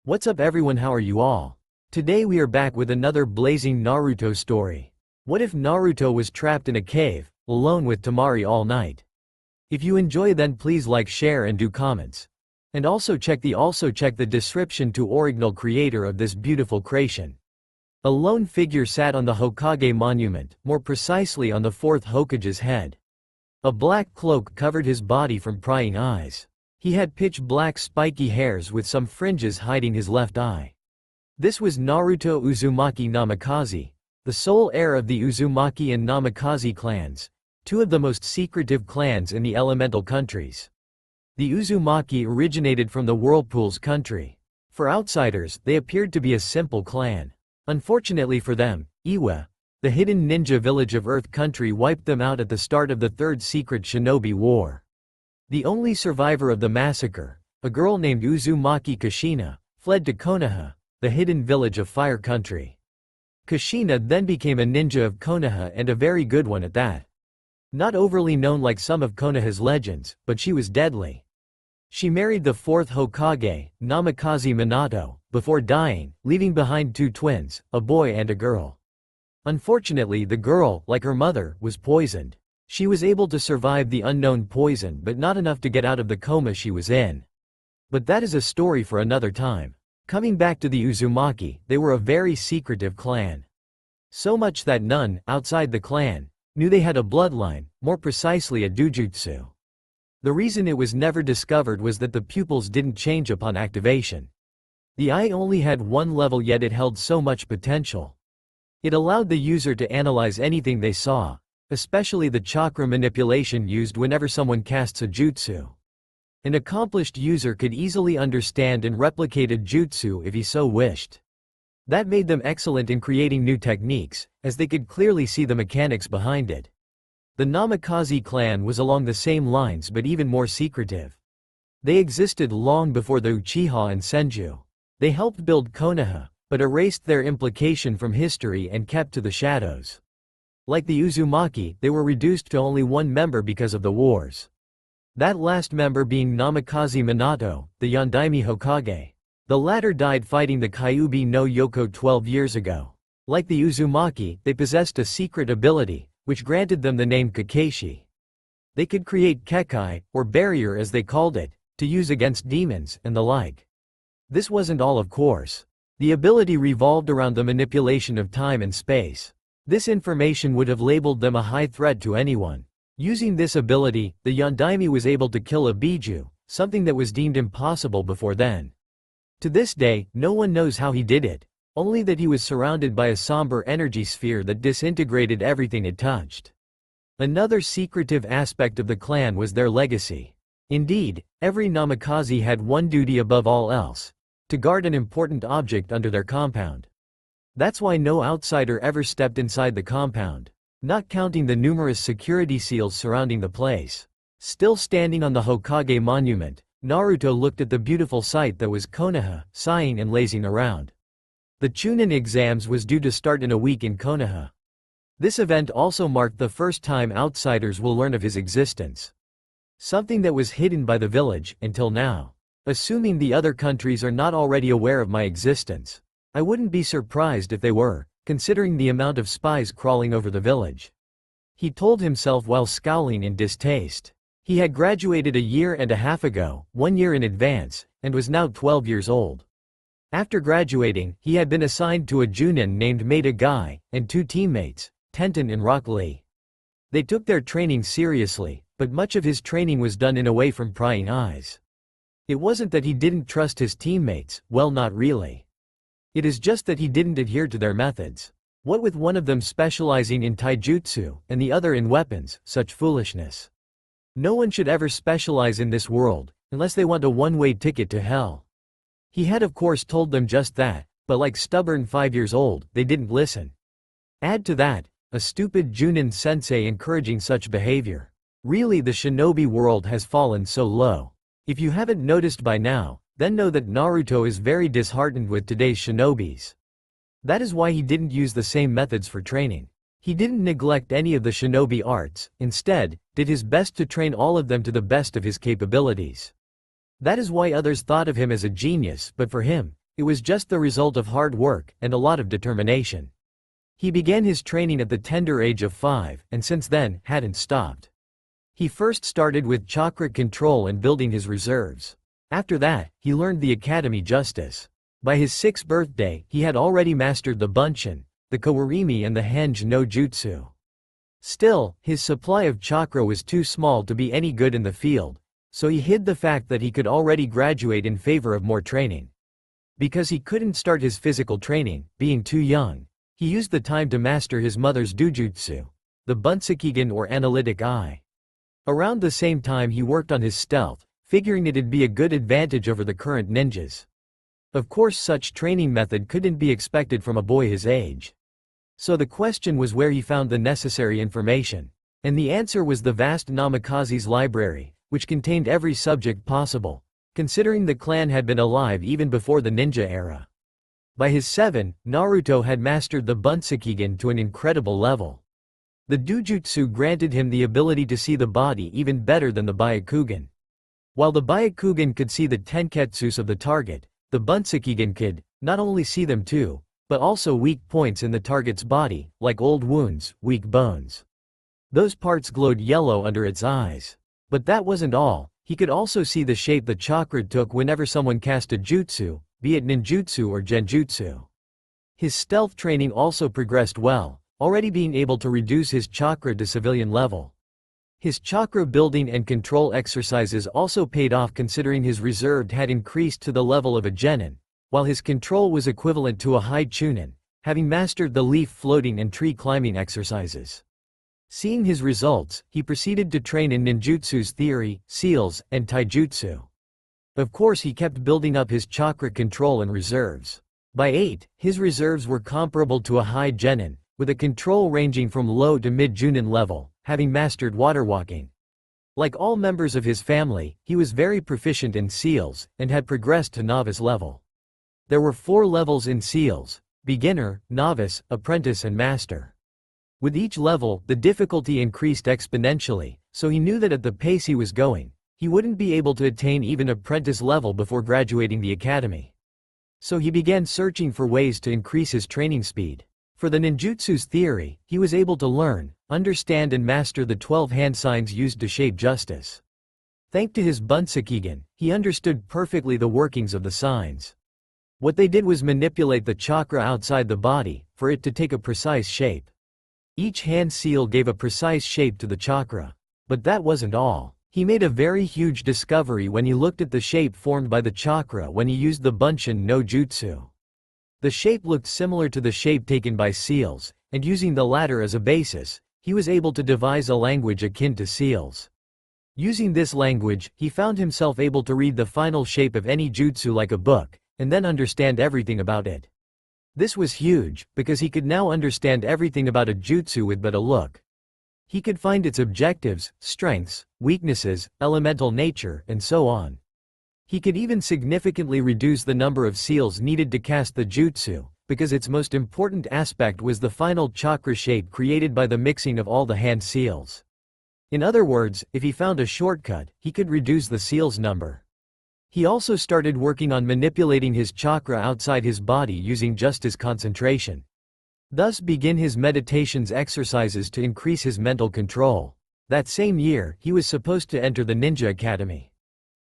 What's up everyone, how are you all? Today we are back with another blazing Naruto story. What if Naruto was trapped in a cave, alone with Temari all night? If you enjoy then please like, share and do comments. And also check the description to original creator of this beautiful creation. A lone figure sat on the Hokage monument, more precisely on the fourth Hokage's head. A black cloak covered his body from prying eyes. He had pitch black spiky hairs with some fringes hiding his left eye. This was Naruto Uzumaki Namikaze, the sole heir of the Uzumaki and Namikaze clans, two of the most secretive clans in the elemental countries. The Uzumaki originated from the Whirlpool's country. For outsiders, they appeared to be a simple clan. Unfortunately for them, Iwa, the hidden ninja village of Earth Country, wiped them out at the start of the Third Secret Shinobi War. The only survivor of the massacre, a girl named Uzumaki Kushina, fled to Konoha, the hidden village of Fire Country. Kushina then became a ninja of Konoha, and a very good one at that. Not overly known like some of Konoha's legends, but she was deadly. She married the fourth Hokage, Namikaze Minato, before dying, leaving behind two twins, a boy and a girl. Unfortunately, the girl, like her mother, was poisoned. She was able to survive the unknown poison but not enough to get out of the coma she was in. But that is a story for another time. Coming back to the Uzumaki, they were a very secretive clan. So much that none, outside the clan, knew they had a bloodline, more precisely a dujutsu. The reason it was never discovered was that the pupils didn't change upon activation. The eye only had one level, yet it held so much potential. It allowed the user to analyze anything they saw, especially the chakra manipulation used whenever someone casts a jutsu. An accomplished user could easily understand and replicate a jutsu if he so wished. That made them excellent in creating new techniques, as they could clearly see the mechanics behind it. The Namikaze clan was along the same lines but even more secretive. They existed long before the Uchiha and Senju. They helped build Konoha, but erased their implication from history and kept to the shadows. Like the Uzumaki, they were reduced to only one member because of the wars. That last member being Namikaze Minato, the Yondaime Hokage. The latter died fighting the Kyuubi no Yoko 12 years ago. Like the Uzumaki, they possessed a secret ability, which granted them the name Kakashi. They could create kekai, or barrier as they called it, to use against demons and the like. This wasn't all, of course. The ability revolved around the manipulation of time and space. This information would have labeled them a high threat to anyone. Using this ability, the Yondaime was able to kill a Biju, something that was deemed impossible before then. To this day, no one knows how he did it, only that he was surrounded by a somber energy sphere that disintegrated everything it touched. Another secretive aspect of the clan was their legacy. Indeed, every Namikaze had one duty above all else: to guard an important object under their compound. That's why no outsider ever stepped inside the compound, not counting the numerous security seals surrounding the place. Still standing on the Hokage monument, Naruto looked at the beautiful sight that was Konoha, sighing and lazing around. The Chunin exams was due to start in a week in Konoha. This event also marked the first time outsiders will learn of his existence. Something that was hidden by the village, until now. Assuming the other countries are not already aware of my existence. I wouldn't be surprised if they were, considering the amount of spies crawling over the village. He told himself while scowling in distaste. He had graduated a year and a half ago, 1 year in advance, and was now 12 years old. After graduating, he had been assigned to a Junin named Maida Guy, and two teammates, Tenten and Rock Lee. They took their training seriously, but much of his training was done in away from prying eyes. It wasn't that he didn't trust his teammates, well, not really. It is just that he didn't adhere to their methods. What with one of them specializing in taijutsu, and the other in weapons, such foolishness. No one should ever specialize in this world, unless they want a one-way ticket to hell. He had of course told them just that, but like stubborn 5 years old, they didn't listen. Add to that, a stupid Junin sensei encouraging such behavior. Really, the shinobi world has fallen so low. If you haven't noticed by now, then know that Naruto is very disheartened with today's shinobis. That is why he didn't use the same methods for training. He didn't neglect any of the shinobi arts, instead, did his best to train all of them to the best of his capabilities. That is why others thought of him as a genius, but for him, It was just the result of hard work and a lot of determination. He began his training at the tender age of 5, and since then, hadn't stopped. He first started with chakra control and building his reserves. After that, he learned the academy justice. By his 6th birthday, he had already mastered the Bunshin, the Kawarimi and the Henge no Jutsu. Still, his supply of chakra was too small to be any good in the field, so he hid the fact that he could already graduate in favor of more training. Because he couldn't start his physical training, being too young, he used the time to master his mother's dojutsu, the Bunsakigen or analytic eye. Around the same time he worked on his stealth, figuring it'd be a good advantage over the current ninjas. Of course such training method couldn't be expected from a boy his age. So the question was where he found the necessary information. And the answer was the vast Namikaze's library, which contained every subject possible, considering the clan had been alive even before the ninja era. By his 7, Naruto had mastered the Bunsakigen to an incredible level. The Dojutsu granted him the ability to see the body even better than the Byakugan. While the Byakugan could see the tenketsus of the target, the Bunsakigen could not only see them too, but also weak points in the target's body, like old wounds, weak bones. Those parts glowed yellow under its eyes. But that wasn't all, he could also see the shape the chakra took whenever someone cast a jutsu, be it ninjutsu or genjutsu. His stealth training also progressed well, already being able to reduce his chakra to civilian level. His chakra building and control exercises also paid off considering his reserved had increased to the level of a genin, while his control was equivalent to a high chunin, having mastered the leaf floating and tree climbing exercises. Seeing his results, he proceeded to train in ninjutsu's theory, seals, and taijutsu. Of course he kept building up his chakra control and reserves. By 8, his reserves were comparable to a high genin, with a control ranging from low to mid-junin level, having mastered water walking. Like all members of his family, he was very proficient in seals, and had progressed to novice level. There were 4 levels in seals: beginner, novice, apprentice and master. With each level, the difficulty increased exponentially, so he knew that at the pace he was going, he wouldn't be able to attain even apprentice level before graduating the academy. So he began searching for ways to increase his training speed. For the ninjutsu's theory, he was able to learn, understand and master the 12 hand signs used to shape justice. Thanks to his Bunsakigen, he understood perfectly the workings of the signs. What they did was manipulate the chakra outside the body, for it to take a precise shape. Each hand seal gave a precise shape to the chakra. But that wasn't all. He made a very huge discovery when he looked at the shape formed by the chakra when he used the Bunshin no Jutsu. The shape looked similar to the shape taken by seals, and using the latter as a basis, he was able to devise a language akin to seals. Using this language, he found himself able to read the final shape of any jutsu like a book, and then understand everything about it. This was huge, because he could now understand everything about a jutsu with but a look. He could find its objectives, strengths, weaknesses, elemental nature, and so on. He could even significantly reduce the number of seals needed to cast the jutsu, because its most important aspect was the final chakra shape created by the mixing of all the hand seals. In other words, if he found a shortcut, he could reduce the seals number. He also started working on manipulating his chakra outside his body using just his concentration. Thus begin his meditations exercises to increase his mental control. That same year, he was supposed to enter the Ninja Academy.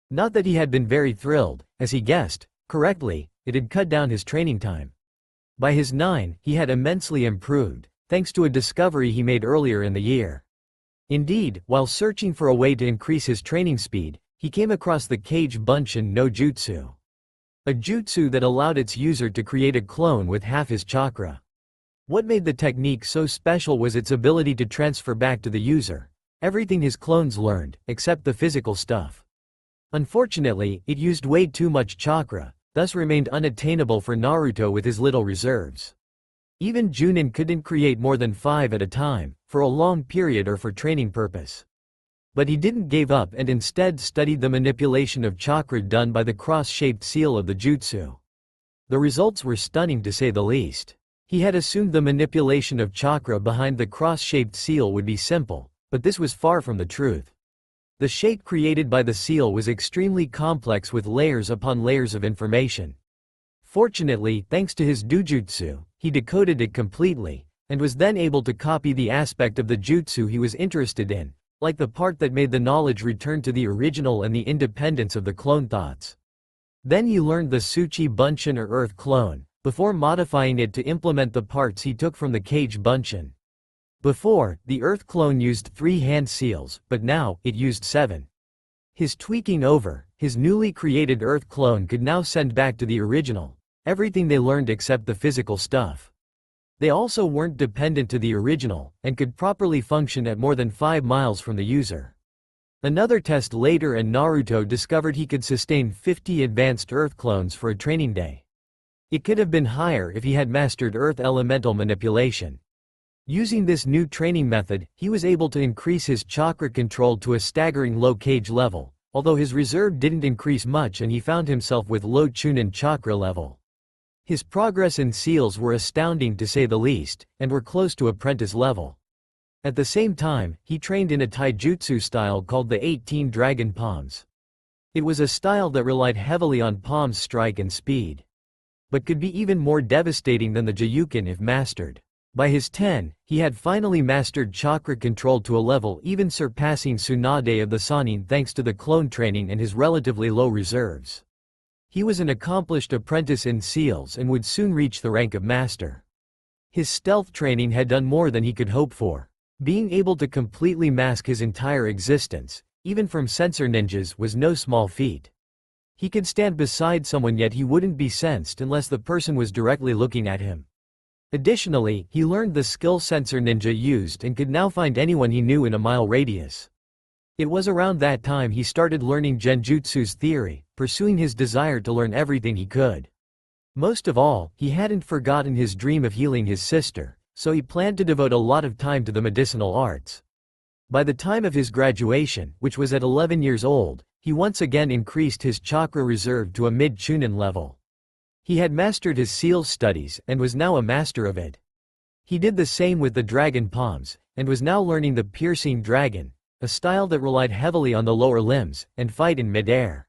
Not that he had been very thrilled, as he guessed correctly, it had cut down his training time. By his 9, he had immensely improved, thanks to a discovery he made earlier in the year. Indeed, while searching for a way to increase his training speed, he came across the Kage Bunshin no Jutsu. A jutsu that allowed its user to create a clone with half his chakra. What made the technique so special was its ability to transfer back to the user everything his clones learned, except the physical stuff. Unfortunately, it used way too much chakra, thus remained unattainable for Naruto with his little reserves. Even Junin couldn't create more than 5 at a time, for a long period or for training purpose. But he didn't give up and instead studied the manipulation of chakra done by the cross-shaped seal of the jutsu. The results were stunning to say the least. He had assumed the manipulation of chakra behind the cross-shaped seal would be simple, but this was far from the truth. The shape created by the seal was extremely complex with layers upon layers of information. Fortunately, thanks to his dojutsu, he decoded it completely, and was then able to copy the aspect of the jutsu he was interested in, like the part that made the knowledge return to the original and the independence of the clone thoughts. Then he learned the Tsuchi Bunshin or Earth Clone, before modifying it to implement the parts he took from the Cage Bunshin. Before, the Earth Clone used 3 hand seals, but now, it used 7. His tweaking over, his newly created Earth Clone could now send back to the original everything they learned except the physical stuff. They also weren't dependent to the original, and could properly function at more than 5 miles from the user. Another test later and Naruto discovered he could sustain 50 advanced Earth clones for a training day. It could have been higher if he had mastered Earth elemental manipulation. Using this new training method, he was able to increase his chakra control to a staggering low Cage level, although his reserve didn't increase much and he found himself with low Chunin chakra level. His progress in seals were astounding to say the least, and were close to apprentice level. At the same time, he trained in a taijutsu style called the 18 Dragon Palms. It was a style that relied heavily on palms strike and speed, but could be even more devastating than the Juyuken if mastered. By his 10, he had finally mastered chakra control to a level even surpassing Tsunade of the Sannin thanks to the clone training and his relatively low reserves. He was an accomplished apprentice in seals and would soon reach the rank of master. His stealth training had done more than he could hope for. Being able to completely mask his entire existence, even from sensor ninjas, was no small feat. He could stand beside someone yet he wouldn't be sensed unless the person was directly looking at him. Additionally, he learned the skill sensor ninja used and could now find anyone he knew in a mile radius. It was around that time he started learning genjutsu's theory, pursuing his desire to learn everything he could. Most of all, he hadn't forgotten his dream of healing his sister, so he planned to devote a lot of time to the medicinal arts. By the time of his graduation, which was at 11 years old, he once again increased his chakra reserve to a mid-Chunin level. He had mastered his seals studies and was now a master of it. He did the same with the Dragon Palms, and was now learning the Piercing Dragon, a style that relied heavily on the lower limbs, and fight in mid-air.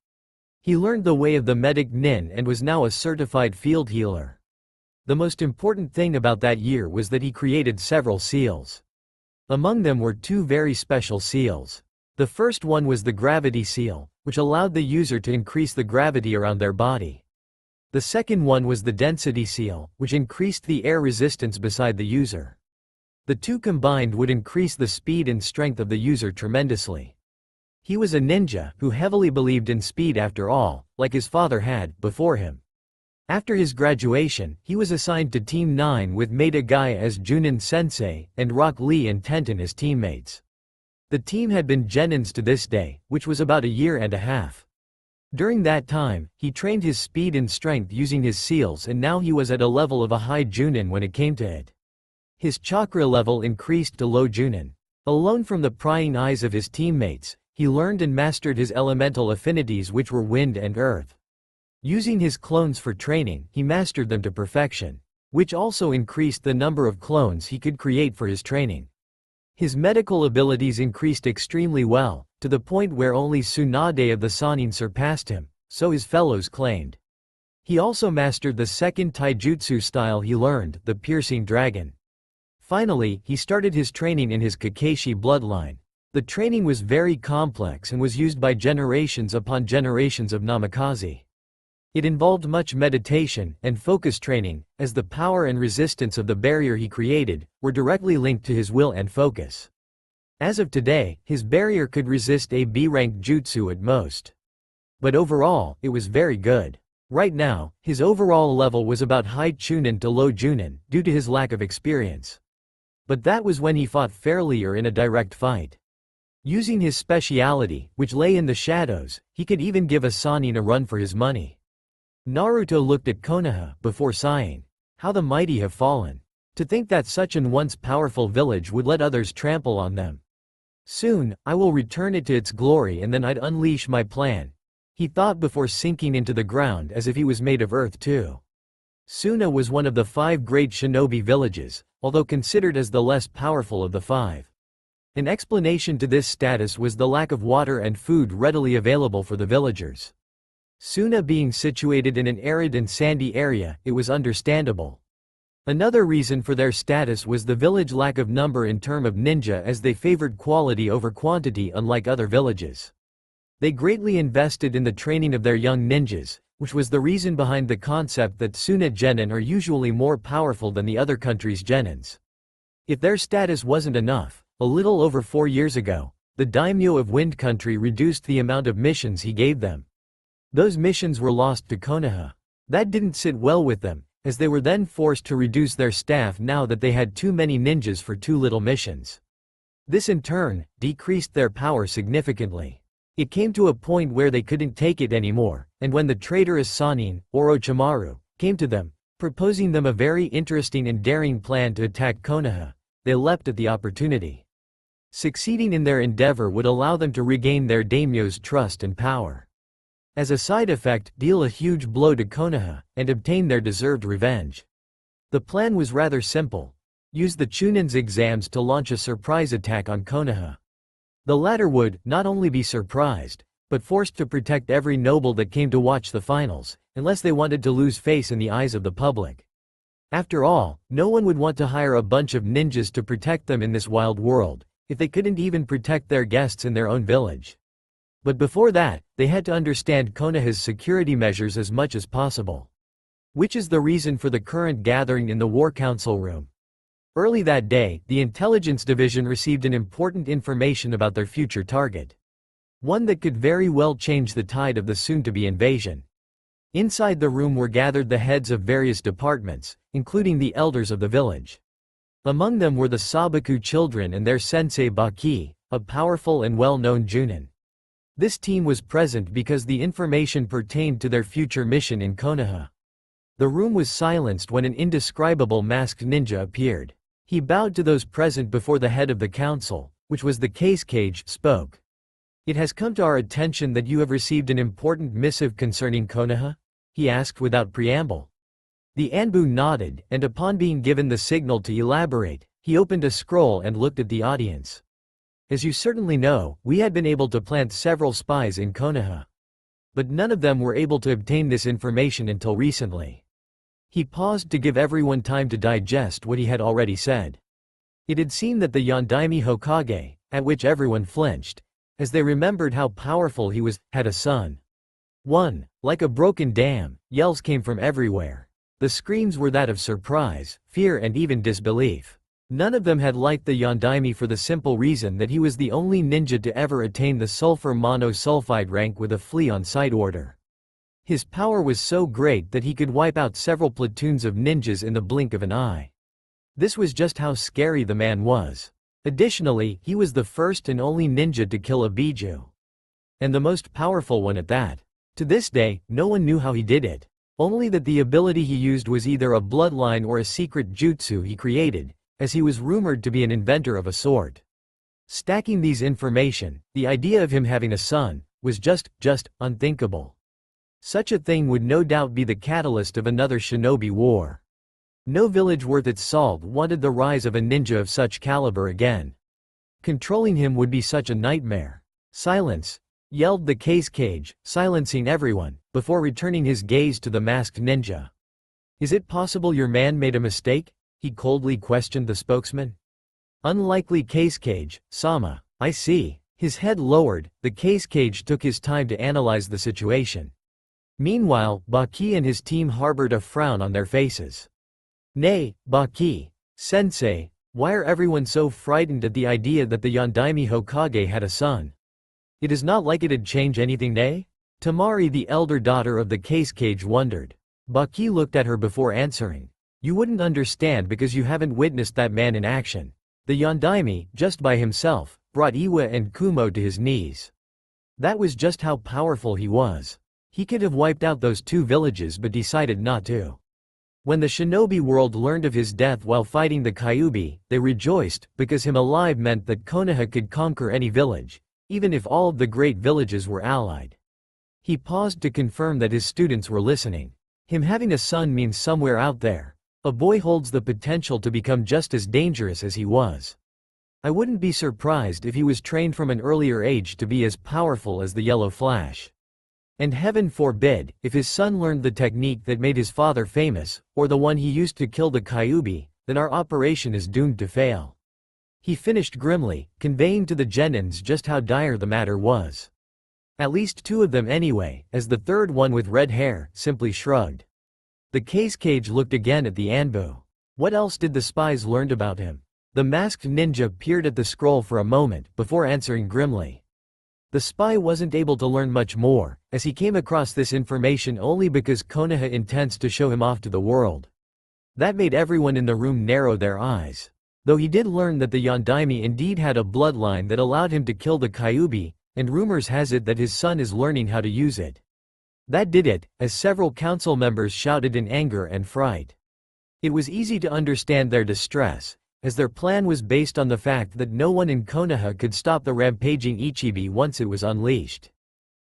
He learned the way of the medic nin and was now a certified field healer. The most important thing about that year was that he created several seals. Among them were 2 very special seals. The first one was the gravity seal, which allowed the user to increase the gravity around their body. The second one was the density seal, which increased the air resistance beside the user. The 2 combined would increase the speed and strength of the user tremendously. He was a ninja who heavily believed in speed after all, like his father had before him. After his graduation, he was assigned to Team 9 with Maeda Guy as Junin Sensei, and Rock Lee and Tenten as teammates. The team had been genins to this day, which was about a year and a half. During that time, he trained his speed and strength using his seals and now he was at a level of a high Junin when it came to it. His chakra level increased to low Junin. Alone from the prying eyes of his teammates, he learned and mastered his elemental affinities which were wind and earth. Using his clones for training, he mastered them to perfection, which also increased the number of clones he could create for his training. His medical abilities increased extremely well, to the point where only Tsunade of the Sannin surpassed him, so his fellows claimed. He also mastered the second taijutsu style he learned, the Piercing Dragon. Finally, he started his training in his Kakashi bloodline. The training was very complex and was used by generations upon generations of namikaze. It involved much meditation and focus training, as the power and resistance of the barrier he created were directly linked to his will and focus. As of today, his barrier could resist a B-rank jutsu at most. But overall, it was very good. Right now, his overall level was about high Chunin to low Junin due to his lack of experience. But that was when he fought fairly or in a direct fight. Using his speciality, which lay in the shadows, he could even give a Sannin a run for his money. Naruto looked at Konoha before sighing. How the mighty have fallen. To think that such an once powerful village would let others trample on them. Soon, I will return it to its glory and then I'd unleash my plan, he thought before sinking into the ground as if he was made of earth too. Suna was one of the 5 great shinobi villages, although considered as the less powerful of the 5. An explanation to this status was the lack of water and food readily available for the villagers. Suna being situated in an arid and sandy area, it was understandable. Another reason for their status was the village lack of number in term of ninja, as they favored quality over quantity unlike other villages. They greatly invested in the training of their young ninjas, which was the reason behind the concept that Suna genin are usually more powerful than the other country's genins. If their status wasn't enough, a little over 4 years ago, the daimyo of Wind Country reduced the amount of missions he gave them. Those missions were lost to Konoha. That didn't sit well with them, as they were then forced to reduce their staff now that they had too many ninjas for too little missions. This in turn decreased their power significantly. It came to a point where they couldn't take it anymore, and when the traitorous Sanin, Orochimaru, came to them, proposing them a very interesting and daring plan to attack Konoha, they leapt at the opportunity. Succeeding in their endeavor would allow them to regain their daimyo's trust and power. As a side effect, deal a huge blow to Konoha, and obtain their deserved revenge. The plan was rather simple. Use the Chunin's exams to launch a surprise attack on Konoha. The latter would not only be surprised, but forced to protect every noble that came to watch the finals, unless they wanted to lose face in the eyes of the public. After all, no one would want to hire a bunch of ninjas to protect them in this wild world, if they couldn't even protect their guests in their own village. But before that, they had to understand Konoha's security measures as much as possible. Which is the reason for the current gathering in the War Council room. Early that day, the Intelligence Division received an important information about their future target. One that could very well change the tide of the soon-to-be invasion. Inside the room were gathered the heads of various departments, including the elders of the village. Among them were the Sabaku children and their sensei Baki, a powerful and well-known Junin. This team was present because the information pertained to their future mission in Konoha. The room was silenced when an indescribable masked ninja appeared. He bowed to those present before the head of the council, which was the Cage, spoke. "It has come to our attention that you have received an important missive concerning Konoha?" he asked without preamble. The Anbu nodded, and upon being given the signal to elaborate, he opened a scroll and looked at the audience. "As you certainly know, we had been able to plant several spies in Konoha. But none of them were able to obtain this information until recently." He paused to give everyone time to digest what he had already said. It had seemed that the Yondaime Hokage, at which everyone flinched, as they remembered how powerful he was, had a son. Like a broken dam, yells came from everywhere. The screams were that of surprise, fear and even disbelief. None of them had liked the Yondaime for the simple reason that he was the only ninja to ever attain the sulfur monosulfide rank with a flea-on-sight order. His power was so great that he could wipe out several platoons of ninjas in the blink of an eye. This was just how scary the man was. Additionally, he was the first and only ninja to kill a Biju. And the most powerful one at that. To this day, no one knew how he did it. Only that the ability he used was either a bloodline or a secret jutsu he created, as he was rumored to be an inventor of a sort. Stacking these information, the idea of him having a son, was just unthinkable. Such a thing would no doubt be the catalyst of another shinobi war. No village worth its salt wanted the rise of a ninja of such caliber again. Controlling him would be such a nightmare. "Silence!" yelled the Cage, silencing everyone, before returning his gaze to the masked ninja. "Is it possible your man made a mistake?" he coldly questioned the spokesman. "Unlikely Cage, Sama, I see." His head lowered, the Cage took his time to analyze the situation. Meanwhile, Baki and his team harbored a frown on their faces. "Nay, Baki, sensei, why are everyone so frightened at the idea that the Yondaime Hokage had a son? It is not like it'd change anything, nay?" Temari, the elder daughter of the Cage, wondered. Baki looked at her before answering. "You wouldn't understand because you haven't witnessed that man in action. The Yondaime, just by himself, brought Iwa and Kumo to his knees. That was just how powerful he was. He could have wiped out those 2 villages but decided not to. When the shinobi world learned of his death while fighting the Kyuubi, they rejoiced, because him alive meant that Konoha could conquer any village, even if all of the great villages were allied." He paused to confirm that his students were listening. Him having a son means somewhere out there, a boy holds the potential to become just as dangerous as he was. I wouldn't be surprised if he was trained from an earlier age to be as powerful as the Yellow Flash. And heaven forbid, if his son learned the technique that made his father famous, or the one he used to kill the Kyuubi, then our operation is doomed to fail. He finished grimly, conveying to the genins just how dire the matter was. At least two of them anyway, as the third one with red hair simply shrugged. The case cage looked again at the Anbu. What else did the spies learn about him? The masked ninja peered at the scroll for a moment before answering grimly. The spy wasn't able to learn much more, as he came across this information only because Konoha intends to show him off to the world. That made everyone in the room narrow their eyes. Though he did learn that the Yondaime indeed had a bloodline that allowed him to kill the Kyuubi, and rumors has it that his son is learning how to use it. That did it, as several council members shouted in anger and fright. It was easy to understand their distress, as their plan was based on the fact that no one in Konoha could stop the rampaging Ichibi once it was unleashed.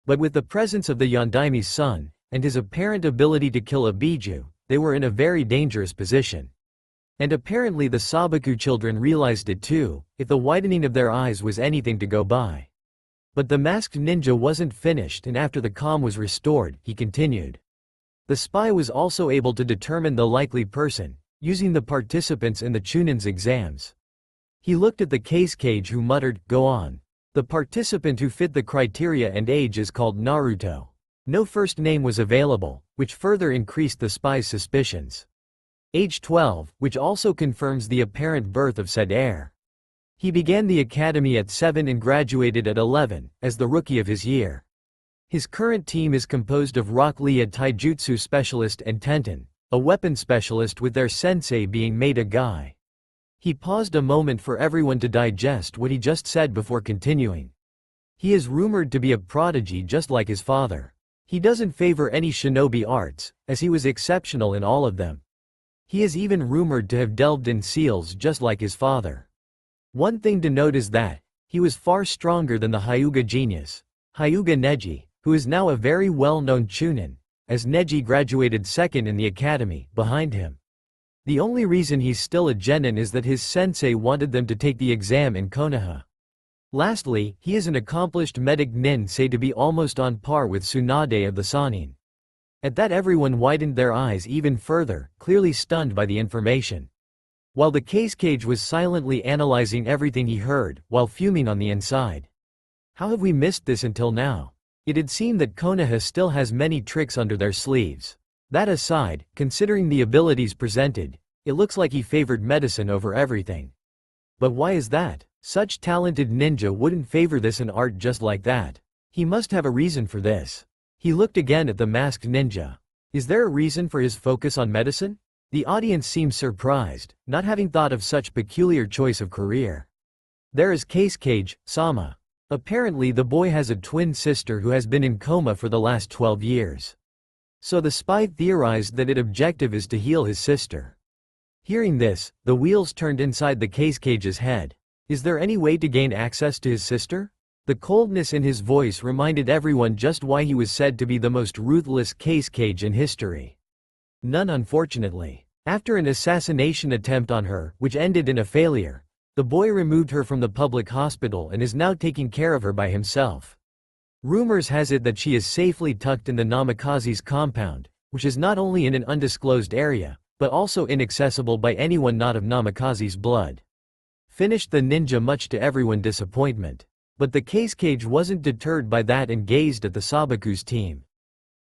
But with the presence of the Yondaime's son, and his apparent ability to kill a Biju, they were in a very dangerous position. And apparently the Sabaku children realized it too, if the widening of their eyes was anything to go by. But the masked ninja wasn't finished, and after the calm was restored, he continued. The spy was also able to determine the likely person, using the participants in the Chunin's exams. He looked at the case cage who muttered, "Go on." The participant who fit the criteria and age is called Naruto. No first name was available, which further increased the spy's suspicions. Age 12, which also confirms the apparent birth of said heir. He began the academy at 7 and graduated at 11, as the rookie of his year. His current team is composed of Rock Lee, a taijutsu specialist, and Tenten, a weapon specialist, with their sensei being made a guy. He paused a moment for everyone to digest what he just said before continuing. He is rumored to be a prodigy just like his father. He doesn't favor any shinobi arts, as he was exceptional in all of them. He is even rumored to have delved in seals just like his father. One thing to note is that he was far stronger than the Hyuga genius, Hyuga Neji, who is now a very well-known Chunin, as Neji graduated second in the academy, behind him. The only reason he's still a genin is that his sensei wanted them to take the exam in Konoha. Lastly, he is an accomplished medic nin, say to be almost on par with Tsunade of the Sannin. At that everyone widened their eyes even further, clearly stunned by the information. While the case cage was silently analyzing everything he heard, while fuming on the inside. How have we missed this until now? It had seemed that Konoha still has many tricks under their sleeves. That aside, considering the abilities presented, it looks like he favored medicine over everything. But why is that? Such talented ninja wouldn't favor this in art just like that. He must have a reason for this. He looked again at the masked ninja. Is there a reason for his focus on medicine? The audience seemed surprised, not having thought of such peculiar choice of career. There is Case Cage, Sama. Apparently the boy has a twin sister who has been in coma for the last 12 years. So the spy theorized that its objective is to heal his sister. Hearing this, the wheels turned inside the case cage's head. Is there any way to gain access to his sister? The coldness in his voice reminded everyone just why he was said to be the most ruthless case cage in history. None, unfortunately. After an assassination attempt on her, which ended in a failure, the boy removed her from the public hospital and is now taking care of her by himself. Rumors has it that she is safely tucked in the Namikaze's compound, which is not only in an undisclosed area, but also inaccessible by anyone not of Namikaze's blood. Finished the ninja, much to everyone's disappointment. But the case cage wasn't deterred by that and gazed at the Sabaku's team.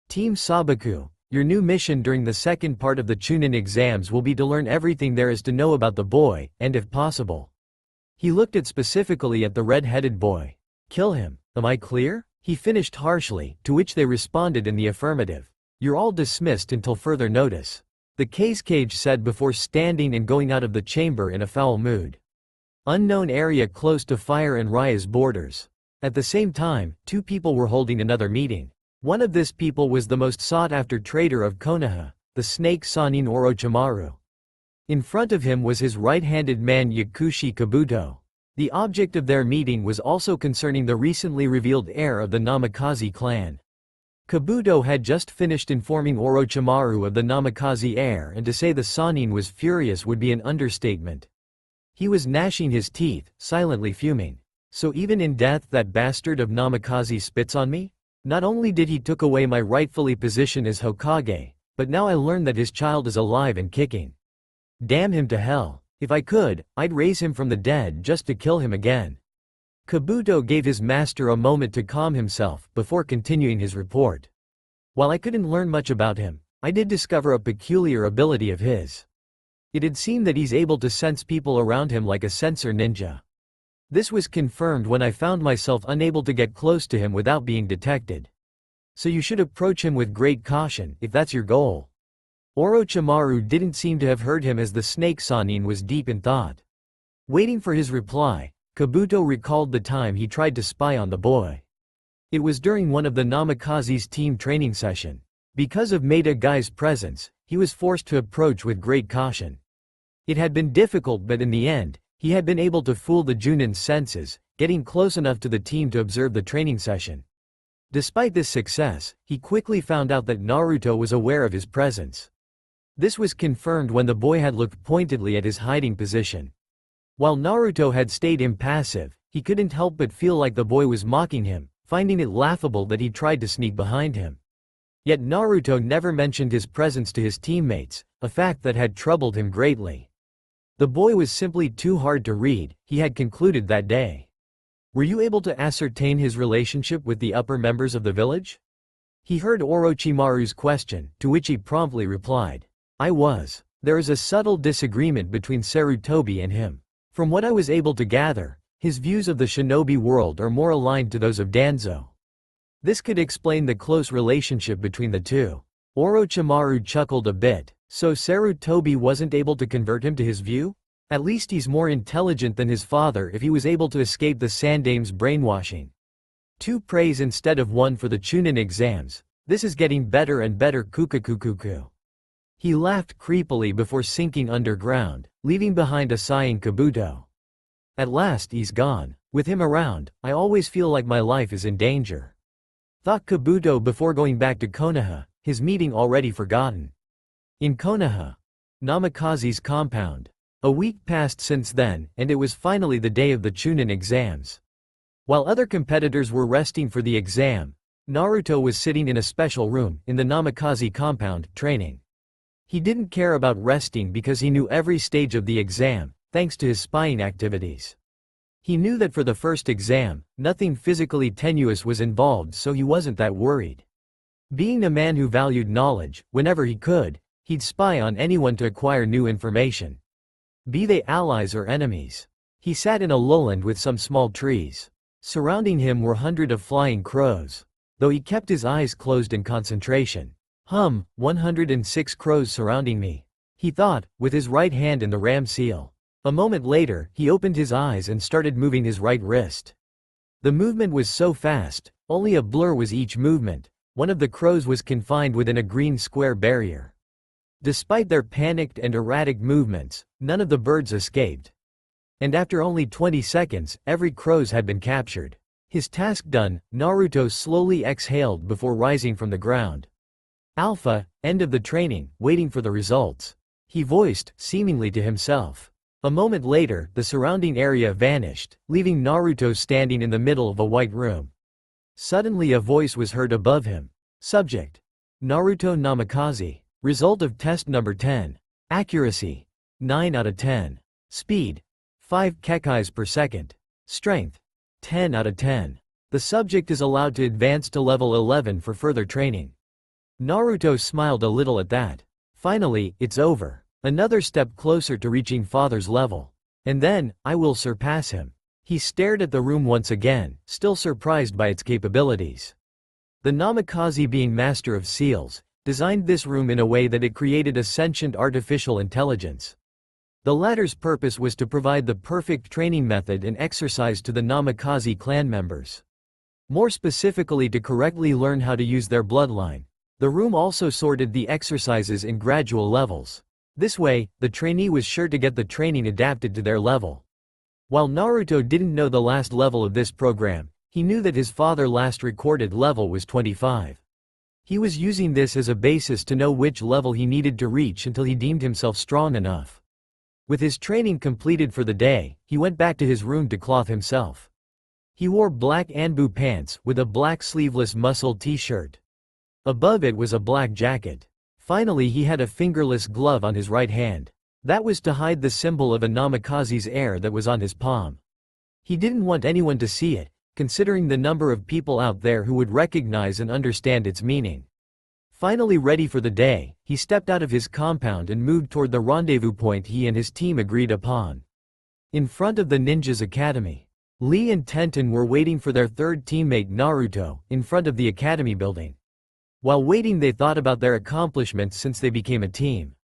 Team Sabaku, your new mission during the second part of the Chunin exams will be to learn everything there is to know about the boy, and if possible. He looked specifically at the red-headed boy. Kill him, am I clear? He finished harshly, to which they responded in the affirmative. You're all dismissed until further notice. The case cage said before standing and going out of the chamber in a foul mood. Unknown area close to Fire and Raya's borders. At the same time, two people were holding another meeting. One of this people was the most sought-after traitor of Konoha, the snake Sannin Orochimaru. In front of him was his right-handed man Yakushi Kabuto. The object of their meeting was also concerning the recently revealed heir of the Namikaze clan. Kabuto had just finished informing Orochimaru of the Namikaze heir, and to say the Sannin was furious would be an understatement. He was gnashing his teeth, silently fuming. So even in death that bastard of Namikaze spits on me? Not only did he took away my rightfully position as Hokage, but now I learned that his child is alive and kicking. Damn him to hell. If I could, I'd raise him from the dead just to kill him again." Kabuto gave his master a moment to calm himself before continuing his report. "While I couldn't learn much about him, I did discover a peculiar ability of his. It'd seem that he's able to sense people around him like a sensor ninja. This was confirmed when I found myself unable to get close to him without being detected. So you should approach him with great caution, if that's your goal." Orochimaru didn't seem to have heard him as the snake Sannin was deep in thought. Waiting for his reply, Kabuto recalled the time he tried to spy on the boy. It was during one of the Namikaze's team training session. Because of Maida Guy's presence, he was forced to approach with great caution. It had been difficult, but in the end, he had been able to fool the Junin's senses, getting close enough to the team to observe the training session. Despite this success, he quickly found out that Naruto was aware of his presence. This was confirmed when the boy had looked pointedly at his hiding position. While Naruto had stayed impassive, he couldn't help but feel like the boy was mocking him, finding it laughable that he tried to sneak behind him. Yet Naruto never mentioned his presence to his teammates, a fact that had troubled him greatly. The boy was simply too hard to read, he had concluded that day. "Were you able to ascertain his relationship with the upper members of the village?" He heard Orochimaru's question, to which he promptly replied, "I was. There is a subtle disagreement between Sarutobi and him. From what I was able to gather, his views of the shinobi world are more aligned to those of Danzo. This could explain the close relationship between the two." Orochimaru chuckled a bit. "So Sarutobi wasn't able to convert him to his view? At least he's more intelligent than his father if he was able to escape the Sandame's brainwashing. 2 praise instead of 1 for the Chunin exams. This is getting better and better, kukakukuku." He laughed creepily before sinking underground, leaving behind a sighing Kabuto. "At last he's gone. With him around, I always feel like my life is in danger," thought Kabuto before going back to Konoha, his meeting already forgotten. In Konoha, Namikaze's compound. A week passed since then, and it was finally the day of the Chunin exams. While other competitors were resting for the exam, Naruto was sitting in a special room in the Namikaze compound, training. He didn't care about resting because he knew every stage of the exam, thanks to his spying activities. He knew that for the first exam, nothing physically tenuous was involved, so he wasn't that worried. Being a man who valued knowledge, whenever he could, he'd spy on anyone to acquire new information, be they allies or enemies. He sat in a lowland with some small trees. Surrounding him were hundreds of flying crows. Though he kept his eyes closed in concentration. 106 crows surrounding me," he thought, with his right hand in the ram seal. A moment later, he opened his eyes and started moving his right wrist. The movement was so fast, only a blur was each movement. One of the crows was confined within a green square barrier. Despite their panicked and erratic movements, none of the birds escaped. And after only 20 seconds, every crows had been captured. His task done, Naruto slowly exhaled before rising from the ground. "Alpha, end of the training, waiting for the results," he voiced, seemingly to himself. A moment later, the surrounding area vanished, leaving Naruto standing in the middle of a white room. Suddenly a voice was heard above him. Subject: Naruto Namikaze. Result of test number 10. Accuracy: 9 out of 10. Speed: 5 kekais per second. Strength: 10 out of 10. The subject is allowed to advance to level 11 for further training. Naruto smiled a little at that. Finally, it's over. Another step closer to reaching father's level. And then, I will surpass him. He stared at the room once again, still surprised by its capabilities. The Namikaze, being master of seals, designed this room in a way that it created a sentient artificial intelligence. The latter's purpose was to provide the perfect training method and exercise to the Namikaze clan members. More specifically, to correctly learn how to use their bloodline. The room also sorted the exercises in gradual levels. This way, the trainee was sure to get the training adapted to their level. While Naruto didn't know the last level of this program, he knew that his father last recorded level was 25. He was using this as a basis to know which level he needed to reach until he deemed himself strong enough. With his training completed for the day, he went back to his room to clothe himself. He wore black Anbu pants with a black sleeveless muscle t-shirt. Above it was a black jacket. Finally he had a fingerless glove on his right hand. That was to hide the symbol of a namikaze's heir that was on his palm. He didn't want anyone to see it, considering the number of people out there who would recognize and understand its meaning. Finally ready for the day, he stepped out of his compound and moved toward the rendezvous point he and his team agreed upon. In front of the ninja's academy, Lee and Tenten were waiting for their third teammate Naruto, in front of the academy building. While waiting they thought about their accomplishments since they became a team.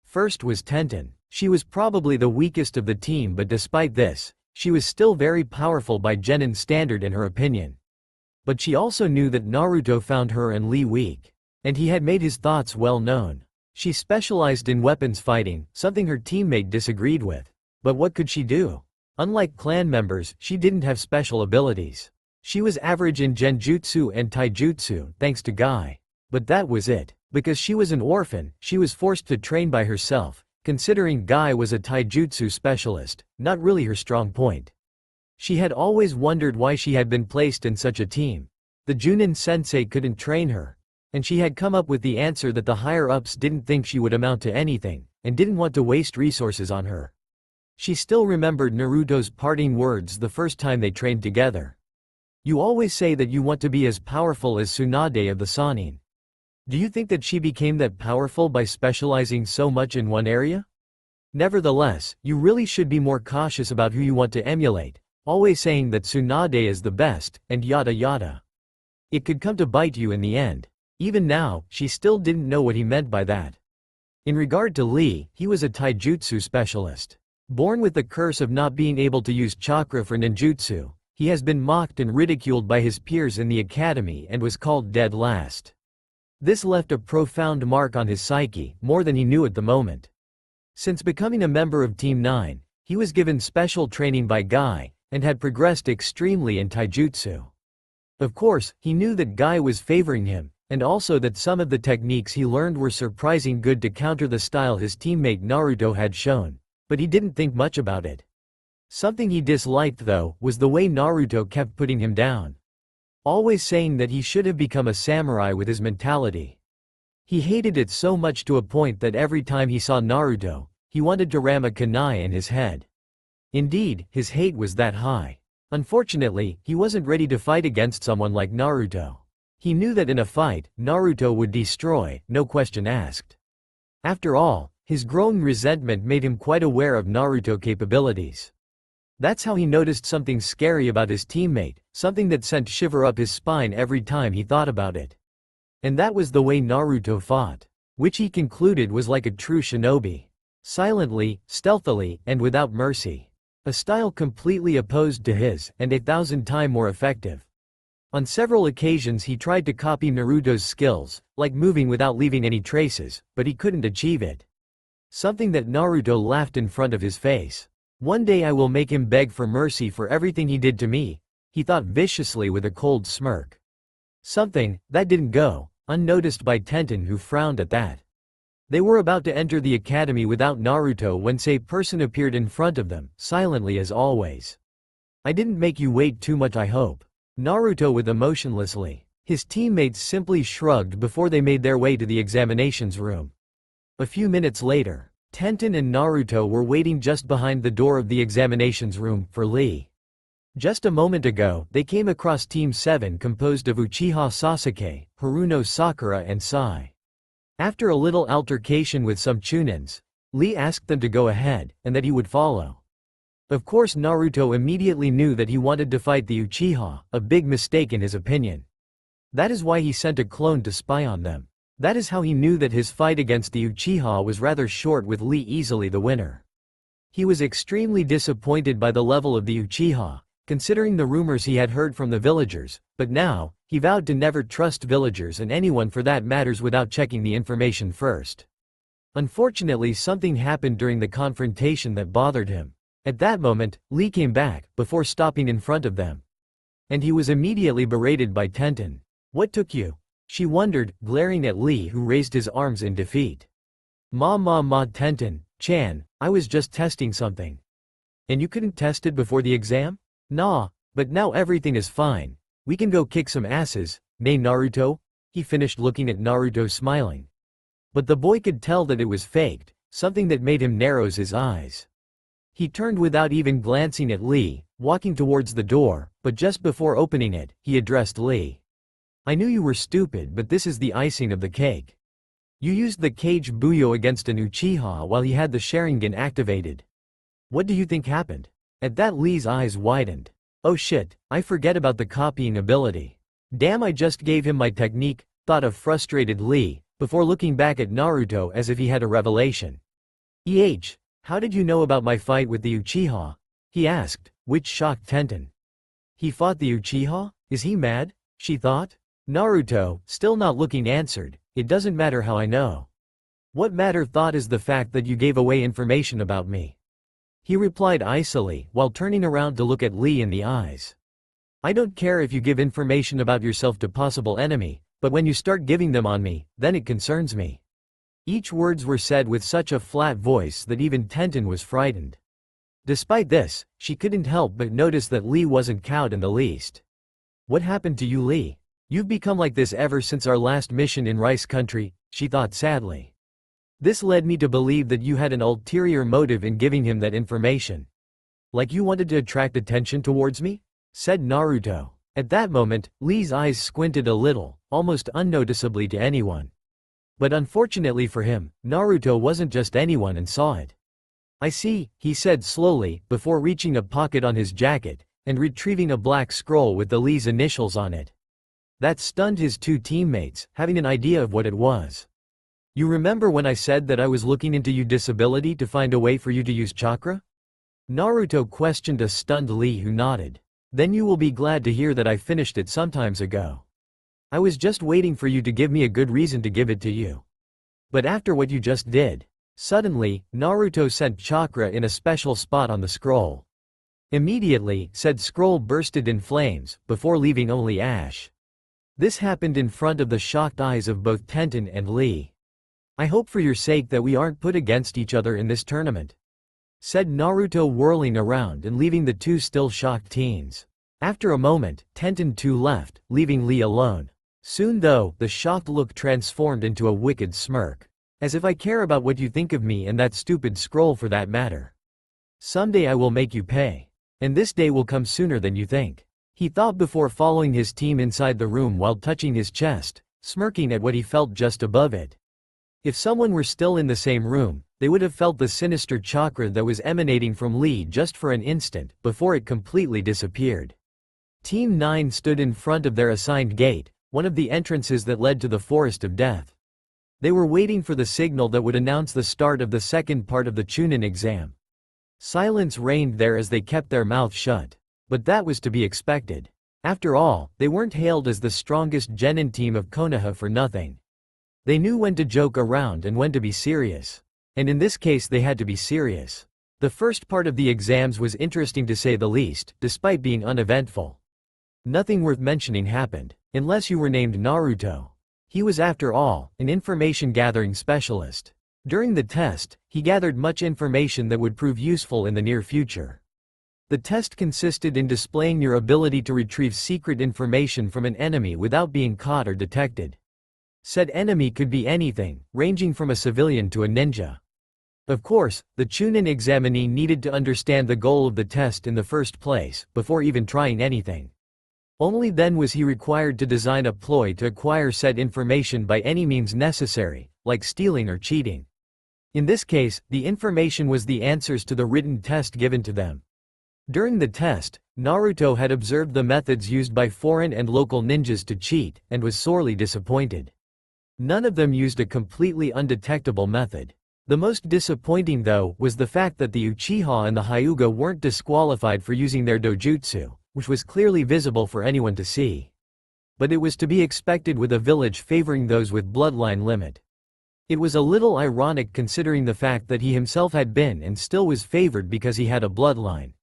First was Tenten. She was probably the weakest of the team, but despite this, she was still very powerful by Genin standard in her opinion. But she also knew that Naruto found her and Lee weak. And he had made his thoughts well known. She specialized in weapons fighting, something her teammate disagreed with. But what could she do? Unlike clan members, she didn't have special abilities. She was average in Genjutsu and Taijutsu, thanks to Guy. But that was it. Because she was an orphan, she was forced to train by herself, considering Guy was a Taijutsu specialist, not really her strong point. She had always wondered why she had been placed in such a team. The Junin sensei couldn't train her. And she had come up with the answer that the higher-ups didn't think she would amount to anything, and didn't want to waste resources on her. She still remembered Naruto's parting words the first time they trained together. You always say that you want to be as powerful as Tsunade of the Sannin. Do you think that she became that powerful by specializing so much in one area? Nevertheless, you really should be more cautious about who you want to emulate, always saying that Tsunade is the best, and yada yada. It could come to bite you in the end. Even now, she still didn't know what he meant by that. In regard to Lee, he was a taijutsu specialist. Born with the curse of not being able to use chakra for ninjutsu, he has been mocked and ridiculed by his peers in the academy and was called dead last. This left a profound mark on his psyche, more than he knew at the moment. Since becoming a member of Team 9, he was given special training by Guy, and had progressed extremely in taijutsu. Of course, he knew that Guy was favoring him, and also that some of the techniques he learned were surprising good to counter the style his teammate Naruto had shown, but he didn't think much about it. Something he disliked though, was the way Naruto kept putting him down. Always saying that he should have become a samurai with his mentality. He hated it so much to a point that every time he saw Naruto, he wanted to ram a kunai in his head. Indeed, his hate was that high. Unfortunately, he wasn't ready to fight against someone like Naruto. He knew that in a fight, Naruto would destroy, no question asked. After all, his growing resentment made him quite aware of Naruto's capabilities. That's how he noticed something scary about his teammate, something that sent shiver up his spine every time he thought about it. And that was the way Naruto fought, which he concluded was like a true shinobi. Silently, stealthily, and without mercy. A style completely opposed to his, and 1,000 times more effective. On several occasions he tried to copy Naruto's skills, like moving without leaving any traces, but he couldn't achieve it. Something that Naruto laughed in front of his face. One day I will make him beg for mercy for everything he did to me, he thought viciously with a cold smirk. Something that didn't go unnoticed by Tenten, who frowned at that. They were about to enter the academy without Naruto when a person appeared in front of them, silently as always. I didn't make you wait too much, I hope. Naruto with emotionlessly. His teammates simply shrugged before they made their way to the examinations room. A few minutes later, Tenten and Naruto were waiting just behind the door of the examinations room for Lee. Just a moment ago, they came across Team 7 composed of Uchiha Sasuke, Haruno Sakura and Sai. After a little altercation with some Chunins, Lee asked them to go ahead, and that he would follow. Of course Naruto immediately knew that he wanted to fight the Uchiha, a big mistake in his opinion. That is why he sent a clone to spy on them. That is how he knew that his fight against the Uchiha was rather short, with Lee easily the winner. He was extremely disappointed by the level of the Uchiha, considering the rumors he had heard from the villagers, but now, he vowed to never trust villagers and anyone for that matters without checking the information first. Unfortunately, something happened during the confrontation that bothered him. At that moment, Lee came back, before stopping in front of them. And he was immediately berated by Tenten. What took you? She wondered, glaring at Lee, who raised his arms in defeat. Ma Tenten-chan, I was just testing something. And you couldn't test it before the exam? Nah, But now everything is fine. We can go kick some asses, nay Naruto? He finished looking at Naruto smiling. But the boy could tell that it was faked, something that made him narrow his eyes. He turned without even glancing at Lee, walking towards the door, but just before opening it, he addressed Lee. I knew you were stupid, but this is the icing of the cake. You used the Kage Buyo against an Uchiha while he had the Sharingan activated. What do you think happened? At that Lee's eyes widened. Oh shit, I forget about the copying ability. Damn, I just gave him my technique, thought of frustrated Lee, before looking back at Naruto as if he had a revelation. How did you know about my fight with the Uchiha? He asked, which shocked Tenten. He fought the Uchiha? Is he mad? She thought. Naruto, still not looking, answered, it doesn't matter how I know. What matter thought is the fact that you gave away information about me. He replied icily, while turning around to look at Lee in the eyes. I don't care if you give information about yourself to possible enemy, but when you start giving them on me, then it concerns me. Each words were said with such a flat voice that even Tenten was frightened. Despite this, she couldn't help but notice that Lee wasn't cowed in the least. What happened to you, Lee? You've become like this ever since our last mission in Rice Country, she thought sadly. This led me to believe that you had an ulterior motive in giving him that information. Like you wanted to attract attention towards me? Said Naruto. At that moment, Lee's eyes squinted a little, almost unnoticeably to anyone. But unfortunately for him, Naruto wasn't just anyone and saw it. I see, he said slowly, before reaching a pocket on his jacket, and retrieving a black scroll with the Lee's initials on it. That stunned his two teammates, having an idea of what it was. You remember when I said that I was looking into your disability to find a way for you to use chakra? Naruto questioned a stunned Lee who nodded. Then you will be glad to hear that I finished it sometimes ago. I was just waiting for you to give me a good reason to give it to you. But after what you just did. Suddenly, Naruto sent chakra in a special spot on the scroll. Immediately, said scroll bursted in flames, before leaving only ash. This happened in front of the shocked eyes of both Tenten and Lee. I hope for your sake that we aren't put against each other in this tournament. Said Naruto, whirling around and leaving the two still shocked teens. After a moment, Tenten too left, leaving Lee alone. Soon though, the shocked look transformed into a wicked smirk. As if I care about what you think of me and that stupid scroll for that matter. Someday I will make you pay. And this day will come sooner than you think. He thought before following his team inside the room while touching his chest, smirking at what he felt just above it. If someone were still in the same room, they would have felt the sinister chakra that was emanating from Lee just for an instant, before it completely disappeared. Team 9 stood in front of their assigned gate, one of the entrances that led to the Forest of Death. They were waiting for the signal that would announce the start of the second part of the Chunin exam. Silence reigned there as they kept their mouths shut. But that was to be expected. After all, they weren't hailed as the strongest genin team of Konoha for nothing. They knew when to joke around and when to be serious. And in this case they had to be serious. The first part of the exams was interesting to say the least, despite being uneventful. Nothing worth mentioning happened, unless you were named Naruto. He was after all, an information gathering specialist. During the test, he gathered much information that would prove useful in the near future. The test consisted in displaying your ability to retrieve secret information from an enemy without being caught or detected. Said enemy could be anything, ranging from a civilian to a ninja. Of course, the Chunin examinee needed to understand the goal of the test in the first place, before even trying anything. Only then was he required to design a ploy to acquire said information by any means necessary, like stealing or cheating. In this case, the information was the answers to the written test given to them. During the test, Naruto had observed the methods used by foreign and local ninjas to cheat, and was sorely disappointed. None of them used a completely undetectable method. The most disappointing though, was the fact that the Uchiha and the Hyuga weren't disqualified for using their dojutsu, which was clearly visible for anyone to see. But it was to be expected with a village favoring those with bloodline limit. It was a little ironic considering the fact that he himself had been and still was favored because he had a bloodline.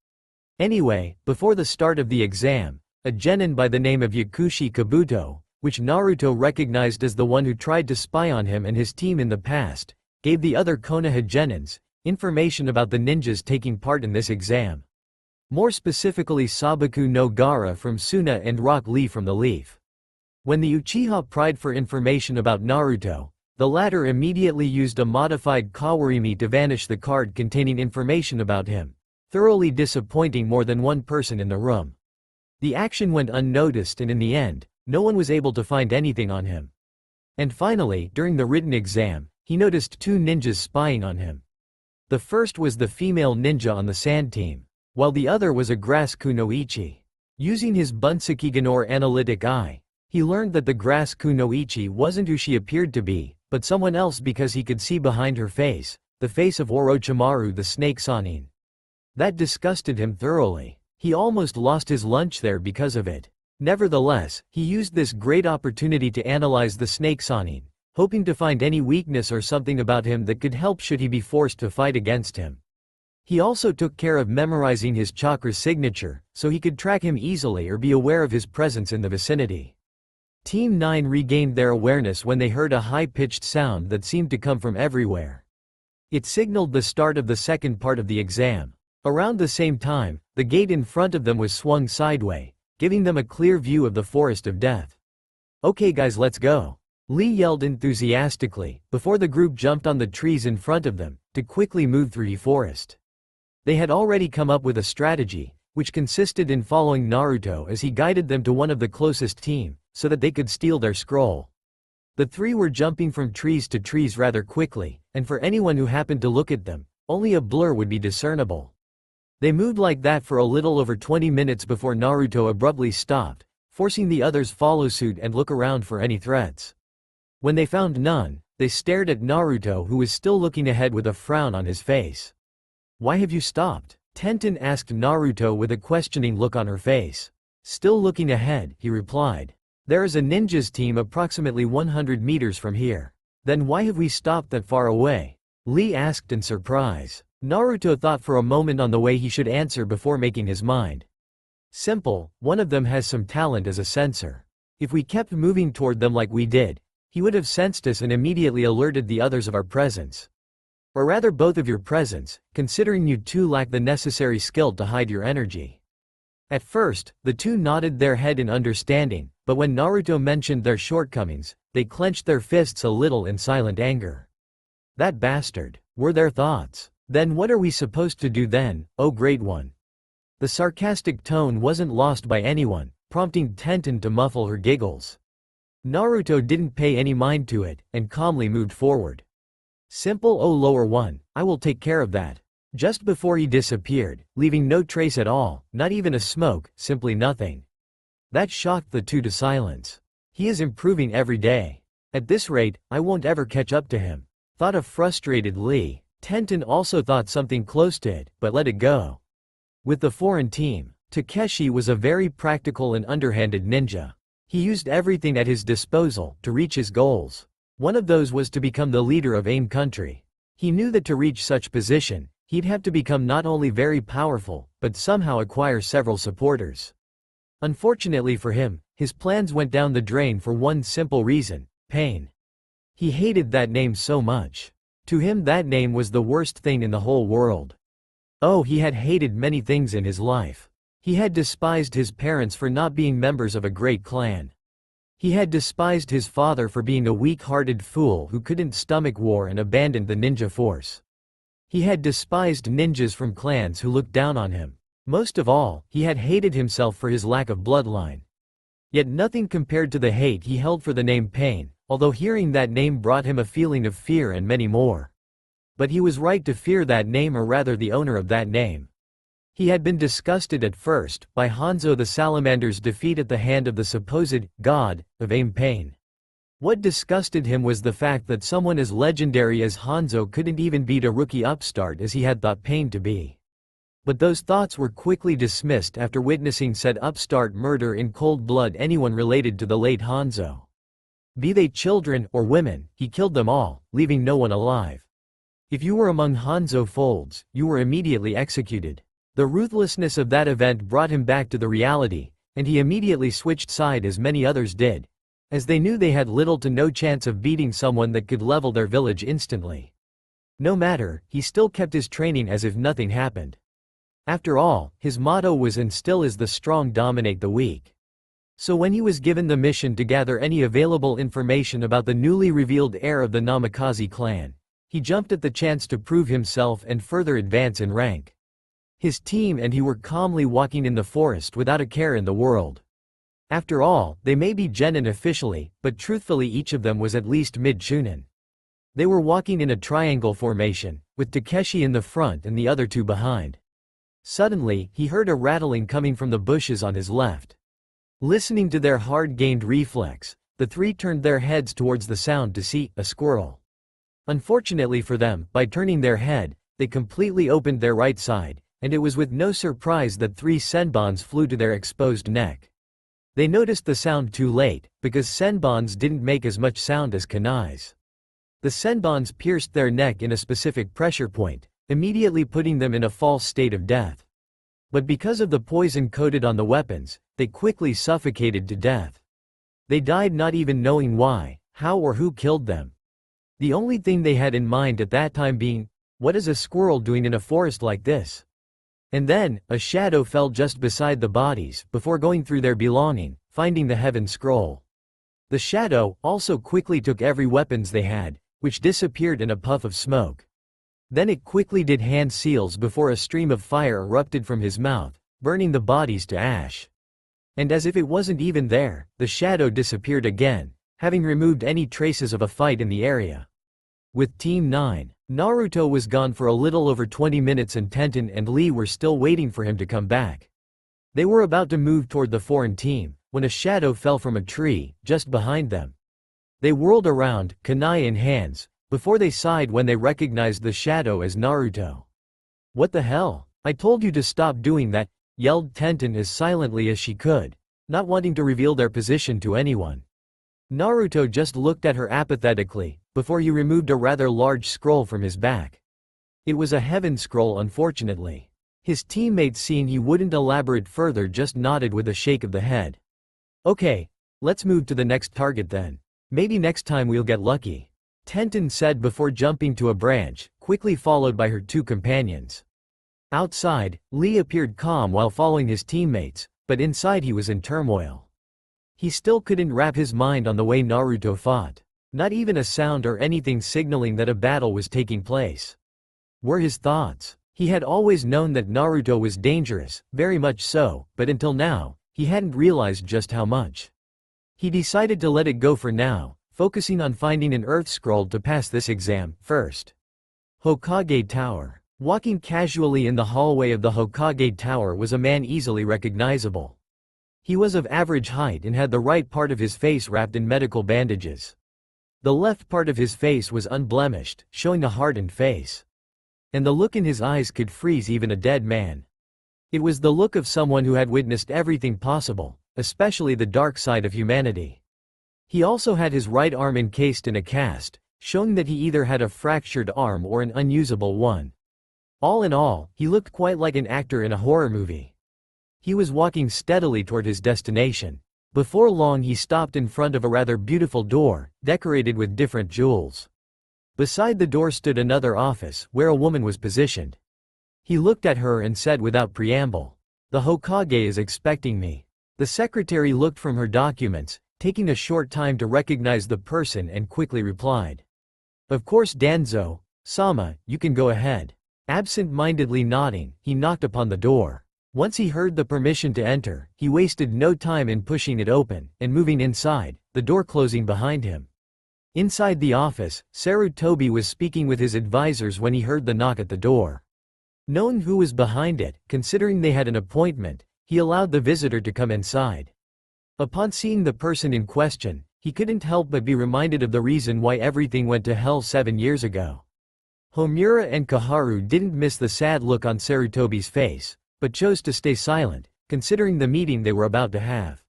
Anyway, before the start of the exam, a genin by the name of Yakushi Kabuto, which Naruto recognized as the one who tried to spy on him and his team in the past, gave the other Konoha genins information about the ninjas taking part in this exam. More specifically Sabaku no Gaara from Suna and Rock Lee from the Leaf. When the Uchiha pried for information about Naruto, the latter immediately used a modified Kawarimi to vanish the card containing information about him, thoroughly disappointing more than one person in the room. The action went unnoticed and in the end, no one was able to find anything on him. And finally, during the written exam, he noticed two ninjas spying on him. The first was the female ninja on the sand team, while the other was a grass kunoichi. Using his Bunsekiganor analytic eye, he learned that the grass kunoichi wasn't who she appeared to be, but someone else because he could see behind her face, the face of Orochimaru the snake Sannin. That disgusted him thoroughly. He almost lost his lunch there because of it. Nevertheless, he used this great opportunity to analyze the snake Sannin, hoping to find any weakness or something about him that could help should he be forced to fight against him. He also took care of memorizing his chakra signature, so he could track him easily or be aware of his presence in the vicinity. Team 9 regained their awareness when they heard a high-pitched sound that seemed to come from everywhere. It signaled the start of the second part of the exam. Around the same time, the gate in front of them was swung sideways, giving them a clear view of the forest of death. "Okay guys, let's go," Lee yelled enthusiastically, before the group jumped on the trees in front of them, to quickly move through the forest. They had already come up with a strategy, which consisted in following Naruto as he guided them to one of the closest team, so that they could steal their scroll. The three were jumping from trees to trees rather quickly, and for anyone who happened to look at them, only a blur would be discernible. They moved like that for a little over 20 minutes before Naruto abruptly stopped, forcing the others follow suit and look around for any threats. When they found none, they stared at Naruto who was still looking ahead with a frown on his face. "Why have you stopped?" Tenten asked Naruto with a questioning look on her face. "Still looking ahead," he replied. "There is a ninja's team approximately 100 meters from here." "Then why have we stopped that far away?" Lee asked in surprise. Naruto thought for a moment on the way he should answer before making his mind. "Simple, one of them has some talent as a sensor. If we kept moving toward them like we did, he would have sensed us and immediately alerted the others of our presence. Or rather both of your presence, considering you two lack the necessary skill to hide your energy." At first, the two nodded their head in understanding, but when Naruto mentioned their shortcomings, they clenched their fists a little in silent anger. "That bastard," were their thoughts. "Then what are we supposed to do then, oh great one?" The sarcastic tone wasn't lost by anyone, prompting Tenten to muffle her giggles. Naruto didn't pay any mind to it, and calmly moved forward. "Simple, oh lower one, I will take care of that." Just before he disappeared, leaving no trace at all, not even a smoke, simply nothing. That shocked the two to silence. "He is improving every day. At this rate, I won't ever catch up to him," thought a frustrated Lee. Tenten also thought something close to it, but let it go. With the foreign team, Takeshi was a very practical and underhanded ninja. He used everything at his disposal to reach his goals. One of those was to become the leader of AIM country. He knew that to reach such position, he'd have to become not only very powerful, but somehow acquire several supporters. Unfortunately for him, his plans went down the drain for one simple reason: pain. He hated that name so much. To him that name was the worst thing in the whole world. Oh, he had hated many things in his life. He had despised his parents for not being members of a great clan. He had despised his father for being a weak-hearted fool who couldn't stomach war and abandoned the ninja force. He had despised ninjas from clans who looked down on him. Most of all, he had hated himself for his lack of bloodline. Yet nothing compared to the hate he held for the name Pain, although hearing that name brought him a feeling of fear and many more. But he was right to fear that name, or rather the owner of that name. He had been disgusted at first by Hanzo the Salamander's defeat at the hand of the supposed god of AIM Pain. What disgusted him was the fact that someone as legendary as Hanzo couldn't even beat a rookie upstart as he had thought Pain to be. But those thoughts were quickly dismissed after witnessing said upstart murder in cold blood anyone related to the late Hanzo. Be they children or women, he killed them all, leaving no one alive. If you were among Hanzo folds, you were immediately executed. The ruthlessness of that event brought him back to the reality, and he immediately switched side as many others did, as they knew they had little to no chance of beating someone that could level their village instantly. No matter, he still kept his training as if nothing happened. After all, his motto was "and still is the strong dominate the weak." So when he was given the mission to gather any available information about the newly revealed heir of the Namikaze clan, he jumped at the chance to prove himself and further advance in rank. His team and he were calmly walking in the forest without a care in the world. After all, they may be genin officially, but truthfully each of them was at least mid-chunin. They were walking in a triangle formation, with Takeshi in the front and the other two behind. Suddenly, he heard a rattling coming from the bushes on his left. Listening to their hard-gained reflex, the three turned their heads towards the sound to see a squirrel. Unfortunately for them, by turning their head, they completely opened their right side, and it was with no surprise that 3 senbons flew to their exposed neck. They noticed the sound too late, because senbons didn't make as much sound as kunais. The senbons pierced their neck in a specific pressure point, immediately putting them in a false state of death. But because of the poison coated on the weapons, they quickly suffocated to death. They died not even knowing why, how or who killed them. The only thing they had in mind at that time being, what is a squirrel doing in a forest like this? And then, a shadow fell just beside the bodies, before going through their belonging, finding the heaven scroll. The shadow also quickly took every weapons they had, which disappeared in a puff of smoke. Then it quickly did hand seals before a stream of fire erupted from his mouth, burning the bodies to ash. And as if it wasn't even there, the shadow disappeared again, having removed any traces of a fight in the area. With Team 9, Naruto was gone for a little over 20 minutes and Tenten and Lee were still waiting for him to come back. They were about to move toward the foreign team, when a shadow fell from a tree, just behind them. They whirled around, kunai in hands, before they sighed when they recognized the shadow as Naruto. "What the hell? I told you to stop doing that," yelled Tenten as silently as she could, not wanting to reveal their position to anyone. Naruto just looked at her apathetically, before he removed a rather large scroll from his back. It was a heaven scroll unfortunately. His teammates seeing he wouldn't elaborate further just nodded with a shake of the head. "Okay, let's move to the next target then. Maybe next time we'll get lucky," Tenten said before jumping to a branch, quickly followed by her 2 companions. Outside, Lee appeared calm while following his teammates, but inside he was in turmoil. He still couldn't wrap his mind on the way Naruto fought. Not even a sound or anything signaling that a battle was taking place. Were his thoughts. He had always known that Naruto was dangerous, very much so, but until now, he hadn't realized just how much. He decided to let it go for now, focusing on finding an earth scroll to pass this exam first. Hokage Tower. Walking casually in the hallway of the Hokage Tower was a man easily recognizable. He was of average height and had the right part of his face wrapped in medical bandages. The left part of his face was unblemished, showing a hardened face. And the look in his eyes could freeze even a dead man. It was the look of someone who had witnessed everything possible, especially the dark side of humanity. He also had his right arm encased in a cast, showing that he either had a fractured arm or an unusable one. All in all, he looked quite like an actor in a horror movie. He was walking steadily toward his destination. Before long he stopped in front of a rather beautiful door, decorated with different jewels. Beside the door stood another office, where a woman was positioned. He looked at her and said without preamble, "The Hokage is expecting me." The secretary looked from her documents, taking a short time to recognize the person and quickly replied, "Of course Danzo, Sama, you can go ahead." Absent-mindedly nodding, he knocked upon the door. Once he heard the permission to enter, he wasted no time in pushing it open, and moving inside, the door closing behind him. Inside the office, Sarutobi was speaking with his advisors when he heard the knock at the door. Knowing who was behind it, considering they had an appointment, he allowed the visitor to come inside. Upon seeing the person in question, he couldn't help but be reminded of the reason why everything went to hell 7 years ago. Homura and Kaharu didn't miss the sad look on Sarutobi's face, but chose to stay silent, considering the meeting they were about to have.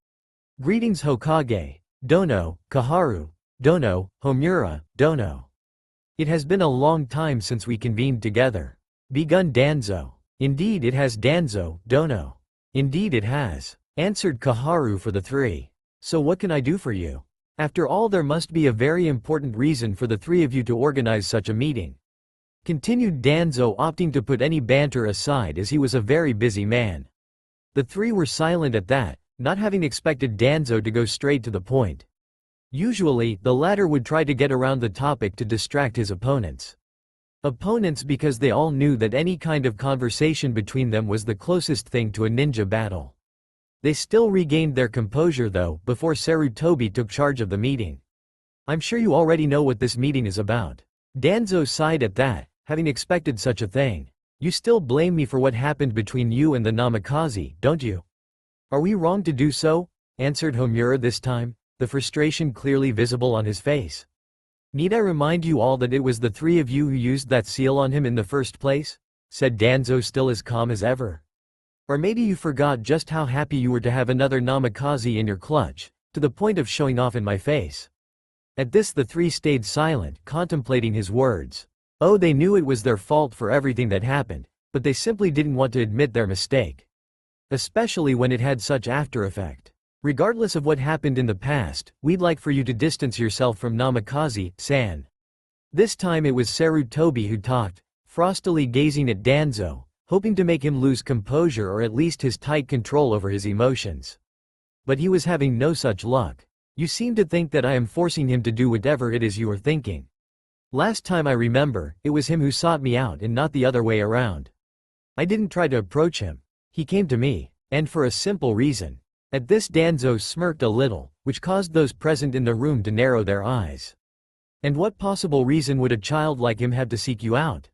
"Greetings Hokage, Dono, Kaharu, Dono, Homura, Dono. It has been a long time since we convened together." Begun Danzo. "Indeed it has Danzo, Dono." "Indeed it has," answered Kaharu for the three. "So what can I do for you? After all there must be a very important reason for the three of you to organize such a meeting." continued Danzo, opting to put any banter aside as he was a very busy man. The three were silent at that, not having expected Danzo to go straight to the point. Usually, the latter would try to get around the topic to distract his opponents. Opponents because they all knew that any kind of conversation between them was the closest thing to a ninja battle. They still regained their composure though, before Sarutobi took charge of the meeting. I'm sure you already know what this meeting is about. Danzo sighed at that, having expected such a thing. You still blame me for what happened between you and the Namikaze, don't you? Are we wrong to do so? Answered Homura this time, the frustration clearly visible on his face. Need I remind you all that it was the three of you who used that seal on him in the first place? Said Danzo, still as calm as ever. Or maybe you forgot just how happy you were to have another Namikaze in your clutch, to the point of showing off in my face. At this the three stayed silent, contemplating his words. Oh, they knew it was their fault for everything that happened, but they simply didn't want to admit their mistake. Especially when it had such after effect. Regardless of what happened in the past, we'd like for you to distance yourself from Namikaze-san. This time it was Sarutobi who talked, frostily gazing at Danzo, hoping to make him lose composure or at least his tight control over his emotions. But he was having no such luck. You seem to think that I am forcing him to do whatever it is you are thinking. Last time I remember, it was him who sought me out and not the other way around. I didn't try to approach him. He came to me, and for a simple reason. At this Danzo smirked a little, which caused those present in the room to narrow their eyes. And what possible reason would a child like him have to seek you out?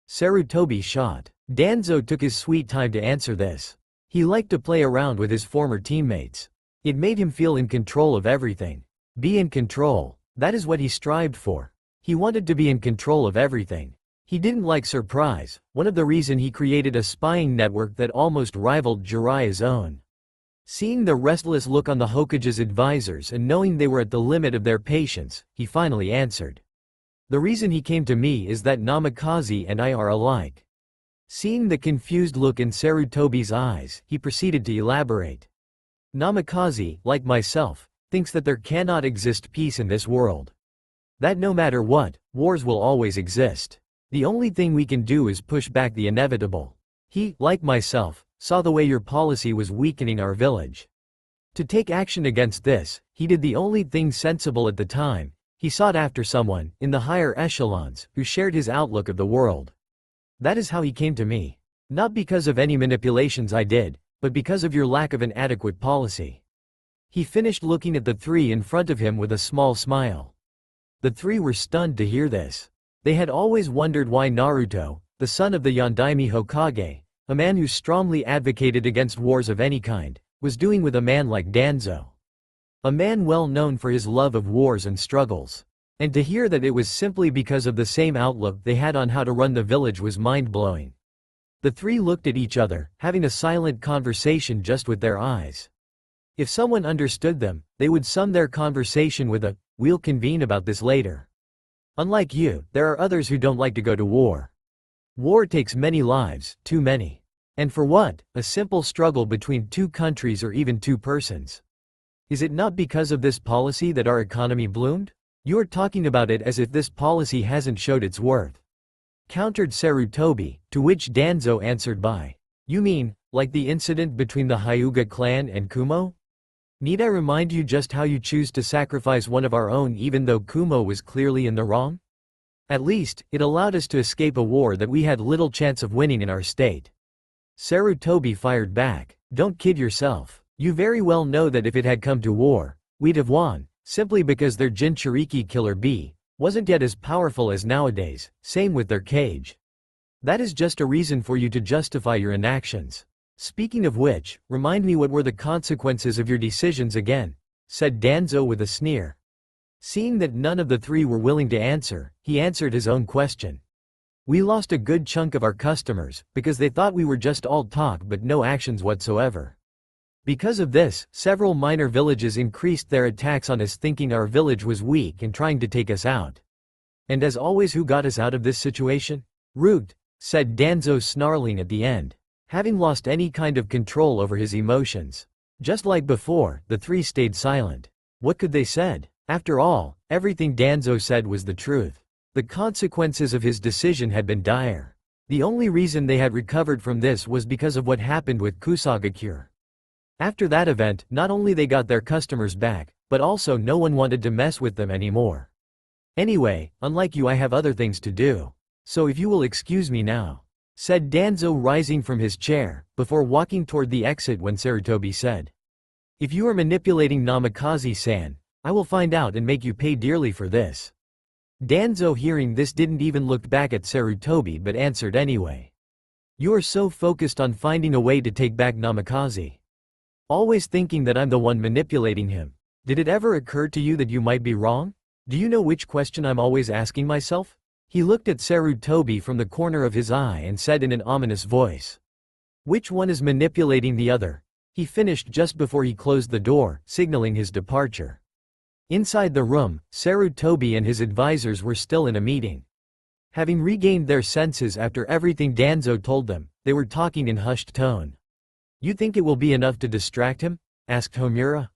Sarutobi shot. Danzo took his sweet time to answer this. He liked to play around with his former teammates. It made him feel in control of everything. Be in control, that is what he strived for. He wanted to be in control of everything. He didn't like surprise, one of the reasons he created a spying network that almost rivaled Jiraiya's own. Seeing the restless look on the Hokage's advisors and knowing they were at the limit of their patience, he finally answered. The reason he came to me is that Namikaze and I are alike. Seeing the confused look in Sarutobi's eyes, he proceeded to elaborate. Namikaze, like myself, thinks that there cannot exist peace in this world. That no matter what, wars will always exist. The only thing we can do is push back the inevitable. He, like myself, saw the way your policy was weakening our village. To take action against this, he did the only thing sensible at the time. He sought after someone, in the higher echelons, who shared his outlook of the world. That is how he came to me. Not because of any manipulations I did, but because of your lack of an adequate policy. He finished looking at the three in front of him with a small smile. The three were stunned to hear this. They had always wondered why Naruto, the son of the Yondaime Hokage, a man who strongly advocated against wars of any kind, was doing with a man like Danzo. A man well known for his love of wars and struggles. And to hear that it was simply because of the same outlook they had on how to run the village was mind-blowing. The three looked at each other, having a silent conversation just with their eyes. If someone understood them, they would sum their conversation with a, "We'll convene about this later." Unlike you, there are others who don't like to go to war. War takes many lives, too many. And for what? A simple struggle between two countries or even two persons. Is it not because of this policy that our economy bloomed? You are talking about it as if this policy hasn't showed its worth. Countered Sarutobi, to which Danzo answered by, "You mean, like the incident between the Hyuga clan and Kumo? Need I remind you just how you choose to sacrifice one of our own even though Kumo was clearly in the wrong? At least, it allowed us to escape a war that we had little chance of winning in our state." Sarutobi fired back. Don't kid yourself. You very well know that if it had come to war, we'd have won, simply because their Jinchuriki Killer Bee wasn't yet as powerful as nowadays, same with their cage. That is just a reason for you to justify your inactions. Speaking of which, remind me what were the consequences of your decisions again, said Danzo with a sneer. Seeing that none of the three were willing to answer, he answered his own question. We lost a good chunk of our customers, because they thought we were just all talk but no actions whatsoever. Because of this, several minor villages increased their attacks on us thinking our village was weak and trying to take us out. And as always, who got us out of this situation? Root, said Danzo, snarling at the end, having lost any kind of control over his emotions. Just like before, the three stayed silent. What could they said? After all, everything Danzo said was the truth. The consequences of his decision had been dire. The only reason they had recovered from this was because of what happened with Kusagakure. After that event, not only they got their customers back, but also no one wanted to mess with them anymore. Anyway, unlike you, I have other things to do. So if you will excuse me now, said Danzo, rising from his chair, before walking toward the exit when Sarutobi said, "If you are manipulating Namikaze-san, I will find out and make you pay dearly for this." Danzo, hearing this, didn't even look back at Sarutobi but answered anyway. "You are so focused on finding a way to take back Namikaze. Always thinking that I'm the one manipulating him. Did it ever occur to you that you might be wrong? Do you know which question I'm always asking myself?" He looked at Sarutobi from the corner of his eye and said in an ominous voice, "Which one is manipulating the other?" He finished just before he closed the door, signaling his departure. Inside the room, Sarutobi and his advisors were still in a meeting. Having regained their senses after everything Danzo told them, they were talking in hushed tone. "You think it will be enough to distract him?" asked Homura.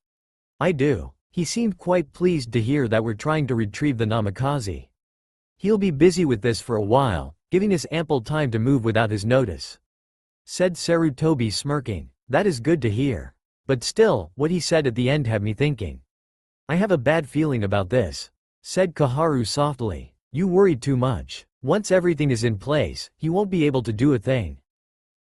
"I do." He seemed quite pleased to hear that we're trying to retrieve the Namikaze. "He'll be busy with this for a while, giving us ample time to move without his notice," said Sarutobi, smirking. "That is good to hear. But still, what he said at the end had me thinking. I have a bad feeling about this," said Kaharu softly. "You worried too much. Once everything is in place, he won't be able to do a thing.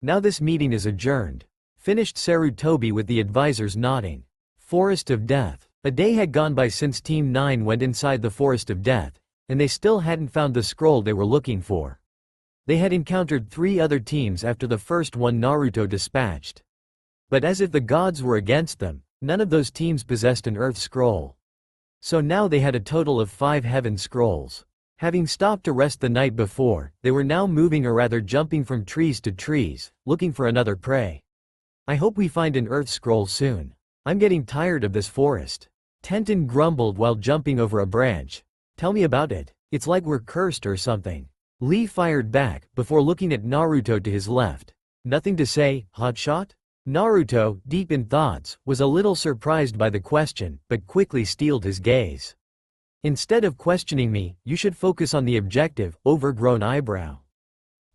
Now this meeting is adjourned," finished Sarutobi with the advisors nodding. Forest of Death. A day had gone by since Team 9 went inside the Forest of Death, and they still hadn't found the scroll they were looking for. They had encountered 3 other teams after the first one Naruto dispatched. But as if the gods were against them, none of those teams possessed an Earth Scroll. So now they had a total of 5 Heaven Scrolls. Having stopped to rest the night before, they were now moving, or rather jumping from trees to trees, looking for another prey. "I hope we find an Earth Scroll soon. I'm getting tired of this forest," Tenten grumbled while jumping over a branch. "Tell me about it. It's like we're cursed or something." Lee fired back, before looking at Naruto to his left. "Nothing to say, hotshot?" Naruto, deep in thoughts, was a little surprised by the question, but quickly steeled his gaze. "Instead of questioning me, you should focus on the objective." Overgrown eyebrow.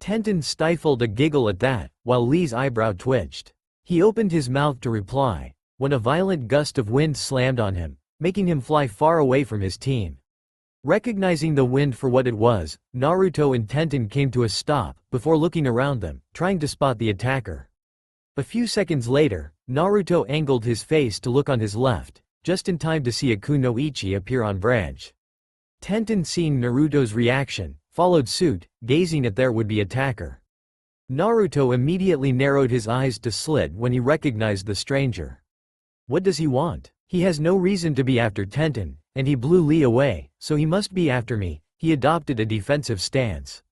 Tenten stifled a giggle at that, while Lee's eyebrow twitched. He opened his mouth to reply, when a violent gust of wind slammed on him, making him fly far away from his team. Recognizing the wind for what it was, Naruto and Tenten came to a stop, before looking around them, trying to spot the attacker. A few seconds later, Naruto angled his face to look on his left, just in time to see a kunoichi appear on branch. Tenten, seeing Naruto's reaction, followed suit, gazing at their would-be attacker. Naruto immediately narrowed his eyes to slit when he recognized the stranger. What does he want? He has no reason to be after Tenten, and he blew Lee away, so he must be after me. He adopted a defensive stance.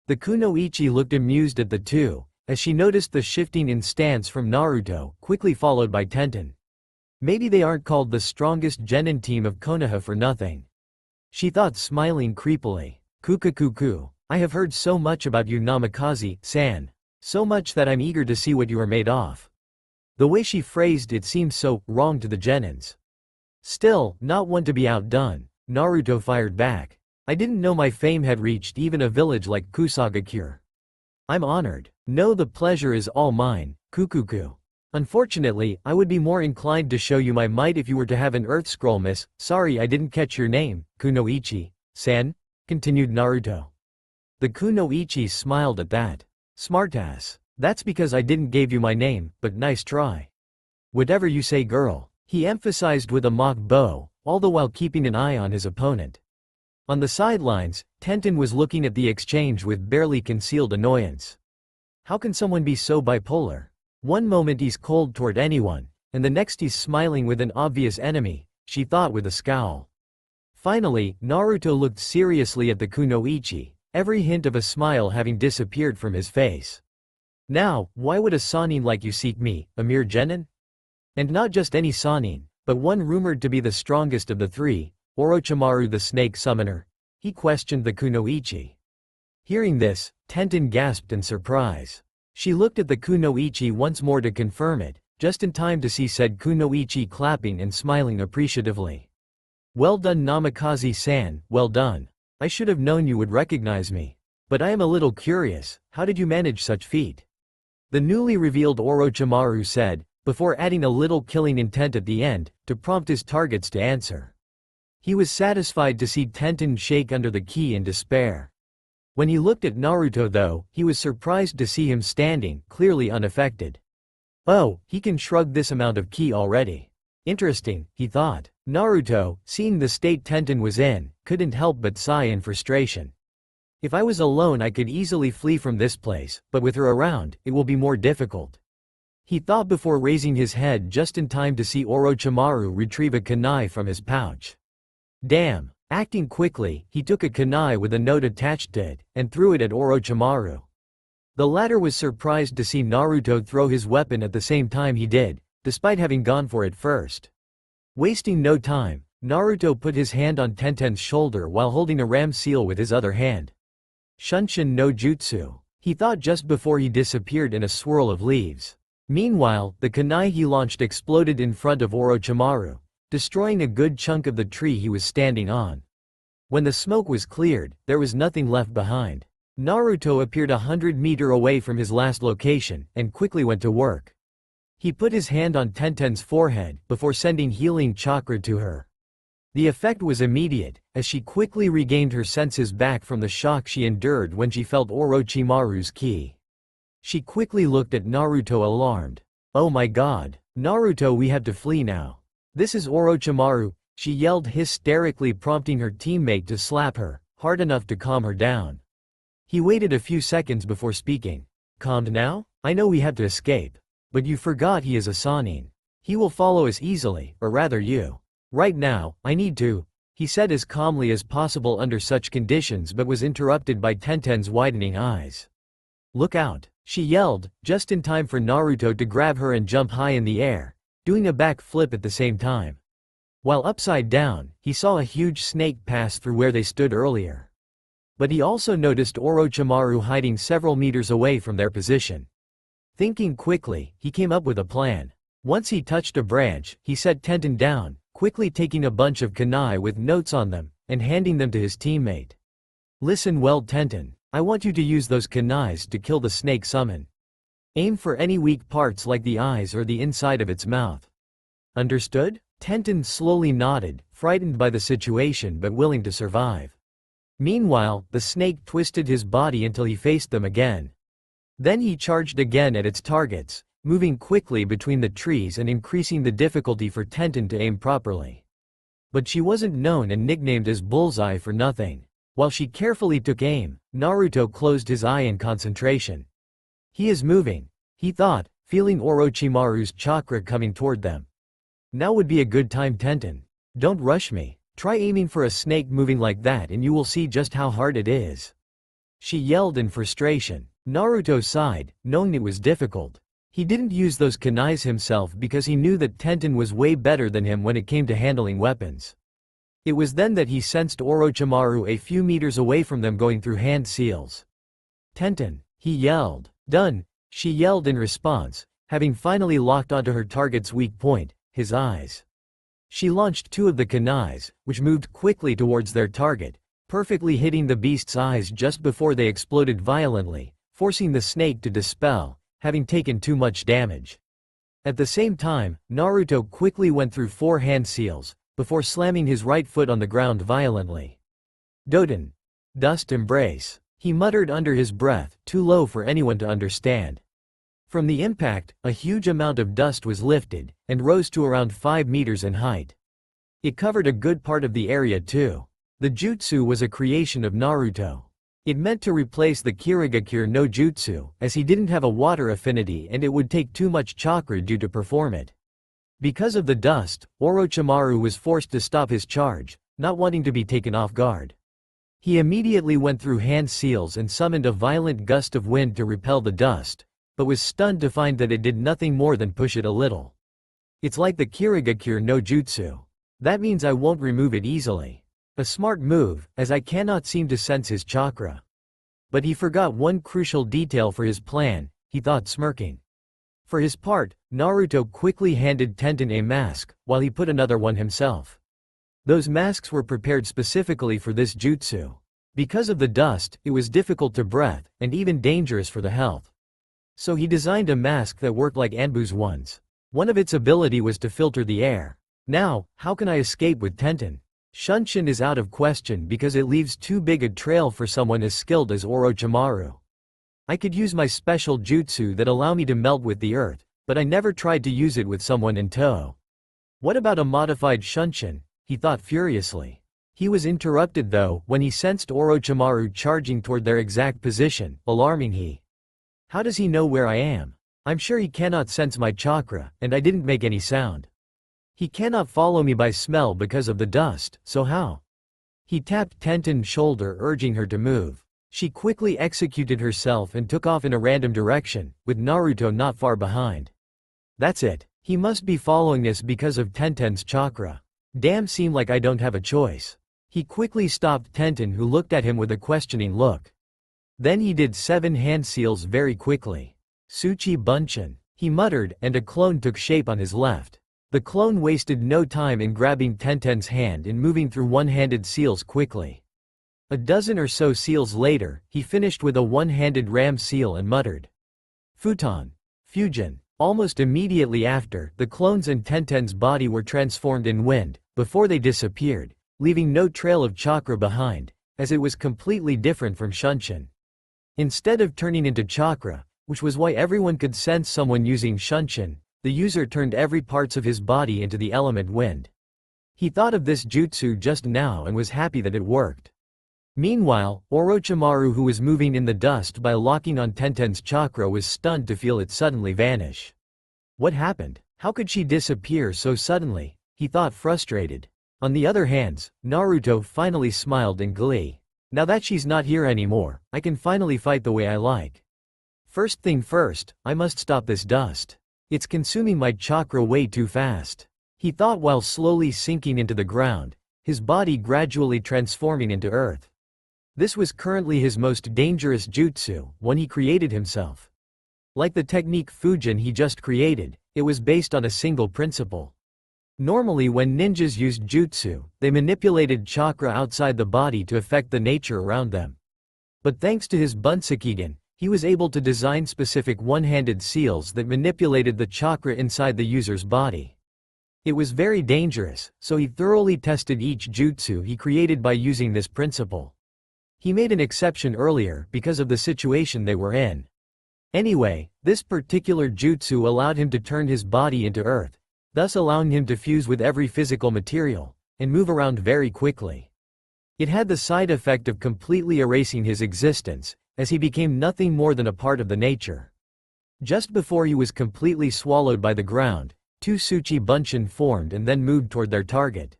The kunoichi looked amused at the two, as she noticed the shifting in stance from Naruto, quickly followed by Tenten. Maybe they aren't called the strongest genin team of Konoha for nothing, she thought, smiling creepily. "Kukakuku, I have heard so much about you, Namikaze-san. So much that I'm eager to see what you are made of." The way she phrased it seemed so wrong to the genins. Still, not one to be outdone, Naruto fired back. "I didn't know my fame had reached even a village like Kusagakure. I'm honored. No, the pleasure is all mine, Kukuku. Unfortunately, I would be more inclined to show you my might if you were to have an Earth Scroll, miss. Sorry I didn't catch your name, Kunoichi-san," continued Naruto. The kunoichi smiled at that. "Smartass. That's because I didn't give you my name, but nice try." "Whatever you say, girl," he emphasized with a mock bow, all the while keeping an eye on his opponent. On the sidelines, Tenten was looking at the exchange with barely concealed annoyance. How can someone be so bipolar? One moment he's cold toward anyone, and the next he's smiling with an obvious enemy, she thought with a scowl. Finally, Naruto looked seriously at the kunoichi, every hint of a smile having disappeared from his face. "Now, why would a Sannin like you seek me, a mere genin? And not just any Sannin, but one rumored to be the strongest of the 3, Orochimaru the Snake Summoner?" he questioned the kunoichi. Hearing this, Tenten gasped in surprise. She looked at the kunoichi once more to confirm it, just in time to see said kunoichi clapping and smiling appreciatively. "Well done, Namikaze-san, well done. I should have known you would recognize me. But I am a little curious, how did you manage such feat? The newly revealed Orochimaru said, before adding a little killing intent at the end, to prompt his targets to answer. He was satisfied to see Tenten shake under the ki in despair. When he looked at Naruto though, he was surprised to see him standing, clearly unaffected. Oh, he can shrug this amount of ki already. Interesting, he thought. Naruto, seeing the state Tenten was in, couldn't help but sigh in frustration. If I was alone I could easily flee from this place, but with her around, it will be more difficult. He thought before raising his head just in time to see Orochimaru retrieve a kunai from his pouch. Damn. Acting quickly, he took a kunai with a note attached to it, and threw it at Orochimaru. The latter was surprised to see Naruto throw his weapon at the same time he did, despite having gone for it first. Wasting no time, Naruto put his hand on Tenten's shoulder while holding a ram seal with his other hand. Shunshin no jutsu, he thought just before he disappeared in a swirl of leaves. Meanwhile, the kunai he launched exploded in front of Orochimaru, destroying a good chunk of the tree he was standing on. When the smoke was cleared, there was nothing left behind. Naruto appeared 100 meters away from his last location, and quickly went to work. He put his hand on Tenten's forehead, before sending healing chakra to her. The effect was immediate, as she quickly regained her senses back from the shock she endured when she felt Orochimaru's ki. She quickly looked at Naruto alarmed. Oh my god. Naruto, we have to flee now. This is Orochimaru, she yelled hysterically, prompting her teammate to slap her, hard enough to calm her down. He waited a few seconds before speaking. Calmed now? I know we have to escape. But you forgot he is a Sannin. He will follow us easily, or rather you. Right now, I need to, he said as calmly as possible under such conditions, but was interrupted by Tenten's widening eyes. Look out, she yelled, just in time for Naruto to grab her and jump high in the air, doing a back flip at the same time. While upside down, he saw a huge snake pass through where they stood earlier. But he also noticed Orochimaru hiding several meters away from their position. Thinking quickly, he came up with a plan. Once he touched a branch, he set Tenten down, quickly taking a bunch of kunai with notes on them, and handing them to his teammate. Listen well, Tenten, I want you to use those kunais to kill the snake summon. Aim for any weak parts like the eyes or the inside of its mouth. Understood? Tenten slowly nodded, frightened by the situation but willing to survive. Meanwhile, the snake twisted his body until he faced them again. Then he charged again at its targets, moving quickly between the trees and increasing the difficulty for Tenten to aim properly. But she wasn't known and nicknamed as Bullseye for nothing. While she carefully took aim, Naruto closed his eye in concentration. He is moving, he thought, feeling Orochimaru's chakra coming toward them. Now would be a good time, Tenten. Don't rush me. Try aiming for a snake moving like that and you will see just how hard it is. She yelled in frustration. Naruto sighed, knowing it was difficult. He didn't use those kunais himself because he knew that Tenten was way better than him when it came to handling weapons. It was then that he sensed Orochimaru a few meters away from them going through hand seals. Tenten, he yelled. Done, she yelled in response, having finally locked onto her target's weak point, his eyes. She launched two of the kunais, which moved quickly towards their target, perfectly hitting the beast's eyes just before they exploded violently, forcing the snake to dispel, having taken too much damage. At the same time, Naruto quickly went through 4 hand seals, before slamming his right foot on the ground violently. Doden. Dust embrace. He muttered under his breath, too low for anyone to understand. From the impact, a huge amount of dust was lifted, and rose to around 5 meters in height. It covered a good part of the area too. The jutsu was a creation of Naruto. It meant to replace the Kirigakure no jutsu, as he didn't have a water affinity and it would take too much chakra to perform it. Because of the dust, Orochimaru was forced to stop his charge, not wanting to be taken off guard. He immediately went through hand seals and summoned a violent gust of wind to repel the dust, but was stunned to find that it did nothing more than push it a little. It's like the Kirigakure no jutsu. That means I won't remove it easily. A smart move, as I cannot seem to sense his chakra. But he forgot one crucial detail for his plan, he thought, smirking. For his part, Naruto quickly handed Tenten a mask, while he put another one himself. Those masks were prepared specifically for this jutsu. Because of the dust, it was difficult to breathe, and even dangerous for the health. So he designed a mask that worked like Anbu's ones. One of its ability was to filter the air. Now, how can I escape with Tenten? Shunshin is out of question because it leaves too big a trail for someone as skilled as Orochimaru. I could use my special jutsu that allow me to melt with the earth, but I never tried to use it with someone in tow. What about a modified Shunshin? He thought furiously. He was interrupted though when he sensed Orochimaru charging toward their exact position, alarming he. How does he know where I am? I'm sure he cannot sense my chakra, and I didn't make any sound. He cannot follow me by smell because of the dust, so how? He tapped Tenten's shoulder urging her to move. She quickly executed herself and took off in a random direction, with Naruto not far behind. That's it. He must be following us because of Tenten's chakra. Damn, seem like I don't have a choice. He quickly stopped Tenten, who looked at him with a questioning look. Then he did 7 hand seals very quickly. Tsuchi Bunshin, he muttered, and a clone took shape on his left. The clone wasted no time in grabbing Tenten's hand and moving through one-handed seals quickly. A dozen or so seals later, he finished with a one-handed ram seal and muttered, "Futon. Fujin." Almost immediately after, the clones and Tenten's body were transformed in wind, before they disappeared, leaving no trail of chakra behind, as it was completely different from Shunshin. Instead of turning into chakra, which was why everyone could sense someone using Shunshin, the user turned every parts of his body into the element wind. He thought of this jutsu just now and was happy that it worked. Meanwhile, Orochimaru, who was moving in the dust by locking on Tenten's chakra, was stunned to feel it suddenly vanish. What happened? How could she disappear so suddenly? He thought, frustrated. On the other hand, Naruto finally smiled in glee. Now that she's not here anymore, I can finally fight the way I like. First thing first, I must stop this dust. It's consuming my chakra way too fast. He thought while slowly sinking into the ground, his body gradually transforming into earth. This was currently his most dangerous jutsu, one he created himself. Like the technique Fujin he just created, it was based on a single principle. Normally when ninjas used jutsu, they manipulated chakra outside the body to affect the nature around them. But thanks to his Bunsakigen, he was able to design specific one-handed seals that manipulated the chakra inside the user's body. It was very dangerous, so he thoroughly tested each jutsu he created by using this principle. He made an exception earlier because of the situation they were in. Anyway, this particular jutsu allowed him to turn his body into earth, thus allowing him to fuse with every physical material, and move around very quickly. It had the side effect of completely erasing his existence, as he became nothing more than a part of the nature. Just before he was completely swallowed by the ground, 2 Tsuchi Bunshin formed and then moved toward their target.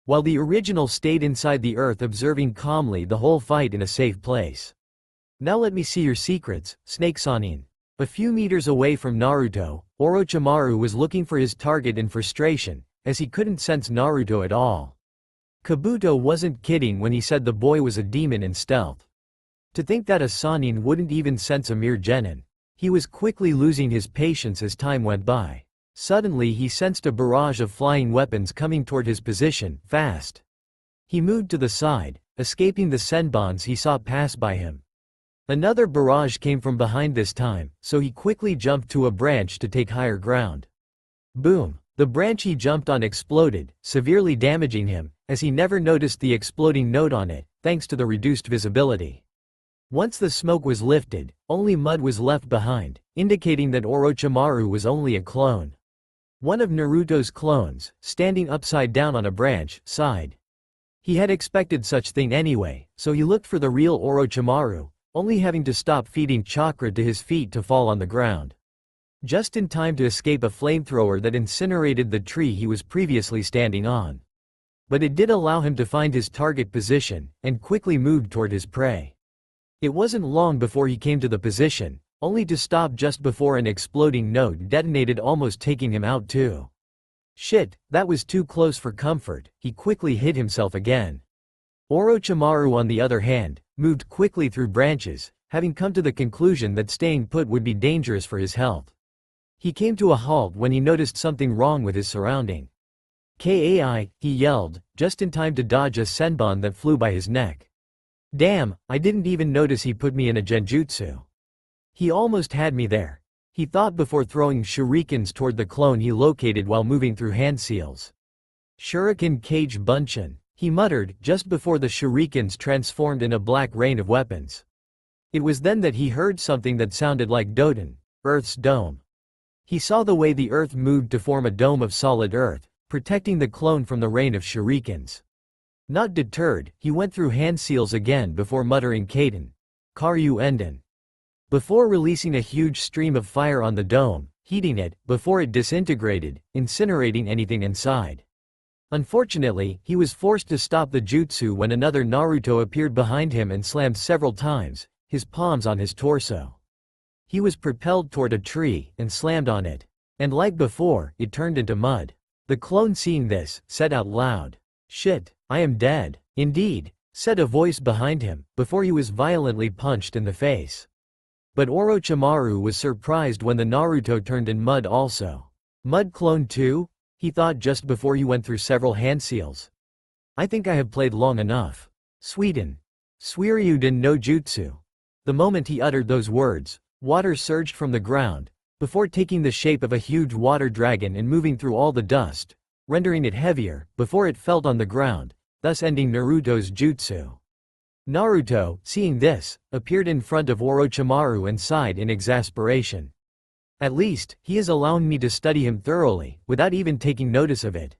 While the original stayed inside the earth observing calmly the whole fight in a safe place. Now let me see your secrets, Snake Sanin. A few meters away from Naruto, Orochimaru was looking for his target in frustration, as he couldn't sense Naruto at all. Kabuto wasn't kidding when he said the boy was a demon in stealth. To think that a Sanin wouldn't even sense a mere genin. He was quickly losing his patience as time went by. Suddenly he sensed a barrage of flying weapons coming toward his position, fast. He moved to the side, escaping the senbons he saw pass by him. Another barrage came from behind this time, so he quickly jumped to a branch to take higher ground. Boom! The branch he jumped on exploded, severely damaging him, as he never noticed the exploding note on it, thanks to the reduced visibility. Once the smoke was lifted, only mud was left behind, indicating that Orochimaru was only a clone. One of Naruto's clones, standing upside down on a branch, sighed. He had expected such thing anyway, so he looked for the real Orochimaru, only having to stop feeding chakra to his feet to fall on the ground. Just in time to escape a flamethrower that incinerated the tree he was previously standing on. But it did allow him to find his target position, and quickly moved toward his prey. It wasn't long before he came to the position, only to stop just before an exploding note detonated, almost taking him out too. Shit, that was too close for comfort, he quickly hit himself again. Orochimaru on the other hand, moved quickly through branches, having come to the conclusion that staying put would be dangerous for his health. He came to a halt when he noticed something wrong with his surrounding. "Kai," he yelled, just in time to dodge a senbon that flew by his neck. Damn, I didn't even notice he put me in a genjutsu. He almost had me there. He thought before throwing shurikens toward the clone he located while moving through hand seals. Shuriken Cage Bunshin, he muttered, just before the shurikens transformed in a black rain of weapons. It was then that he heard something that sounded like Doden, Earth's dome. He saw the way the Earth moved to form a dome of solid Earth, protecting the clone from the rain of shurikens. Not deterred, he went through hand seals again before muttering Kaden, Karyu Enden. Before releasing a huge stream of fire on the dome, heating it, before it disintegrated, incinerating anything inside. Unfortunately, he was forced to stop the jutsu when another Naruto appeared behind him and slammed several times, his palms on his torso. He was propelled toward a tree, and slammed on it. And like before, it turned into mud. The clone seeing this, said out loud, "Shit, I am dead." "Indeed," said a voice behind him, before he was violently punched in the face. But Orochimaru was surprised when the Naruto turned in mud also. Mud clone too? He thought just before he went through several hand seals. I think I have played long enough. Sweden. Suiryuden no Jutsu. The moment he uttered those words, water surged from the ground, before taking the shape of a huge water dragon and moving through all the dust, rendering it heavier, before it fell on the ground, thus ending Naruto's jutsu. Naruto, seeing this, appeared in front of Orochimaru and sighed in exasperation. At least, he is allowing me to study him thoroughly, without even taking notice of it.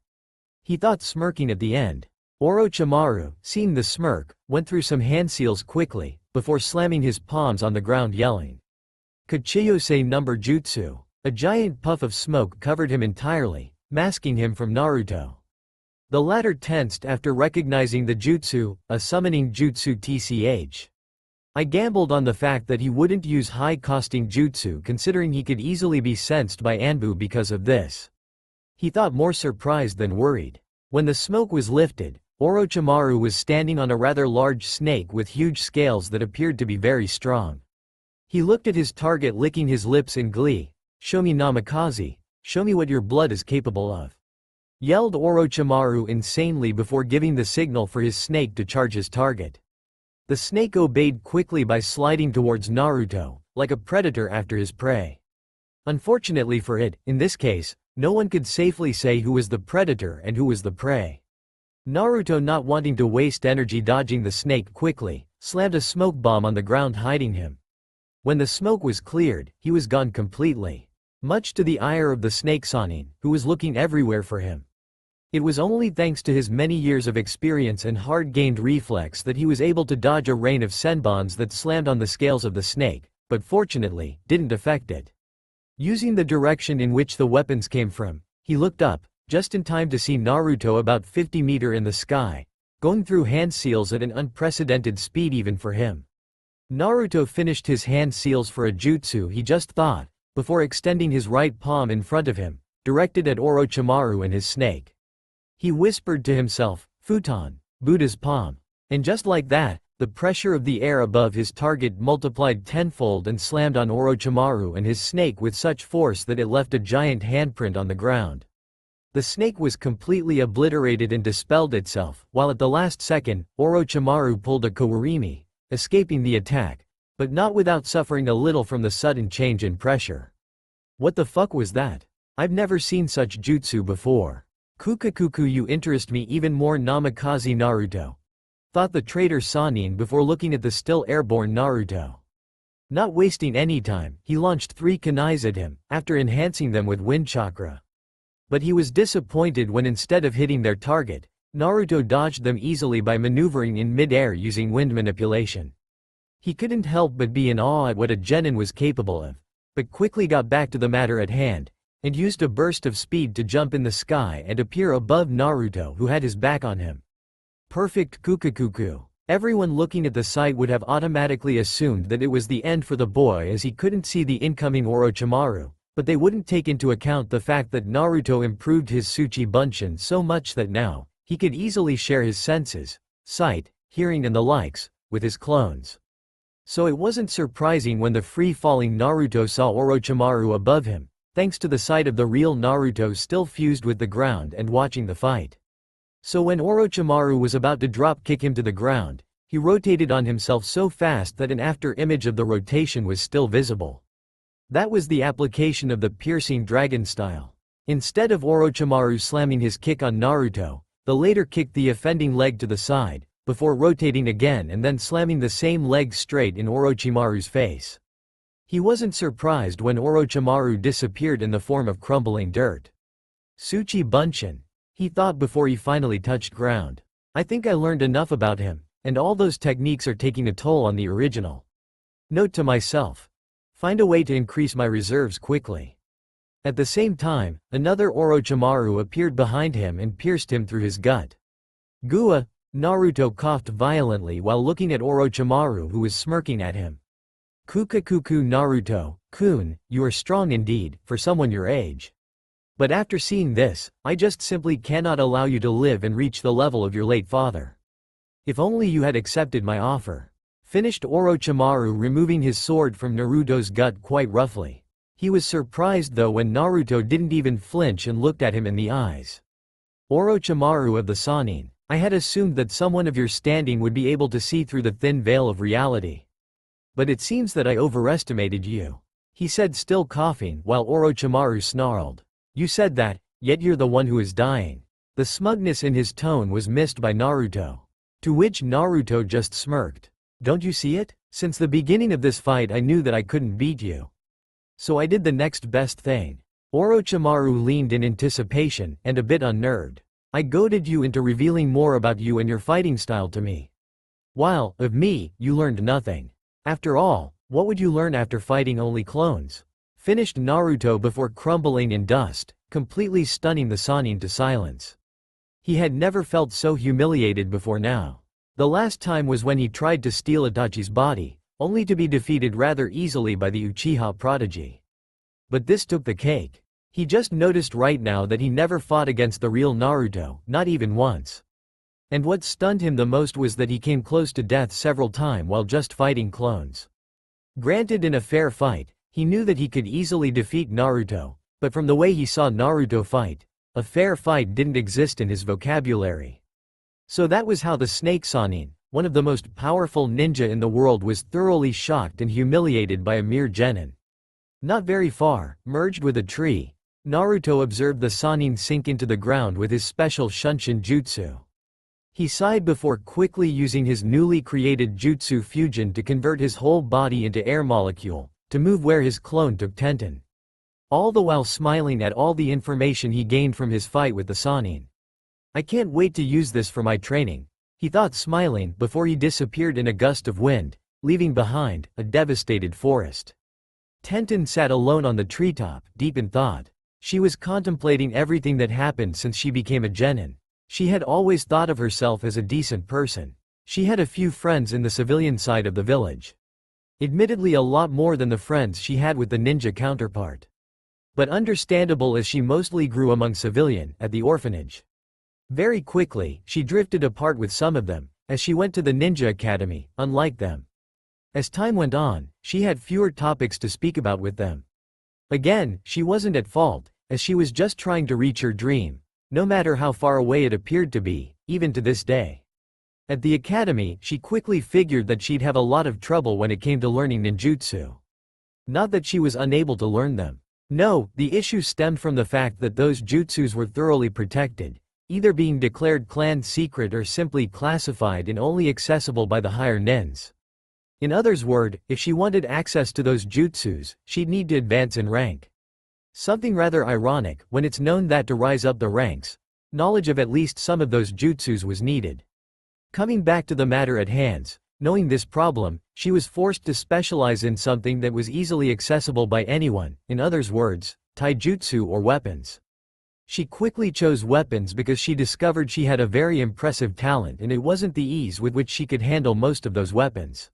He thought, smirking at the end. Orochimaru, seeing the smirk, went through some hand seals quickly, before slamming his palms on the ground yelling, Kachiyose number jutsu. A giant puff of smoke covered him entirely, masking him from Naruto. The latter tensed after recognizing the jutsu, a summoning jutsu tch. I gambled on the fact that he wouldn't use high-costing jutsu considering he could easily be sensed by Anbu because of this. He thought, more surprised than worried. When the smoke was lifted, Orochimaru was standing on a rather large snake with huge scales that appeared to be very strong. He looked at his target, licking his lips in glee. "Show me Namikaze, show me what your blood is capable of," yelled Orochimaru insanely before giving the signal for his snake to charge his target. The snake obeyed quickly by sliding towards Naruto, like a predator after his prey. Unfortunately for it, in this case, no one could safely say who was the predator and who was the prey. Naruto, not wanting to waste energy dodging the snake, quickly slammed a smoke bomb on the ground, hiding him. When the smoke was cleared, he was gone completely. Much to the ire of the snake Sanin, who was looking everywhere for him. It was only thanks to his many years of experience and hard-gained reflex that he was able to dodge a rain of senbons that slammed on the scales of the snake, but fortunately, didn't affect it. Using the direction in which the weapons came from, he looked up, just in time to see Naruto about 50 meters in the sky, going through hand seals at an unprecedented speed even for him. Naruto finished his hand seals for a jutsu he just thought, before extending his right palm in front of him, directed at Orochimaru and his snake. He whispered to himself, "Futon, Buddha's palm." And just like that, the pressure of the air above his target multiplied tenfold and slammed on Orochimaru and his snake with such force that it left a giant handprint on the ground. The snake was completely obliterated and dispelled itself, while at the last second, Orochimaru pulled a Kawarimi, escaping the attack, but not without suffering a little from the sudden change in pressure. What the fuck was that? I've never seen such jutsu before. Kukakuku, you interest me even more, Namikaze Naruto, thought the traitor Sanin before looking at the still airborne Naruto. Not wasting any time, he launched 3 kunais at him, after enhancing them with wind chakra. But he was disappointed when instead of hitting their target, Naruto dodged them easily by maneuvering in mid-air using wind manipulation. He couldn't help but be in awe at what a genin was capable of, but quickly got back to the matter at hand, and used a burst of speed to jump in the sky and appear above Naruto, who had his back on him. Perfect Kukakuku. Everyone looking at the sight would have automatically assumed that it was the end for the boy as he couldn't see the incoming Orochimaru, but they wouldn't take into account the fact that Naruto improved his Tsuchi Bunshin so much that now, he could easily share his senses, sight, hearing and the likes, with his clones. So it wasn't surprising when the free-falling Naruto saw Orochimaru above him, thanks to the sight of the real Naruto still fused with the ground and watching the fight. So when Orochimaru was about to drop kick him to the ground, He rotated on himself so fast that an after image of the rotation was still visible. That was the application of the piercing dragon style. Instead of Orochimaru slamming his kick on Naruto, the latter kicked the offending leg to the side, before rotating again and then slamming the same leg straight in Orochimaru's face. He wasn't surprised when Orochimaru disappeared in the form of crumbling dirt. Tsuchi Bunshin, he thought before he finally touched ground. I think I learned enough about him, and all those techniques are taking a toll on the original. Note to myself. Find a way to increase my reserves quickly. At the same time, another Orochimaru appeared behind him and pierced him through his gut. Gua, Naruto coughed violently while looking at Orochimaru, who was smirking at him. Kukakuku Naruto-kun, you are strong indeed, for someone your age. But after seeing this, I just simply cannot allow you to live and reach the level of your late father. If only you had accepted my offer. Finished Orochimaru, removing his sword from Naruto's gut quite roughly. He was surprised though when Naruto didn't even flinch and looked at him in the eyes. Orochimaru of the Sannin, I had assumed that someone of your standing would be able to see through the thin veil of reality. But it seems that I overestimated you. He said, still coughing, while Orochimaru snarled. You said that, yet you're the one who is dying. The smugness in his tone was missed by Naruto. To which Naruto just smirked. Don't you see it? Since the beginning of this fight I knew that I couldn't beat you. So I did the next best thing. Orochimaru leaned in anticipation, and a bit unnerved. I goaded you into revealing more about you and your fighting style to me. While, of me, you learned nothing. After all, what would you learn after fighting only clones? Finished Naruto before crumbling in dust, completely stunning the Sannin to silence. He had never felt so humiliated before now. The last time was when he tried to steal Itachi's body, only to be defeated rather easily by the Uchiha prodigy. But this took the cake. He just noticed right now that he never fought against the real Naruto, not even once. And what stunned him the most was that he came close to death several times while just fighting clones. Granted, in a fair fight, he knew that he could easily defeat Naruto, but from the way he saw Naruto fight, a fair fight didn't exist in his vocabulary. So that was how the Snake Sannin, one of the most powerful ninja in the world, was thoroughly shocked and humiliated by a mere genin. Not very far, merged with a tree, Naruto observed the Sannin sink into the ground with his special Shunshin jutsu. He sighed before quickly using his newly created jutsu fusion to convert his whole body into air molecule, to move where his clone took Tenten. All the while smiling at all the information he gained from his fight with the Sannin. I can't wait to use this for my training, he thought, smiling before he disappeared in a gust of wind, leaving behind a devastated forest. Tenten sat alone on the treetop, deep in thought. She was contemplating everything that happened since she became a genin. She had always thought of herself as a decent person. She had a few friends in the civilian side of the village. Admittedly, a lot more than the friends she had with the ninja counterpart. But understandable, as she mostly grew among civilian at the orphanage. Very quickly, she drifted apart with some of them, as she went to the ninja academy, unlike them. As time went on, she had fewer topics to speak about with them. Again, she wasn't at fault, as she was just trying to reach her dream, no matter how far away it appeared to be, even to this day. At the academy, she quickly figured that she'd have a lot of trouble when it came to learning ninjutsu. Not that she was unable to learn them. No, the issue stemmed from the fact that those jutsus were thoroughly protected, either being declared clan secret or simply classified and only accessible by the higher nins. In others' words, if she wanted access to those jutsus, she'd need to advance in rank. Something rather ironic, when it's known that to rise up the ranks, knowledge of at least some of those jutsus was needed. Coming back to the matter at hand, knowing this problem, she was forced to specialize in something that was easily accessible by anyone, in others' words, taijutsu or weapons. She quickly chose weapons because she discovered she had a very impressive talent, and it wasn't the ease with which she could handle most of those weapons.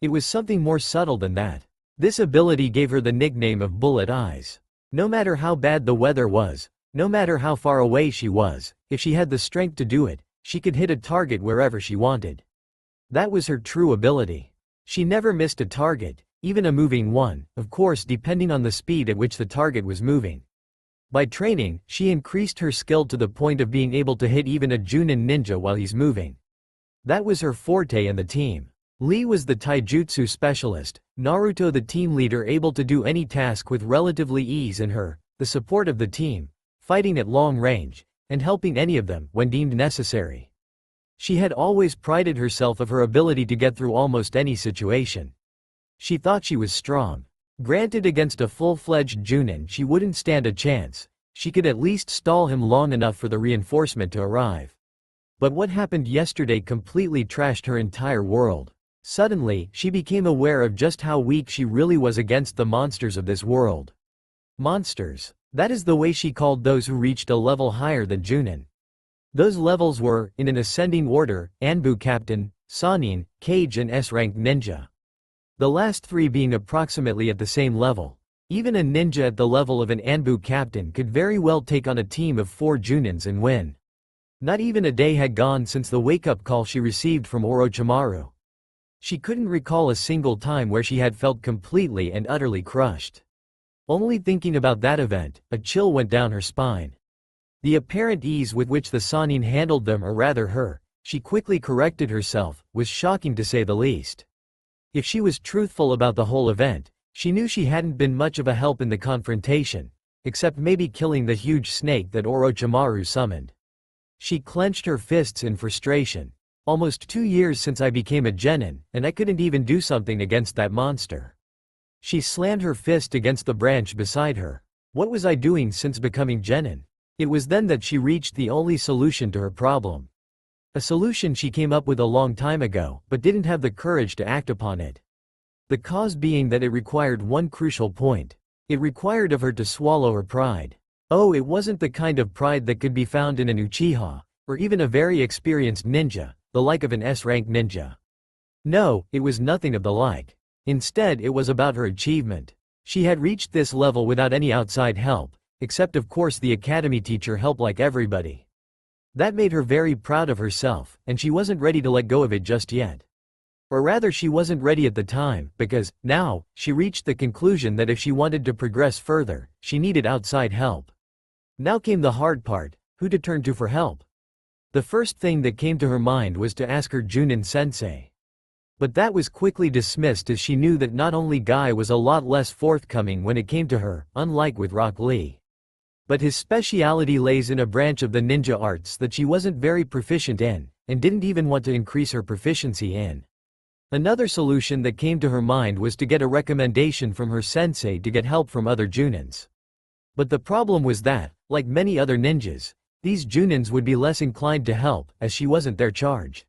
It was something more subtle than that. This ability gave her the nickname of Bullet Eyes. No matter how bad the weather was, no matter how far away she was, if she had the strength to do it, she could hit a target wherever she wanted. That was her true ability. She never missed a target, even a moving one, of course depending on the speed at which the target was moving. By training, she increased her skill to the point of being able to hit even a Junin ninja while he's moving. That was her forte in the team. Lee was the taijutsu specialist, Naruto the team leader able to do any task with relatively ease, and her, the support of the team, fighting at long range, and helping any of them when deemed necessary. She had always prided herself of her ability to get through almost any situation. She thought she was strong. Granted, against a full-fledged Junin she wouldn't stand a chance, she could at least stall him long enough for the reinforcement to arrive. But what happened yesterday completely trashed her entire world. Suddenly, she became aware of just how weak she really was against the monsters of this world. Monsters. That is the way she called those who reached a level higher than Junin. Those levels were, in an ascending order, Anbu Captain, Sannin, Kage and S-rank Ninja. The last three being approximately at the same level. Even a ninja at the level of an Anbu Captain could very well take on a team of 4 Junins and win. Not even a day had gone since the wake-up call she received from Orochimaru. She couldn't recall a single time where she had felt completely and utterly crushed. Only thinking about that event, a chill went down her spine. The apparent ease with which the Sannin handled them, or rather her, she quickly corrected herself, was shocking to say the least. If she was truthful about the whole event, she knew she hadn't been much of a help in the confrontation, except maybe killing the huge snake that Orochimaru summoned. She clenched her fists in frustration. Almost 2 years since I became a genin, and I couldn't even do something against that monster. She slammed her fist against the branch beside her. What was I doing since becoming genin? It was then that she reached the only solution to her problem. A solution she came up with a long time ago, but didn't have the courage to act upon it. The cause being that it required one crucial point. It required of her to swallow her pride. Oh, it wasn't the kind of pride that could be found in an Uchiha, or even a very experienced ninja, the like of an S-rank ninja. No, it was nothing of the like. Instead, it was about her achievement. She had reached this level without any outside help, except of course the academy teacher helped like everybody. That made her very proud of herself, and she wasn't ready to let go of it just yet. Or rather, she wasn't ready at the time, because, now, she reached the conclusion that if she wanted to progress further, she needed outside help. Now came the hard part: who to turn to for help. The first thing that came to her mind was to ask her Junin sensei. But that was quickly dismissed, as she knew that not only Guy was a lot less forthcoming when it came to her, unlike with Rock Lee, but his speciality lays in a branch of the ninja arts that she wasn't very proficient in, and didn't even want to increase her proficiency in. Another solution that came to her mind was to get a recommendation from her sensei to get help from other Junins. But the problem was that, like many other ninjas, these Junins would be less inclined to help, as she wasn't their charge.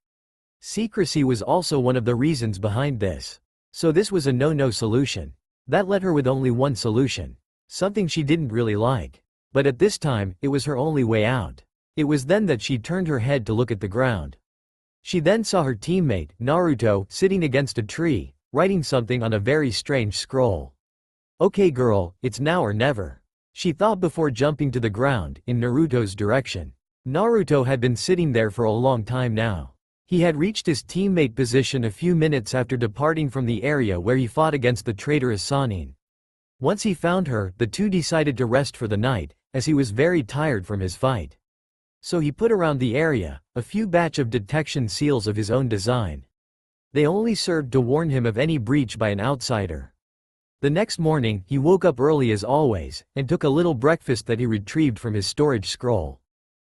Secrecy was also one of the reasons behind this. So this was a no-no solution. That left her with only one solution. Something she didn't really like. But at this time, it was her only way out. It was then that she turned her head to look at the ground. She then saw her teammate, Naruto, sitting against a tree, writing something on a very strange scroll. "Okay girl, it's now or never," she thought before jumping to the ground, in Naruto's direction. Naruto had been sitting there for a long time now. He had reached his teammate position a few minutes after departing from the area where he fought against the traitorous Sannin. Once he found her, the two decided to rest for the night, as he was very tired from his fight. So he put around the area a few batch of detection seals of his own design. They only served to warn him of any breach by an outsider. The next morning, he woke up early as always, and took a little breakfast that he retrieved from his storage scroll.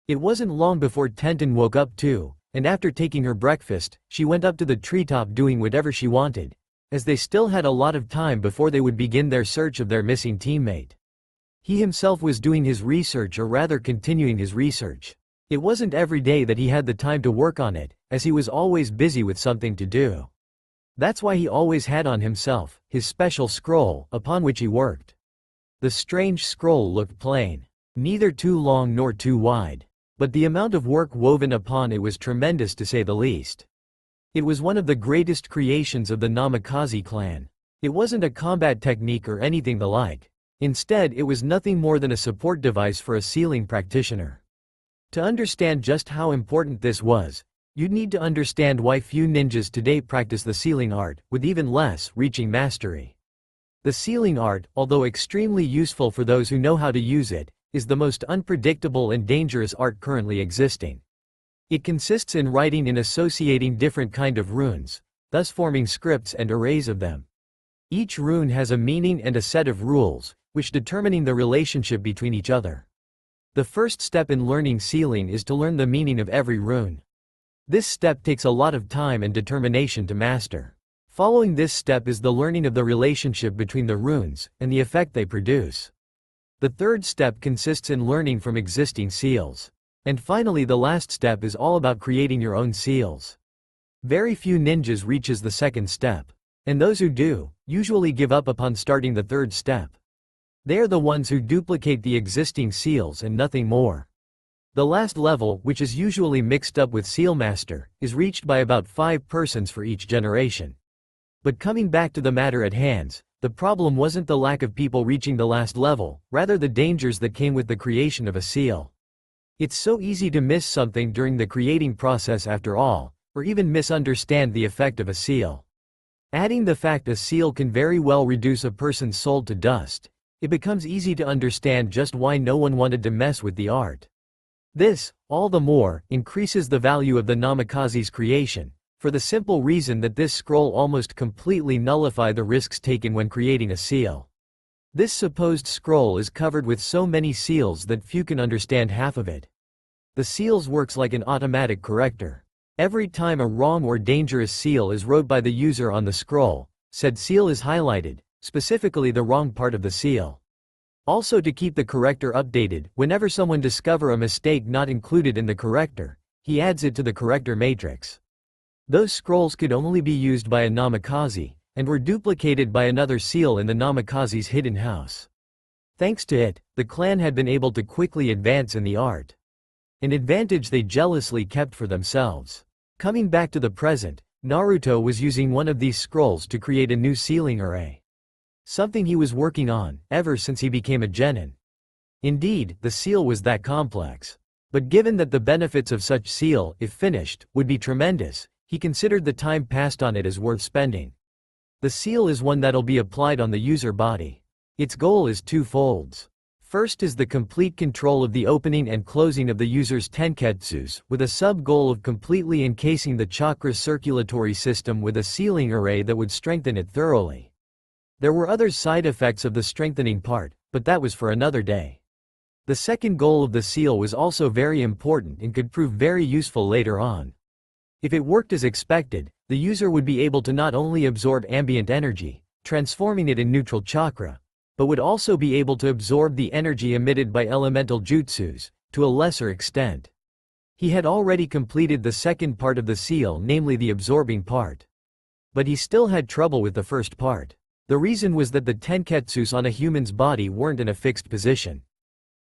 It wasn't long before Tenten woke up too, and after taking her breakfast, she went up to the treetop doing whatever she wanted, as they still had a lot of time before they would begin their search of their missing teammate. He himself was doing his research, or rather continuing his research. It wasn't every day that he had the time to work on it, as he was always busy with something to do. That's why he always had on himself his special scroll, upon which he worked. The strange scroll looked plain, neither too long nor too wide, but the amount of work woven upon it was tremendous to say the least. It was one of the greatest creations of the Namikaze clan. It wasn't a combat technique or anything the like. Instead, it was nothing more than a support device for a sealing practitioner. To understand just how important this was, you'd need to understand why few ninjas today practice the sealing art, with even less reaching mastery. The sealing art, although extremely useful for those who know how to use it, is the most unpredictable and dangerous art currently existing. It consists in writing in associating different kind of runes, thus forming scripts and arrays of them. Each rune has a meaning and a set of rules, which determining the relationship between each other. The first step in learning sealing is to learn the meaning of every rune. This step takes a lot of time and determination to master. Following this step is the learning of the relationship between the runes and the effect they produce. The third step consists in learning from existing seals. And finally, the last step is all about creating your own seals. Very few ninjas reaches the second step. And those who do, usually give up upon starting the third step. They are the ones who duplicate the existing seals and nothing more. The last level, which is usually mixed up with Seal Master, is reached by about 5 persons for each generation. But coming back to the matter at hand, the problem wasn't the lack of people reaching the last level, rather the dangers that came with the creation of a seal. It's so easy to miss something during the creating process after all, or even misunderstand the effect of a seal. Adding the fact a seal can very well reduce a person's soul to dust, it becomes easy to understand just why no one wanted to mess with the art. This, all the more, increases the value of the Namikaze's creation, for the simple reason that this scroll almost completely nullifies the risks taken when creating a seal. This supposed scroll is covered with so many seals that few can understand half of it. The seals works like an automatic corrector. Every time a wrong or dangerous seal is wrote by the user on the scroll, said seal is highlighted, specifically the wrong part of the seal. Also, to keep the corrector updated, whenever someone discover a mistake not included in the corrector, he adds it to the corrector matrix. Those scrolls could only be used by a Namikaze, and were duplicated by another seal in the Namikaze's hidden house. Thanks to it, the clan had been able to quickly advance in the art. An advantage they jealously kept for themselves. Coming back to the present, Naruto was using one of these scrolls to create a new sealing array. Something he was working on, ever since he became a genin. Indeed, the seal was that complex. But given that the benefits of such seal, if finished, would be tremendous, he considered the time passed on it as worth spending. The seal is one that'll be applied on the user body. Its goal is two-folds. First is the complete control of the opening and closing of the user's tenketsus, with a sub-goal of completely encasing the chakra circulatory system with a sealing array that would strengthen it thoroughly. There were other side effects of the strengthening part, but that was for another day. The second goal of the seal was also very important and could prove very useful later on. If it worked as expected, the user would be able to not only absorb ambient energy, transforming it in neutral chakra, but would also be able to absorb the energy emitted by elemental jutsus, to a lesser extent. He had already completed the second part of the seal, namely the absorbing part. But he still had trouble with the first part. The reason was that the tenketsus on a human's body weren't in a fixed position.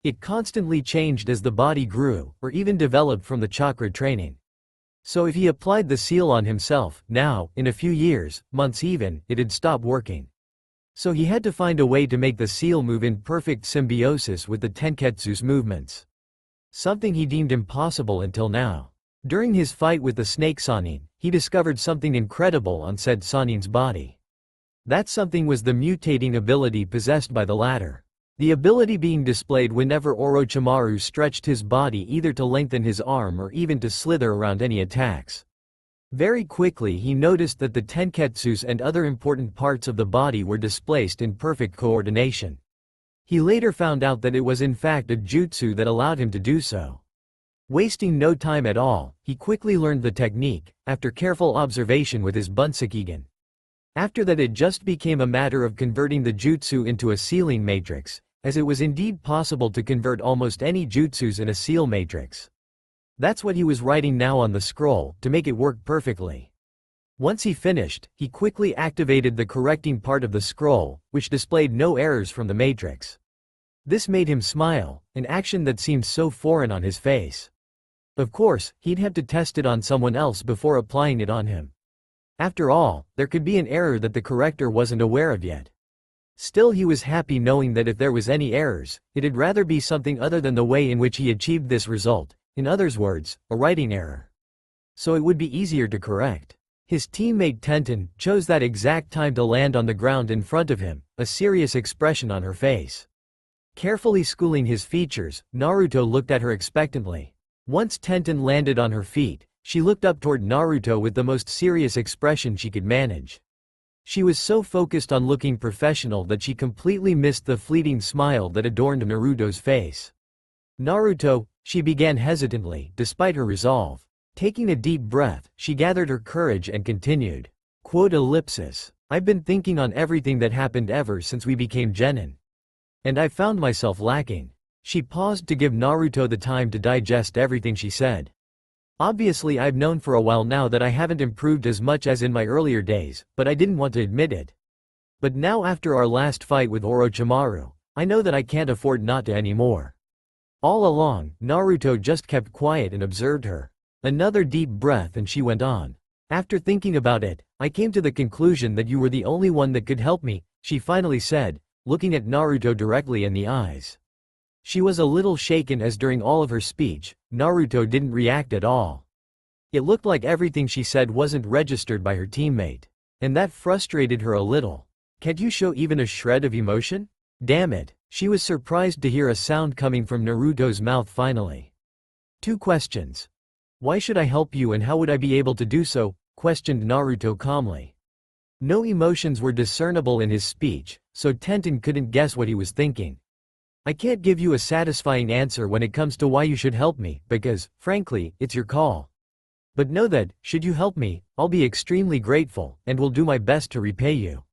It constantly changed as the body grew, or even developed from the chakra training. So if he applied the seal on himself, now, in a few years, months even, it'd stop working. So he had to find a way to make the seal move in perfect symbiosis with the tenketsu's movements. Something he deemed impossible until now. During his fight with the snake Sannin, he discovered something incredible on said Sannin's body. That something was the mutating ability possessed by the latter. The ability being displayed whenever Orochimaru stretched his body either to lengthen his arm or even to slither around any attacks. Very quickly he noticed that the tenketsus and other important parts of the body were displaced in perfect coordination. He later found out that it was in fact a jutsu that allowed him to do so. Wasting no time at all, he quickly learned the technique, after careful observation with his Bunsakigen. After that, it just became a matter of converting the jutsu into a sealing matrix, as it was indeed possible to convert almost any jutsus in a seal matrix. That's what he was writing now on the scroll, to make it work perfectly. Once he finished, he quickly activated the correcting part of the scroll, which displayed no errors from the matrix. This made him smile, an action that seemed so foreign on his face. Of course, he'd have to test it on someone else before applying it on him. After all, there could be an error that the corrector wasn't aware of yet. Still, he was happy knowing that if there was any errors, it'd rather be something other than the way in which he achieved this result. In other words, a writing error. So it would be easier to correct. His teammate Tenten chose that exact time to land on the ground in front of him, a serious expression on her face. Carefully schooling his features, Naruto looked at her expectantly. Once Tenten landed on her feet, she looked up toward Naruto with the most serious expression she could manage. She was so focused on looking professional that she completely missed the fleeting smile that adorned Naruto's face. "Naruto," she began hesitantly, despite her resolve. Taking a deep breath, she gathered her courage and continued. Quote ellipsis. "I've been thinking on everything that happened ever since we became genin. And I found myself lacking." She paused to give Naruto the time to digest everything she said. "Obviously I've known for a while now that I haven't improved as much as in my earlier days, but I didn't want to admit it. But now after our last fight with Orochimaru, I know that I can't afford not to anymore." All along, Naruto just kept quiet and observed her. Another deep breath and she went on. "After thinking about it, I came to the conclusion that you were the only one that could help me," she finally said, looking at Naruto directly in the eyes. She was a little shaken as during all of her speech, Naruto didn't react at all. It looked like everything she said wasn't registered by her teammate. And that frustrated her a little. "Can't you show even a shred of emotion?" Damn it, she was surprised to hear a sound coming from Naruto's mouth finally. "Two questions. Why should I help you and how would I be able to do so?" questioned Naruto calmly. No emotions were discernible in his speech, so Tenten couldn't guess what he was thinking. "I can't give you a satisfying answer when it comes to why you should help me, because, frankly, it's your call. But know that, should you help me, I'll be extremely grateful, and will do my best to repay you.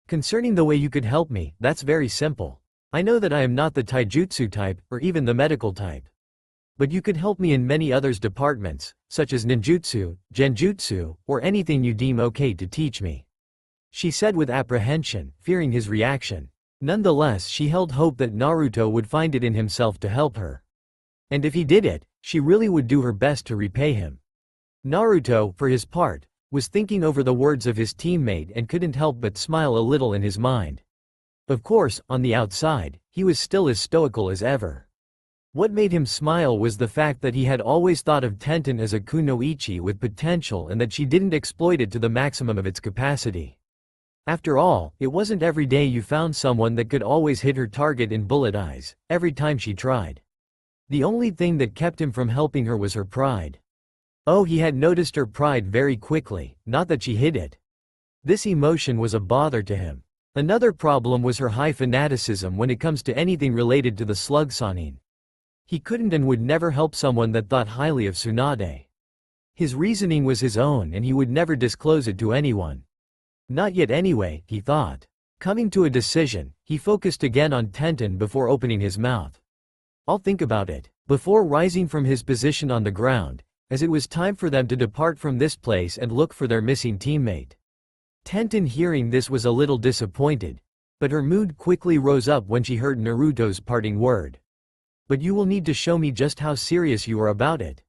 Concerning the way you could help me, that's very simple. I know that I am not the taijutsu type, or even the medical type. But you could help me in many others departments, such as ninjutsu, genjutsu, or anything you deem okay to teach me," she said with apprehension, fearing his reaction. Nonetheless, she held hope that Naruto would find it in himself to help her. And if he did it, she really would do her best to repay him. Naruto, for his part, was thinking over the words of his teammate and couldn't help but smile a little in his mind. Of course, on the outside, he was still as stoical as ever. What made him smile was the fact that he had always thought of Tenten as a kunoichi with potential and that she didn't exploit it to the maximum of its capacity. After all, it wasn't every day you found someone that could always hit her target in bullet eyes, every time she tried. The only thing that kept him from helping her was her pride. Oh, he had noticed her pride very quickly, not that she hid it. This emotion was a bother to him. Another problem was her high fanaticism when it comes to anything related to the slug Sannin. He couldn't and would never help someone that thought highly of Tsunade. His reasoning was his own and he would never disclose it to anyone. Not yet anyway, he thought. Coming to a decision, he focused again on Tenten before opening his mouth. "I'll think about it," before rising from his position on the ground, as it was time for them to depart from this place and look for their missing teammate. Tenten hearing this was a little disappointed, but her mood quickly rose up when she heard Naruto's parting word. "But you will need to show me just how serious you are about it."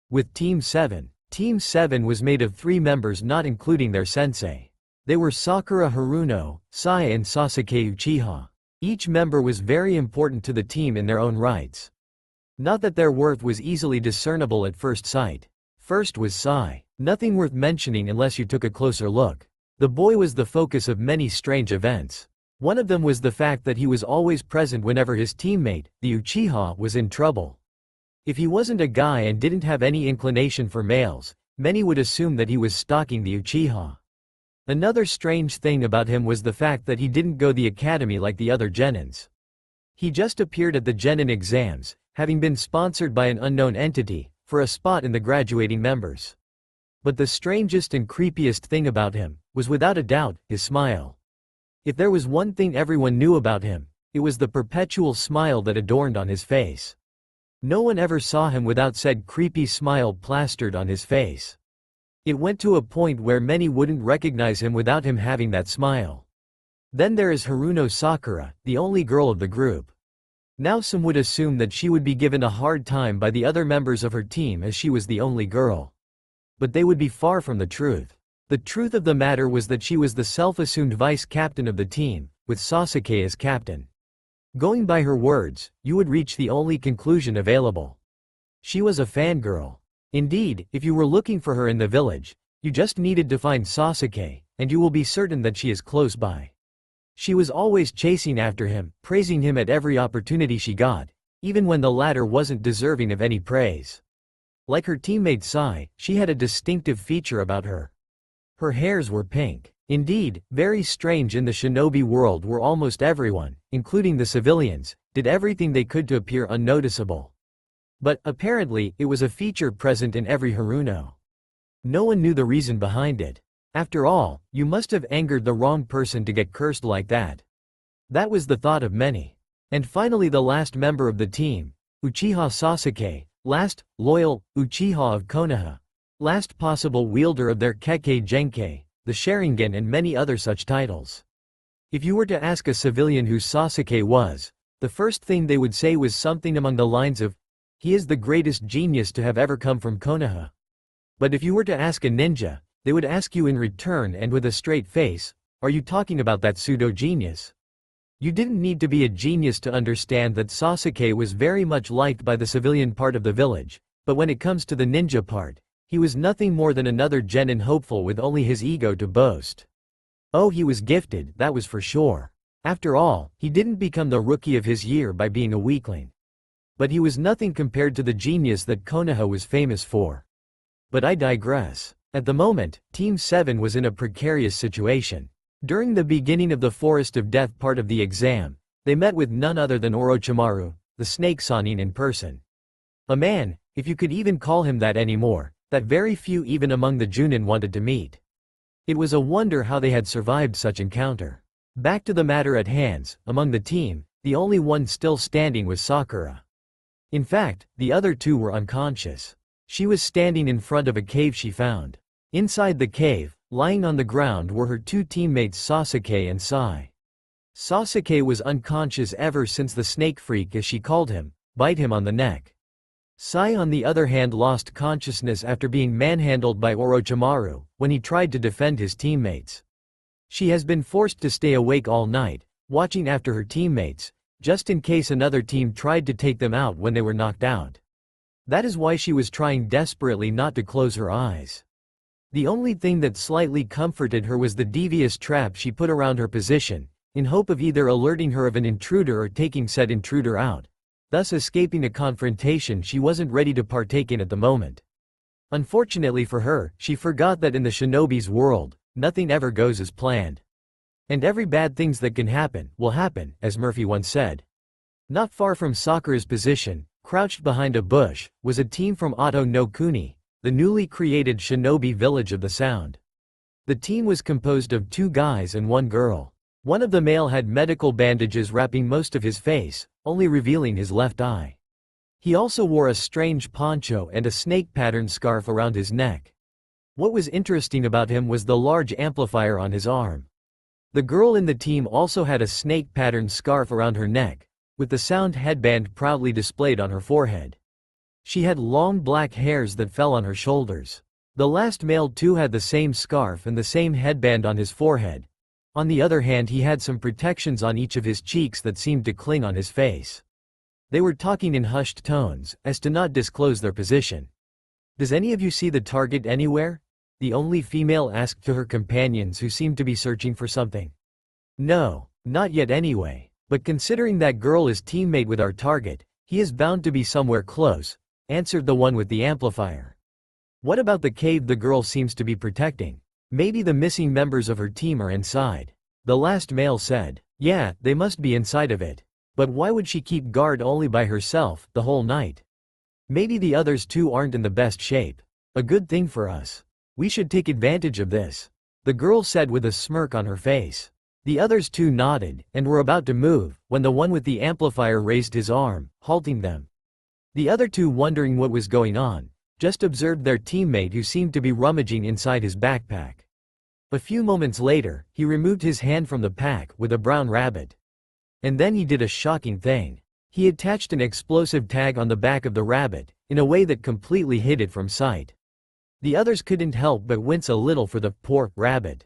With Team 7. Team 7 was made of 3 members not including their sensei. They were Sakura Haruno, Sai and Sasuke Uchiha. Each member was very important to the team in their own rights. Not that their worth was easily discernible at first sight. First was Sai. Nothing worth mentioning unless you took a closer look. The boy was the focus of many strange events. One of them was the fact that he was always present whenever his teammate, the Uchiha, was in trouble. If he wasn't a guy and didn't have any inclination for males, many would assume that he was stalking the Uchiha. Another strange thing about him was the fact that he didn't go the academy like the other genins. He just appeared at the genin exams, having been sponsored by an unknown entity, for a spot in the graduating members. But the strangest and creepiest thing about him was without a doubt his smile. If there was one thing everyone knew about him, it was the perpetual smile that adorned on his face. No one ever saw him without said creepy smile plastered on his face. It went to a point where many wouldn't recognize him without him having that smile. Then there is Haruno Sakura, the only girl of the group. Now some would assume that she would be given a hard time by the other members of her team as she was the only girl. But they would be far from the truth. The truth of the matter was that she was the self-assumed vice-captain of the team, with Sasuke as captain. Going by her words, you would reach the only conclusion available. She was a fangirl. Indeed, if you were looking for her in the village, you just needed to find Sasuke, and you will be certain that she is close by. She was always chasing after him, praising him at every opportunity she got, even when the latter wasn't deserving of any praise. Like her teammate Sai, she had a distinctive feature about her. Her hairs were pink. Indeed, very strange in the shinobi world where almost everyone, including the civilians, did everything they could to appear unnoticeable. But, apparently, it was a feature present in every Haruno. No one knew the reason behind it. After all, you must have angered the wrong person to get cursed like that. That was the thought of many. And finally the last member of the team, Uchiha Sasuke, last, loyal, Uchiha of Konoha, last possible wielder of their Kekkei Genkei, the Sharingan and many other such titles. If you were to ask a civilian who Sasuke was, the first thing they would say was something along the lines of, "He is the greatest genius to have ever come from Konoha." But if you were to ask a ninja, they would ask you in return and with a straight face, "Are you talking about that pseudo-genius?" You didn't need to be a genius to understand that Sasuke was very much liked by the civilian part of the village, but when it comes to the ninja part, he was nothing more than another genin hopeful with only his ego to boast. Oh, he was gifted, that was for sure. After all, he didn't become the rookie of his year by being a weakling. But he was nothing compared to the genius that Konoha was famous for. But I digress. At the moment, Team 7 was in a precarious situation. During the beginning of the Forest of Death part of the exam, they met with none other than Orochimaru, the Snake Sannin in person. A man, if you could even call him that anymore, that very few even among the Junin wanted to meet. It was a wonder how they had survived such encounter. Back to the matter at hand, among the team, the only one still standing was Sakura. In fact, the other two were unconscious. She was standing in front of a cave she found. Inside the cave, lying on the ground were her two teammates Sasuke and Sai. Sasuke was unconscious ever since the snake freak, as she called him, bite him on the neck. Sai on the other hand lost consciousness after being manhandled by Orochimaru, when he tried to defend his teammates. She has been forced to stay awake all night, watching after her teammates, just in case another team tried to take them out when they were knocked out. That is why she was trying desperately not to close her eyes. The only thing that slightly comforted her was the devious trap she put around her position, in hope of either alerting her of an intruder or taking said intruder out, thus escaping a confrontation she wasn't ready to partake in at the moment. Unfortunately for her, she forgot that in the shinobi's world, nothing ever goes as planned. And every bad things that can happen, will happen, as Murphy once said. Not far from Sakura's position, crouched behind a bush, was a team from Oto no Kuni, the newly created shinobi village of the Sound. The team was composed of 2 guys and 1 girl. One of the male had medical bandages wrapping most of his face, only revealing his left eye. He also wore a strange poncho and a snake-patterned scarf around his neck. What was interesting about him was the large amplifier on his arm. The girl in the team also had a snake-patterned scarf around her neck, with the Sound headband proudly displayed on her forehead. She had long black hairs that fell on her shoulders. The last male too had the same scarf and the same headband on his forehead. On the other hand, he had some protections on each of his cheeks that seemed to cling on his face. They were talking in hushed tones, as to not disclose their position. "Does any of you see the target anywhere?" the only female asked to her companions who seemed to be searching for something. "No, not yet anyway, but considering that girl is teammate with our target, he is bound to be somewhere close," answered the one with the amplifier. "What about the cave the girl seems to be protecting? Maybe the missing members of her team are inside," the last male said. "Yeah, they must be inside of it. But why would she keep guard only by herself, the whole night? Maybe the others too aren't in the best shape. A good thing for us. We should take advantage of this," the girl said with a smirk on her face. The others too nodded, and were about to move, when the one with the amplifier raised his arm, halting them. The other two, wondering what was going on, just observed their teammate who seemed to be rummaging inside his backpack. A few moments later, he removed his hand from the pack with a brown rabbit. And then he did a shocking thing. He attached an explosive tag on the back of the rabbit, in a way that completely hid it from sight. The others couldn't help but wince a little for the poor rabbit.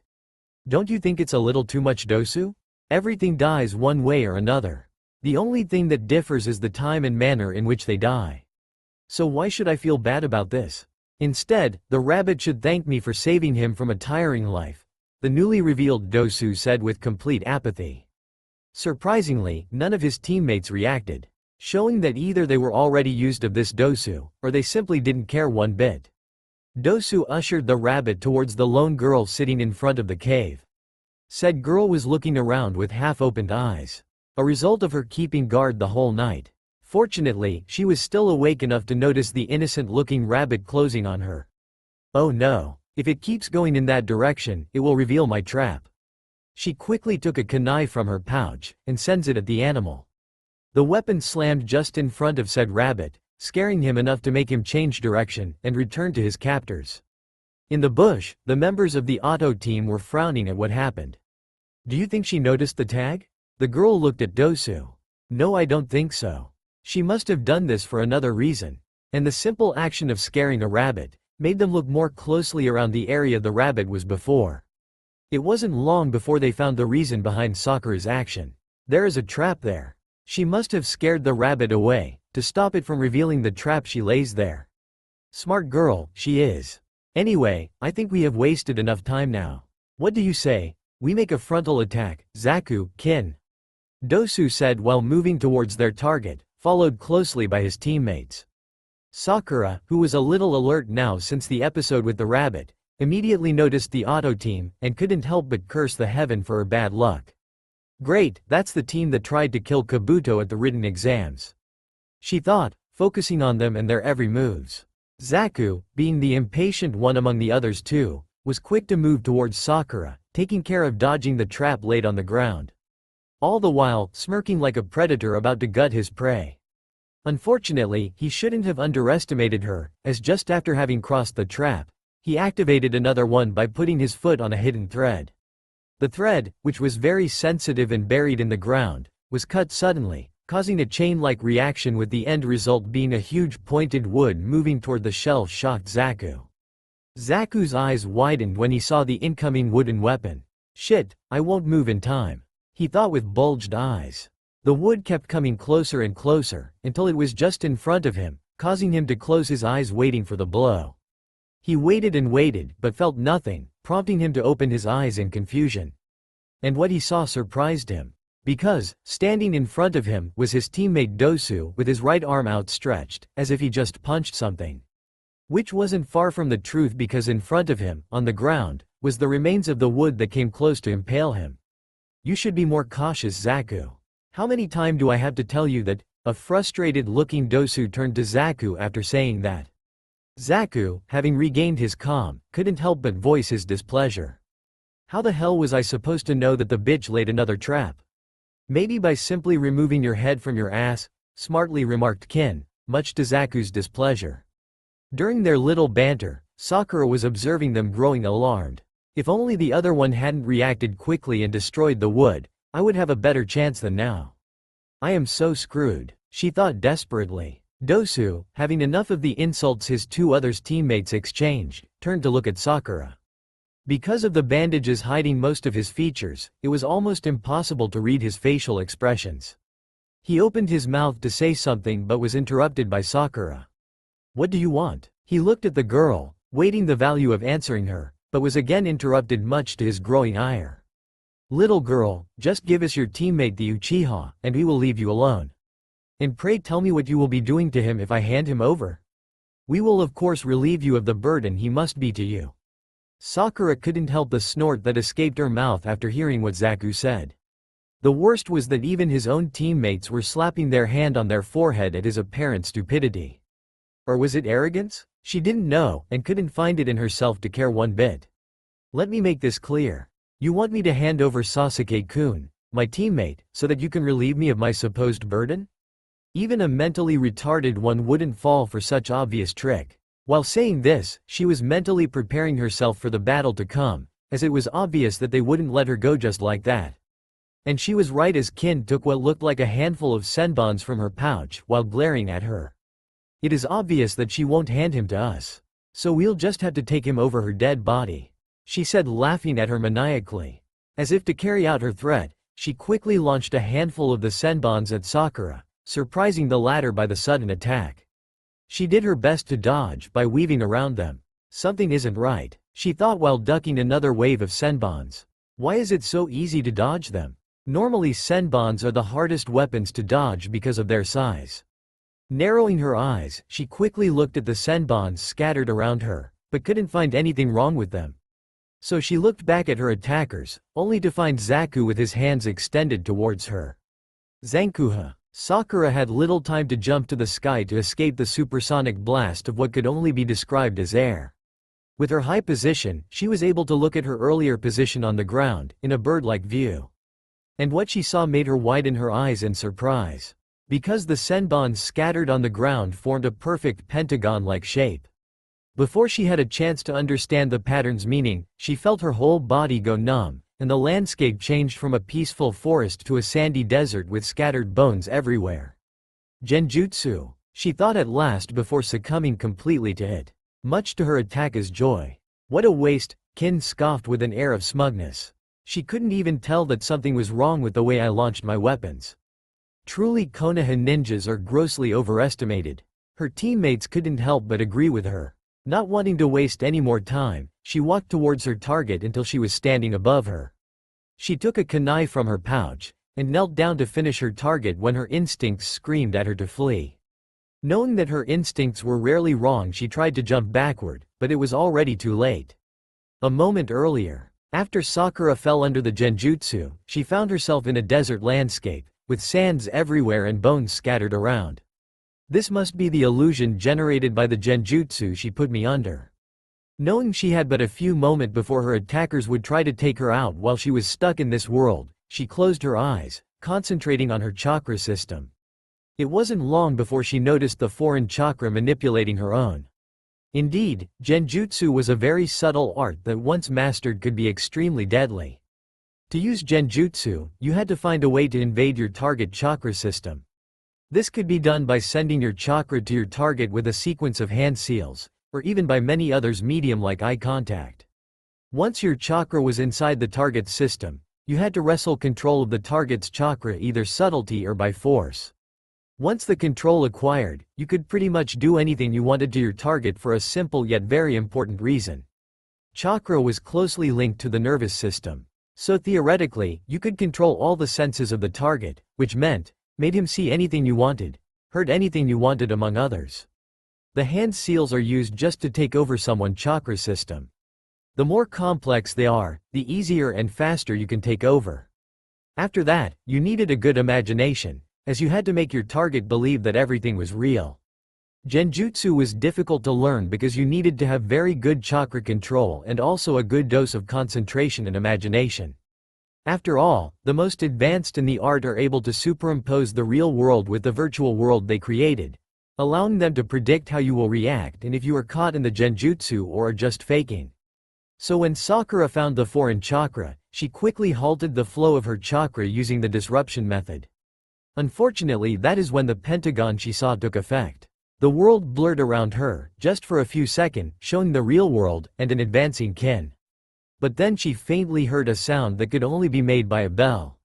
Don't you think it's a little too much dosu? Everything dies one way or another. The only thing that differs is the time and manner in which they die. So why should I feel bad about this? Instead, the rabbit should thank me for saving him from a tiring life, the newly revealed dosu said with complete apathy. Surprisingly, none of his teammates reacted. showing that either they were already used of this dosu, or they simply didn't care one bit. Dosu ushered the rabbit towards the lone girl sitting in front of the cave. Said girl was looking around with half-opened eyes, a result of her keeping guard the whole night. Fortunately, she was still awake enough to notice the innocent-looking rabbit closing on her. Oh no, if it keeps going in that direction, it will reveal my trap. She quickly took a kunai from her pouch, and sends it at the animal. The weapon slammed just in front of said rabbit, scaring him enough to make him change direction and return to his captors. In the bush, the members of the auto team were frowning at what happened. Do you think she noticed the tag? The girl looked at Dosu. No, I don't think so. She must have done this for another reason, and the simple action of scaring a rabbit made them look more closely around the area the rabbit was before. It wasn't long before they found the reason behind Sakura's action. There is a trap there. She must have scared the rabbit away, to stop it from revealing the trap she lays there. Smart girl, she is. Anyway, I think we have wasted enough time now. What do you say? We make a frontal attack, Zaku, Kin. Dosu said while moving towards their target, followed closely by his teammates. Sakura, who was a little alert now since the episode with the rabbit, immediately noticed the auto team, and couldn't help but curse the heaven for her bad luck. Great, that's the team that tried to kill Kabuto at the written exams. She thought, focusing on them and their every moves. Zaku, being the impatient one among the others too, was quick to move towards Sakura, taking care of dodging the trap laid on the ground. All the while, smirking like a predator about to gut his prey. Unfortunately, he shouldn't have underestimated her, as just after having crossed the trap, he activated another one by putting his foot on a hidden thread. The thread, which was very sensitive and buried in the ground, was cut suddenly, causing a chain-like reaction with the end result being a huge pointed wood moving toward the shell shocked Zaku. Zaku's eyes widened when he saw the incoming wooden weapon. Shit, I won't move in time, he thought with bulged eyes. The wood kept coming closer and closer, until it was just in front of him, causing him to close his eyes waiting for the blow. He waited and waited, but felt nothing, prompting him to open his eyes in confusion. And what he saw surprised him. Because, standing in front of him, was his teammate Dosu with his right arm outstretched, as if he just punched something. Which wasn't far from the truth because in front of him, on the ground, was the remains of the wood that came close to impale him. You should be more cautious, Zaku. How many times do I have to tell you that? A frustrated-looking Dosu turned to Zaku after saying that. Zaku, having regained his calm, couldn't help but voice his displeasure. How the hell was I supposed to know that the bitch laid another trap? Maybe by simply removing your head from your ass, smartly remarked Kin, much to Zaku's displeasure. During their little banter, Sakura was observing them growing alarmed. If only the other one hadn't reacted quickly and destroyed the wood, I would have a better chance than now. I am so screwed, she thought desperately. Dosu, having enough of the insults his two others teammates exchanged, turned to look at Sakura. Because of the bandages hiding most of his features, it was almost impossible to read his facial expressions. He opened his mouth to say something but was interrupted by Sakura. What do you want? He looked at the girl, weighing the value of answering her, but was again interrupted much to his growing ire. Little girl, just give us your teammate the Uchiha, and we will leave you alone. And pray tell me what you will be doing to him if I hand him over. We will of course relieve you of the burden he must be to you. Sakura couldn't help the snort that escaped her mouth after hearing what Zaku said. The worst was that even his own teammates were slapping their hand on their forehead at his apparent stupidity. Or was it arrogance? She didn't know, and couldn't find it in herself to care one bit. Let me make this clear. You want me to hand over Sasuke-kun, my teammate, so that you can relieve me of my supposed burden? Even a mentally retarded one wouldn't fall for such obvious trick. While saying this, she was mentally preparing herself for the battle to come, as it was obvious that they wouldn't let her go just like that. And she was right as Kin took what looked like a handful of senbons from her pouch while glaring at her. It is obvious that she won't hand him to us. So we'll just have to take him over her dead body, she said, laughing at her maniacally. As if to carry out her threat, she quickly launched a handful of the senbons at Sakura, surprising the latter by the sudden attack. She did her best to dodge by weaving around them. Something isn't right, she thought while ducking another wave of senbons. Why is it so easy to dodge them? Normally senbons are the hardest weapons to dodge because of their size. Narrowing her eyes, she quickly looked at the senbons scattered around her, but couldn't find anything wrong with them. So she looked back at her attackers, only to find Zaku with his hands extended towards her. Zankuha. Sakura had little time to jump to the sky to escape the supersonic blast of what could only be described as air. With her high position, she was able to look at her earlier position on the ground, in a bird-like view. And what she saw made her widen her eyes in surprise. Because the senbons scattered on the ground formed a perfect pentagon-like shape. Before she had a chance to understand the pattern's meaning, she felt her whole body go numb, and the landscape changed from a peaceful forest to a sandy desert with scattered bones everywhere. Genjutsu, she thought at last before succumbing completely to it. Much to her attacker's joy. What a waste, Kin scoffed with an air of smugness. She couldn't even tell that something was wrong with the way I launched my weapons. Truly Konoha ninjas are grossly overestimated. Her teammates couldn't help but agree with her. Not wanting to waste any more time, she walked towards her target until she was standing above her. She took a kunai from her pouch, and knelt down to finish her target when her instincts screamed at her to flee. Knowing that her instincts were rarely wrong, she tried to jump backward, but it was already too late. A moment earlier, after Sakura fell under the genjutsu, she found herself in a desert landscape, with sands everywhere and bones scattered around. This must be the illusion generated by the genjutsu she put me under. Knowing she had but a few moments before her attackers would try to take her out while she was stuck in this world, she closed her eyes, concentrating on her chakra system. It wasn't long before she noticed the foreign chakra manipulating her own. Indeed, genjutsu was a very subtle art that once mastered could be extremely deadly. To use genjutsu, you had to find a way to invade your target chakra system. This could be done by sending your chakra to your target with a sequence of hand seals, or even by many others medium like eye contact. Once your chakra was inside the target's system, you had to wrestle control of the target's chakra either subtlety or by force. Once the control acquired, you could pretty much do anything you wanted to your target for a simple yet very important reason. Chakra was closely linked to the nervous system. So theoretically, you could control all the senses of the target, which made him see anything you wanted, heard anything you wanted among others. The hand seals are used just to take over someone's chakra system. The more complex they are, the easier and faster you can take over. After that, you needed a good imagination, as you had to make your target believe that everything was real. Genjutsu was difficult to learn because you needed to have very good chakra control and also a good dose of concentration and imagination. After all, the most advanced in the art are able to superimpose the real world with the virtual world they created, allowing them to predict how you will react and if you are caught in the genjutsu or are just faking. So when Sakura found the foreign chakra, she quickly halted the flow of her chakra using the disruption method. Unfortunately, that is when the pentagon she saw took effect. The world blurred around her, just for a few seconds, showing the real world and an advancing kin. But then she faintly heard a sound that could only be made by a bell.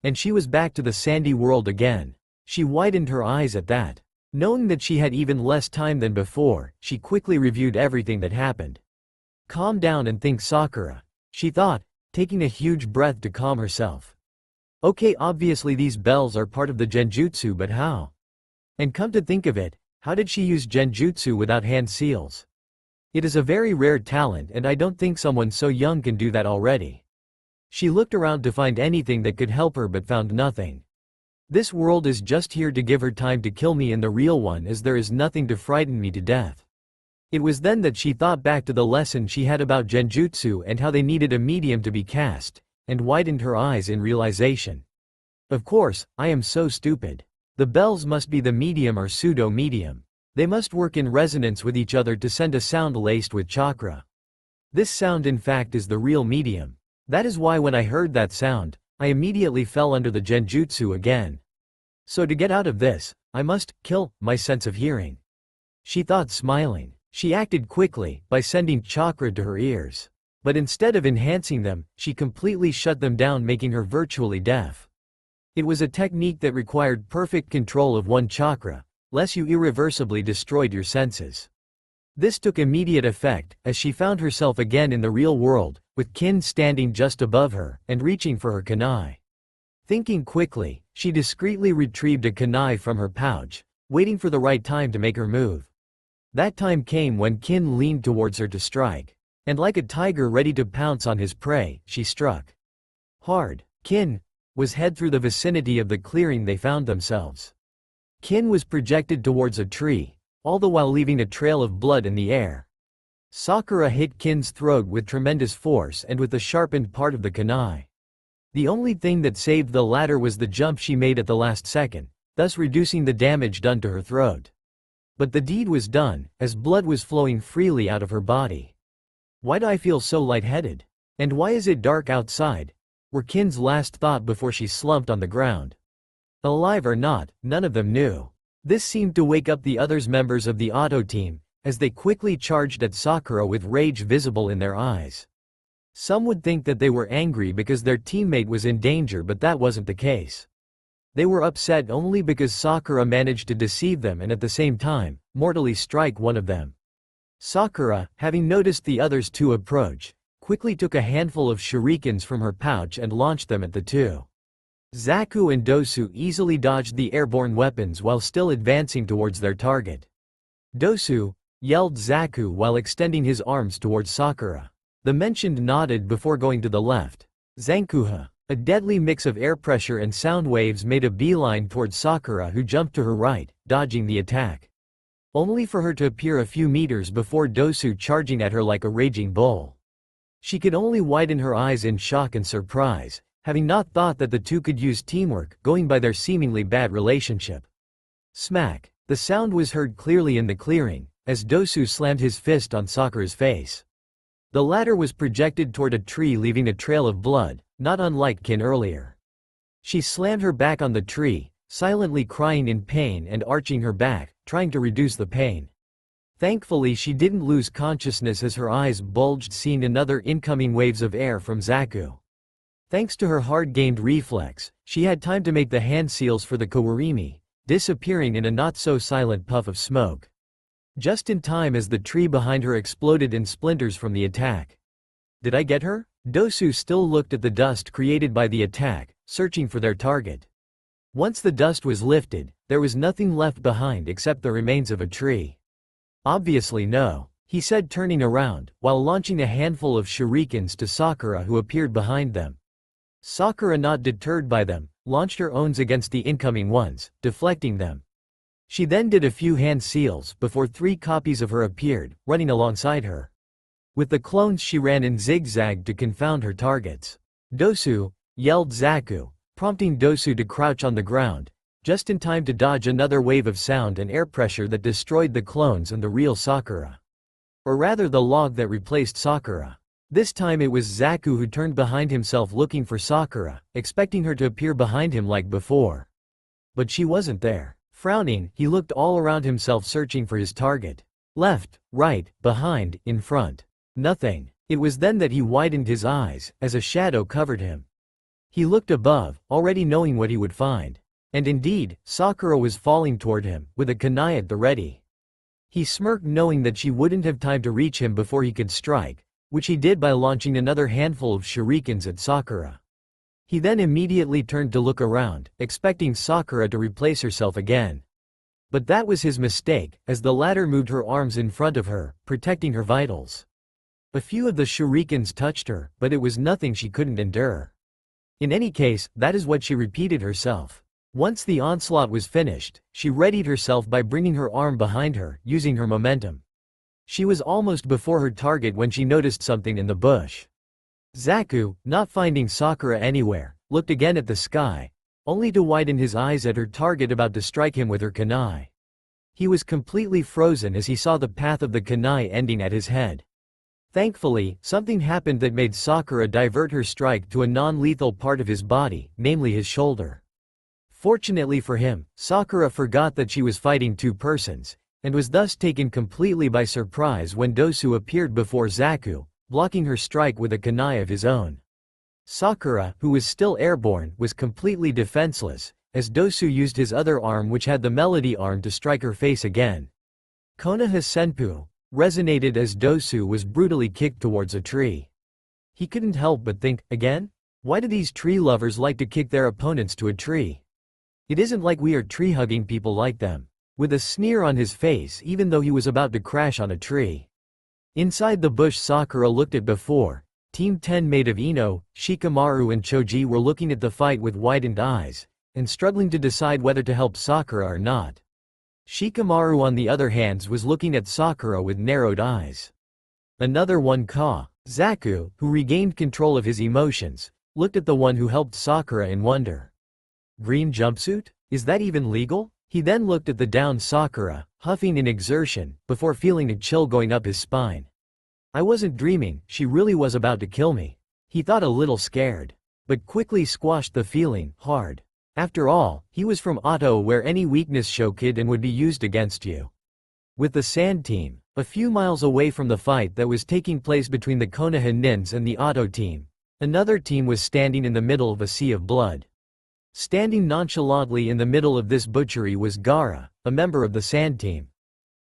And she was back to the sandy world again. She widened her eyes at that. Knowing that she had even less time than before, she quickly reviewed everything that happened. Calm down and think, Sakura, she thought, taking a huge breath to calm herself. Okay, obviously these bells are part of the genjutsu, but how? And come to think of it, how did she use genjutsu without hand seals? It is a very rare talent and I don't think someone so young can do that already. She looked around to find anything that could help her but found nothing. This world is just here to give her time to kill me in the real one, as there is nothing to frighten me to death. It was then that she thought back to the lesson she had about genjutsu and how they needed a medium to be cast, and widened her eyes in realization. Of course, I am so stupid. The bells must be the medium or pseudo-medium. They must work in resonance with each other to send a sound laced with chakra. This sound in fact is the real medium. That is why when I heard that sound, I immediately fell under the genjutsu again. So to get out of this, I must kill my sense of hearing. She thought, smiling. She acted quickly, by sending chakra to her ears. But instead of enhancing them, she completely shut them down, making her virtually deaf. It was a technique that required perfect control of one chakra, lest you irreversibly destroyed your senses. This took immediate effect, as she found herself again in the real world, with Kin standing just above her, and reaching for her kunai. Thinking quickly, she discreetly retrieved a kunai from her pouch, waiting for the right time to make her move. That time came when Kin leaned towards her to strike. And like a tiger ready to pounce on his prey, she struck hard. Kin was head through the vicinity of the clearing they found themselves. Kin was projected towards a tree, all the while leaving a trail of blood in the air. Sakura hit Kin's throat with tremendous force and with the sharpened part of the kunai. The only thing that saved the latter was the jump she made at the last second, thus reducing the damage done to her throat. But the deed was done, as blood was flowing freely out of her body. "Why do I feel so lightheaded? And why is it dark outside?" were Kin's last thought before she slumped on the ground. Alive or not, none of them knew. This seemed to wake up the other members of the auto team, as they quickly charged at Sakura with rage visible in their eyes. Some would think that they were angry because their teammate was in danger, but that wasn't the case. They were upset only because Sakura managed to deceive them and at the same time, mortally strike one of them. Sakura, having noticed the others two approach, quickly took a handful of shurikens from her pouch and launched them at the two. Zaku and Dosu easily dodged the airborne weapons while still advancing towards their target. "Dosu!" yelled Zaku while extending his arms towards Sakura. The mentioned nodded before going to the left. Zankuha, a deadly mix of air pressure and sound waves, made a beeline towards Sakura, who jumped to her right, dodging the attack. Only for her to appear a few meters before Dosu charging at her like a raging bull. She could only widen her eyes in shock and surprise, having not thought that the two could use teamwork, going by their seemingly bad relationship. Smack! The sound was heard clearly in the clearing, as Dosu slammed his fist on Sakura's face. The latter was projected toward a tree, leaving a trail of blood, not unlike Kin earlier. She slammed her back on the tree, silently crying in pain and arching her back, trying to reduce the pain. Thankfully she didn't lose consciousness as her eyes bulged, seeing another incoming waves of air from Zaku. Thanks to her hard-gained reflex, she had time to make the hand seals for the Kawarimi, disappearing in a not-so-silent puff of smoke. Just in time as the tree behind her exploded in splinters from the attack. "Did I get her?" Dosu still looked at the dust created by the attack, searching for their target. Once the dust was lifted, there was nothing left behind except the remains of a tree. "Obviously no," he said, turning around, while launching a handful of shurikens to Sakura, who appeared behind them. Sakura, not deterred by them, launched her owns against the incoming ones, deflecting them. She then did a few hand seals before 3 copies of her appeared, running alongside her. With the clones she ran in zigzag to confound her targets. "Dosu!" yelled Zaku, prompting Dosu to crouch on the ground, just in time to dodge another wave of sound and air pressure that destroyed the clones and the real Sakura. Or rather the log that replaced Sakura. This time it was Zaku who turned behind himself looking for Sakura, expecting her to appear behind him like before. But she wasn't there. Frowning, he looked all around himself searching for his target. Left, right, behind, in front. Nothing. It was then that he widened his eyes, as a shadow covered him. He looked above, already knowing what he would find. And indeed, Sakura was falling toward him, with a kunai at the ready. He smirked, knowing that she wouldn't have time to reach him before he could strike, which he did by launching another handful of shurikens at Sakura. He then immediately turned to look around, expecting Sakura to replace herself again. But that was his mistake, as the latter moved her arms in front of her, protecting her vitals. A few of the shurikens touched her, but it was nothing she couldn't endure. In any case, that is what she repeated herself. Once the onslaught was finished, she readied herself by bringing her arm behind her, using her momentum. She was almost before her target when she noticed something in the bush. Zaku, not finding Sakura anywhere, looked again at the sky, only to widen his eyes at her target about to strike him with her kunai. He was completely frozen as he saw the path of the kunai ending at his head. Thankfully, something happened that made Sakura divert her strike to a non-lethal part of his body, namely his shoulder. Fortunately for him, Sakura forgot that she was fighting 2 persons, and was thus taken completely by surprise when Dosu appeared before Zaku, blocking her strike with a kunai of his own. Sakura, who was still airborne, was completely defenseless, as Dosu used his other arm, which had the melody arm, to strike her face again. Konoha Senpu resonated as Dosu was brutally kicked towards a tree. He couldn't help but think, again? Why do these tree lovers like to kick their opponents to a tree? It isn't like we are tree-hugging people like them. With a sneer on his face even though he was about to crash on a tree. Inside the bush Sakura looked at before. Team 10 made of Ino, Shikamaru and Choji were looking at the fight with widened eyes, and struggling to decide whether to help Sakura or not. Shikamaru on the other hand was looking at Sakura with narrowed eyes. Another one Zaku, who regained control of his emotions, looked at the one who helped Sakura in wonder. Green jumpsuit? Is that even legal? He then looked at the downed Sakura, huffing in exertion, before feeling a chill going up his spine. I wasn't dreaming, she really was about to kill me. He thought, a little scared. But quickly squashed the feeling, hard. After all, he was from Otto, where any weakness showed and would be used against you. With the Sand team, a few miles away from the fight that was taking place between the Konoha Nins and the Otto team, another team was standing in the middle of a sea of blood. Standing nonchalantly in the middle of this butchery was Gaara, a member of the Sand team.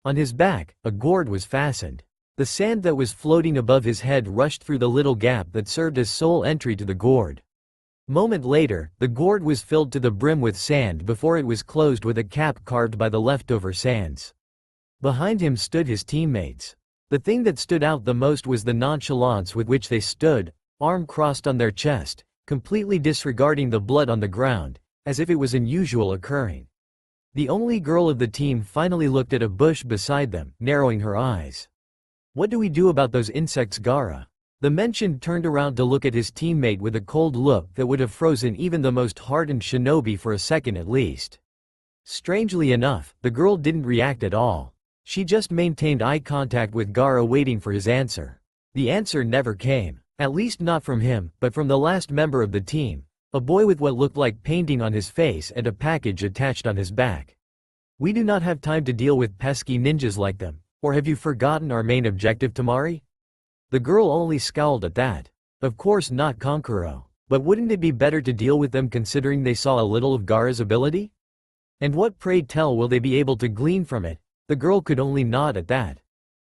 On his back, a gourd was fastened. The sand that was floating above his head rushed through the little gap that served as sole entry to the gourd. Moment later, the gourd was filled to the brim with sand before it was closed with a cap carved by the leftover sands. Behind him stood his teammates. The thing that stood out the most was the nonchalance with which they stood, arm crossed on their chest, completely disregarding the blood on the ground, as if it was unusual occurring. The only girl of the team finally looked at a bush beside them, narrowing her eyes. What do we do about those insects, Gaara? The mentioned turned around to look at his teammate with a cold look that would have frozen even the most hardened shinobi for a second at least. Strangely enough, the girl didn't react at all. She just maintained eye contact with Gaara, waiting for his answer. The answer never came. At least not from him, but from the last member of the team, a boy with what looked like painting on his face and a package attached on his back. We do not have time to deal with pesky ninjas like them. Or have you forgotten our main objective, Temari? The girl only scowled at that. Of course not, Kankuro. But wouldn't it be better to deal with them considering they saw a little of Gaara's ability? And what, pray tell, will they be able to glean from it? The girl could only nod at that.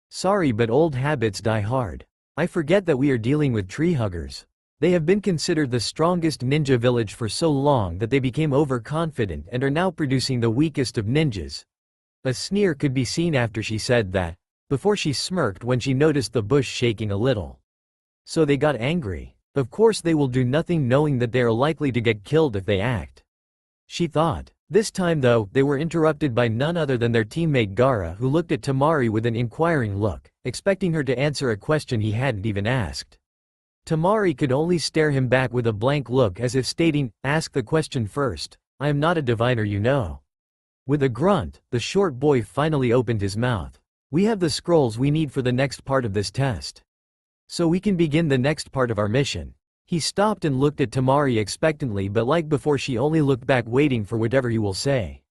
Sorry, but old habits die hard. I forget that we are dealing with tree huggers. They have been considered the strongest ninja village for so long that they became overconfident and are now producing the weakest of ninjas. A sneer could be seen after she said that, before she smirked when she noticed the bush shaking a little. So they got angry. Of course they will do nothing, knowing that they are likely to get killed if they act. She thought. This time though, they were interrupted by none other than their teammate Gaara, who looked at Temari with an inquiring look, expecting her to answer a question he hadn't even asked. Temari could only stare him back with a blank look, as if stating, "Ask the question first. I am not a diviner, you know." With a grunt, the short boy finally opened his mouth. "We have the scrolls we need for the next part of this test. So we can begin the next part of our mission." He stopped and looked at Temari expectantly, but like before, she only looked back, waiting for whatever he will say.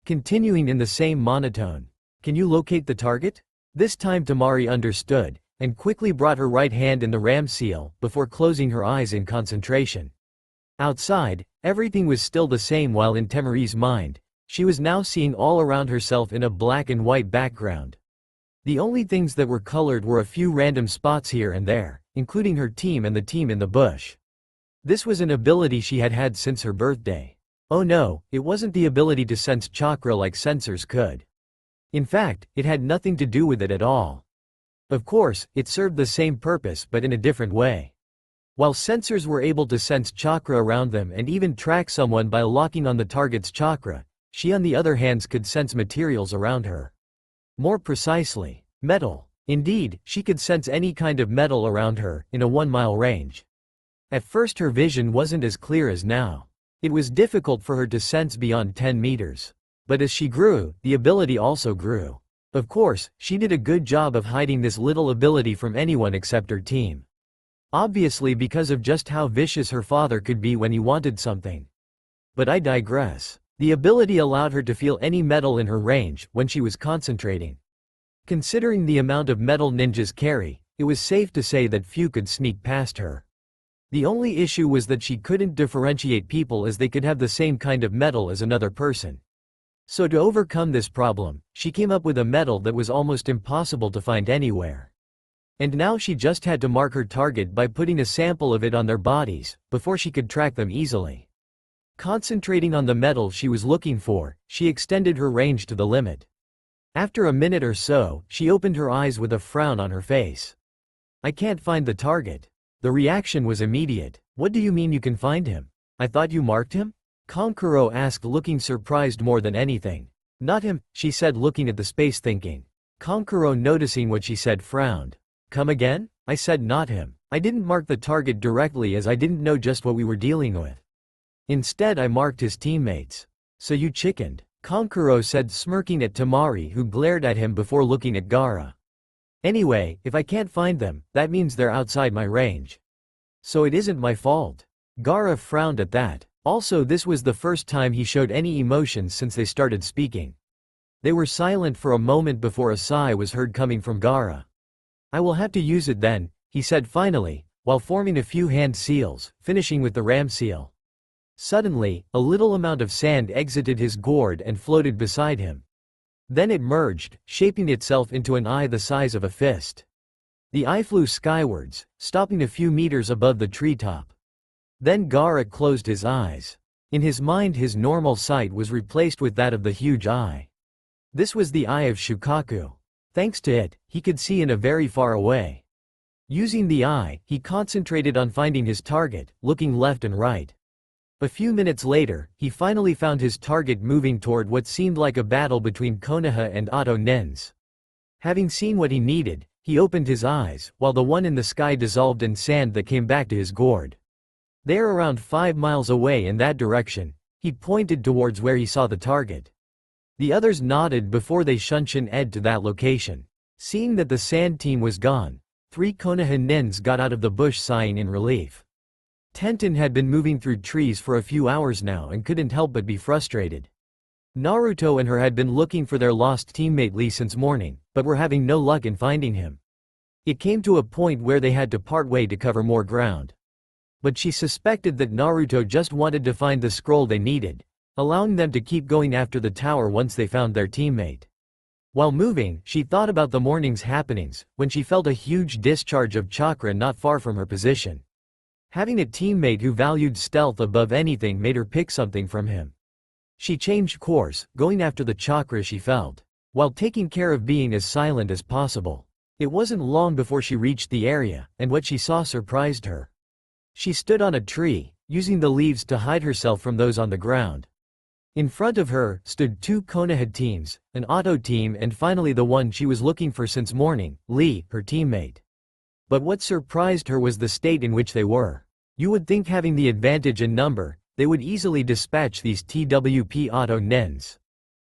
Continuing in the same monotone. "Can you locate the target?" This time Temari understood, and quickly brought her right hand in the ram seal, before closing her eyes in concentration. Outside, everything was still the same, while in Temari's mind, she was now seeing all around herself in a black and white background. The only things that were colored were a few random spots here and there, including her team and the team in the bush. This was an ability she had had since her birthday. Oh no, it wasn't the ability to sense chakra like sensors could. In fact, it had nothing to do with it at all. Of course, it served the same purpose but in a different way. While sensors were able to sense chakra around them and even track someone by locking on the target's chakra, she on the other hand could sense materials around her. More precisely, metal. Indeed, she could sense any kind of metal around her, in a 1-mile range. At first her vision wasn't as clear as now. It was difficult for her to sense beyond 10 meters. But as she grew, the ability also grew. Of course, she did a good job of hiding this little ability from anyone except her team. Obviously, because of just how vicious her father could be when he wanted something. But I digress. The ability allowed her to feel any metal in her range when she was concentrating. Considering the amount of metal ninjas carry, it was safe to say that few could sneak past her. The only issue was that she couldn't differentiate people, as they could have the same kind of metal as another person. So to overcome this problem, she came up with a metal that was almost impossible to find anywhere. And now she just had to mark her target by putting a sample of it on their bodies, before she could track them easily. Concentrating on the metal she was looking for, she extended her range to the limit. After a minute or so, she opened her eyes with a frown on her face. "I can't find the target." The reaction was immediate. "What do you mean you can find him? I thought you marked him?" Kankuro asked, looking surprised more than anything. "Not him," she said, looking at the space thinking. Kankuro, noticing what she said, frowned. "Come again?" "I said not him. I didn't mark the target directly as I didn't know just what we were dealing with. Instead I marked his teammates." "So you chickened," Kankuro said, smirking at Temari, who glared at him before looking at Gaara. "Anyway, if I can't find them, that means they're outside my range. So it isn't my fault." Gaara frowned at that. Also, this was the first time he showed any emotions since they started speaking. They were silent for a moment before a sigh was heard coming from Gaara. "I will have to use it then," he said finally, while forming a few hand seals, finishing with the ram seal. Suddenly, a little amount of sand exited his gourd and floated beside him. Then it merged, shaping itself into an eye the size of a fist. The eye flew skywards, stopping a few meters above the treetop. Then Gaara closed his eyes. In his mind, his normal sight was replaced with that of the huge eye. This was the eye of Shukaku. Thanks to it, he could see in a very far away. Using the eye, he concentrated on finding his target, looking left and right. A few minutes later, he finally found his target moving toward what seemed like a battle between Konoha and Otto Nens. Having seen what he needed, he opened his eyes, while the one in the sky dissolved in sand that came back to his gourd. They are around 5 miles away in that direction. He pointed towards where he saw the target. The others nodded before they Shunshin-ed to that location. Seeing that the sand team was gone, 3 Konoha Nens got out of the bush, sighing in relief. Tenten had been moving through trees for a few hours now and couldn't help but be frustrated. Naruto and her had been looking for their lost teammate Lee since morning, but were having no luck in finding him. It came to a point where they had to part way to cover more ground. But she suspected that Naruto just wanted to find the scroll they needed, allowing them to keep going after the tower once they found their teammate. While moving, she thought about the morning's happenings, when she felt a huge discharge of chakra not far from her position. Having a teammate who valued stealth above anything made her pick something from him. She changed course, going after the chakra she felt, while taking care of being as silent as possible. It wasn't long before she reached the area, and what she saw surprised her. She stood on a tree, using the leaves to hide herself from those on the ground. In front of her stood 2 Konoha teams, an Otto team, and finally the one she was looking for since morning, Lee, her teammate. But what surprised her was the state in which they were. You would think, having the advantage in number, they would easily dispatch these TWP Otto Nens.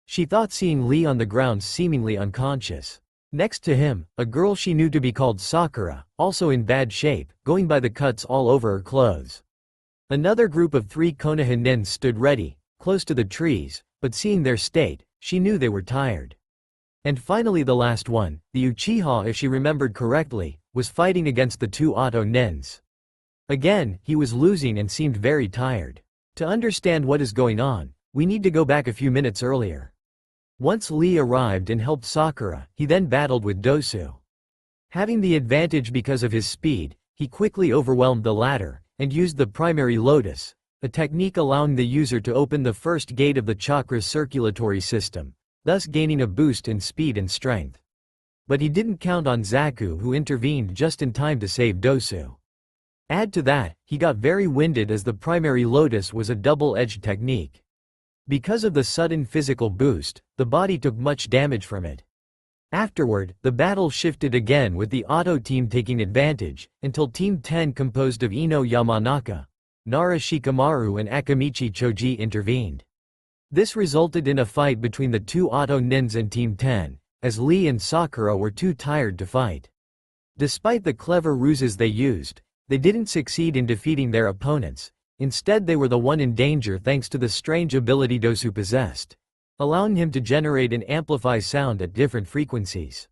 She thought, seeing Lee on the ground seemingly unconscious. Next to him, a girl she knew to be called Sakura, also in bad shape, going by the cuts all over her clothes. Another group of 3 Konoha Nens stood ready, close to the trees, but seeing their state, she knew they were tired. And finally the last one, the Uchiha, if she remembered correctly, was fighting against the 2 Otto Nens. Again, he was losing and seemed very tired. To understand what is going on, we need to go back a few minutes earlier. Once Lee arrived and helped Sakura, he then battled with Dosu. Having the advantage because of his speed, he quickly overwhelmed the latter, and used the primary lotus, a technique allowing the user to open the first gate of the chakra's circulatory system, thus gaining a boost in speed and strength. But he didn't count on Zaku, who intervened just in time to save Dosu. Add to that, he got very winded as the primary lotus was a double-edged technique. Because of the sudden physical boost, the body took much damage from it. Afterward, the battle shifted again with the Otto team taking advantage, until Team 10 composed of Ino Yamanaka, Nara Shikamaru and Akamichi Choji intervened. This resulted in a fight between the 2 Otto Nens and Team 10, as Lee and Sakura were too tired to fight. Despite the clever ruses they used, they didn't succeed in defeating their opponents. Instead, they were the one in danger thanks to the strange ability Dosu possessed, allowing him to generate and amplify sound at different frequencies.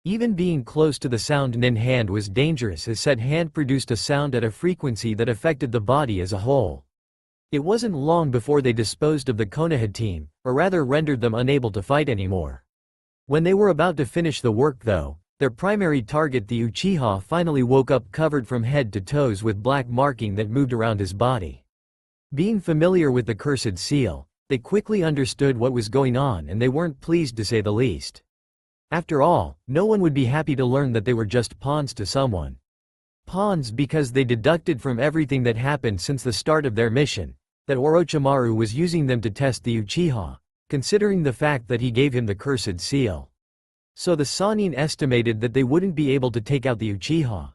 Even being close to the sound Nin hand was dangerous, as said hand produced a sound at a frequency that affected the body as a whole. It wasn't long before they disposed of the Konoha team, or rather rendered them unable to fight anymore. When they were about to finish the work though, Their primary target, the Uchiha, finally woke up covered from head to toes with black marking that moved around his body. Being familiar with the cursed seal, they quickly understood what was going on and they weren't pleased to say the least. After all, no one would be happy to learn that they were just pawns to someone. Pawns because they deducted from everything that happened since the start of their mission, that Orochimaru was using them to test the Uchiha, considering the fact that he gave him the cursed seal. So the Sannin estimated that they wouldn't be able to take out the Uchiha.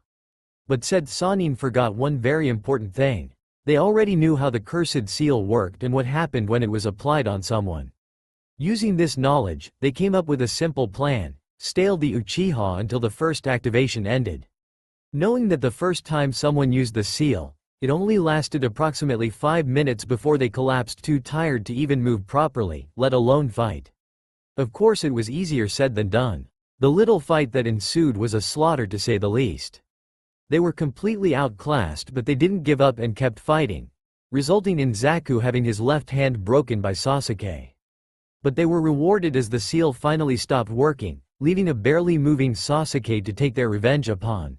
But said Sannin forgot one very important thing. They already knew how the cursed seal worked and what happened when it was applied on someone. Using this knowledge, they came up with a simple plan: stale the Uchiha until the first activation ended. Knowing that the first time someone used the seal, it only lasted approximately 5 minutes before they collapsed, too tired to even move properly, let alone fight. Of course, it was easier said than done. The little fight that ensued was a slaughter to say the least. They were completely outclassed, but they didn't give up and kept fighting, resulting in Zaku having his left hand broken by Sasuke. But they were rewarded as the seal finally stopped working, leaving a barely moving Sasuke to take their revenge upon.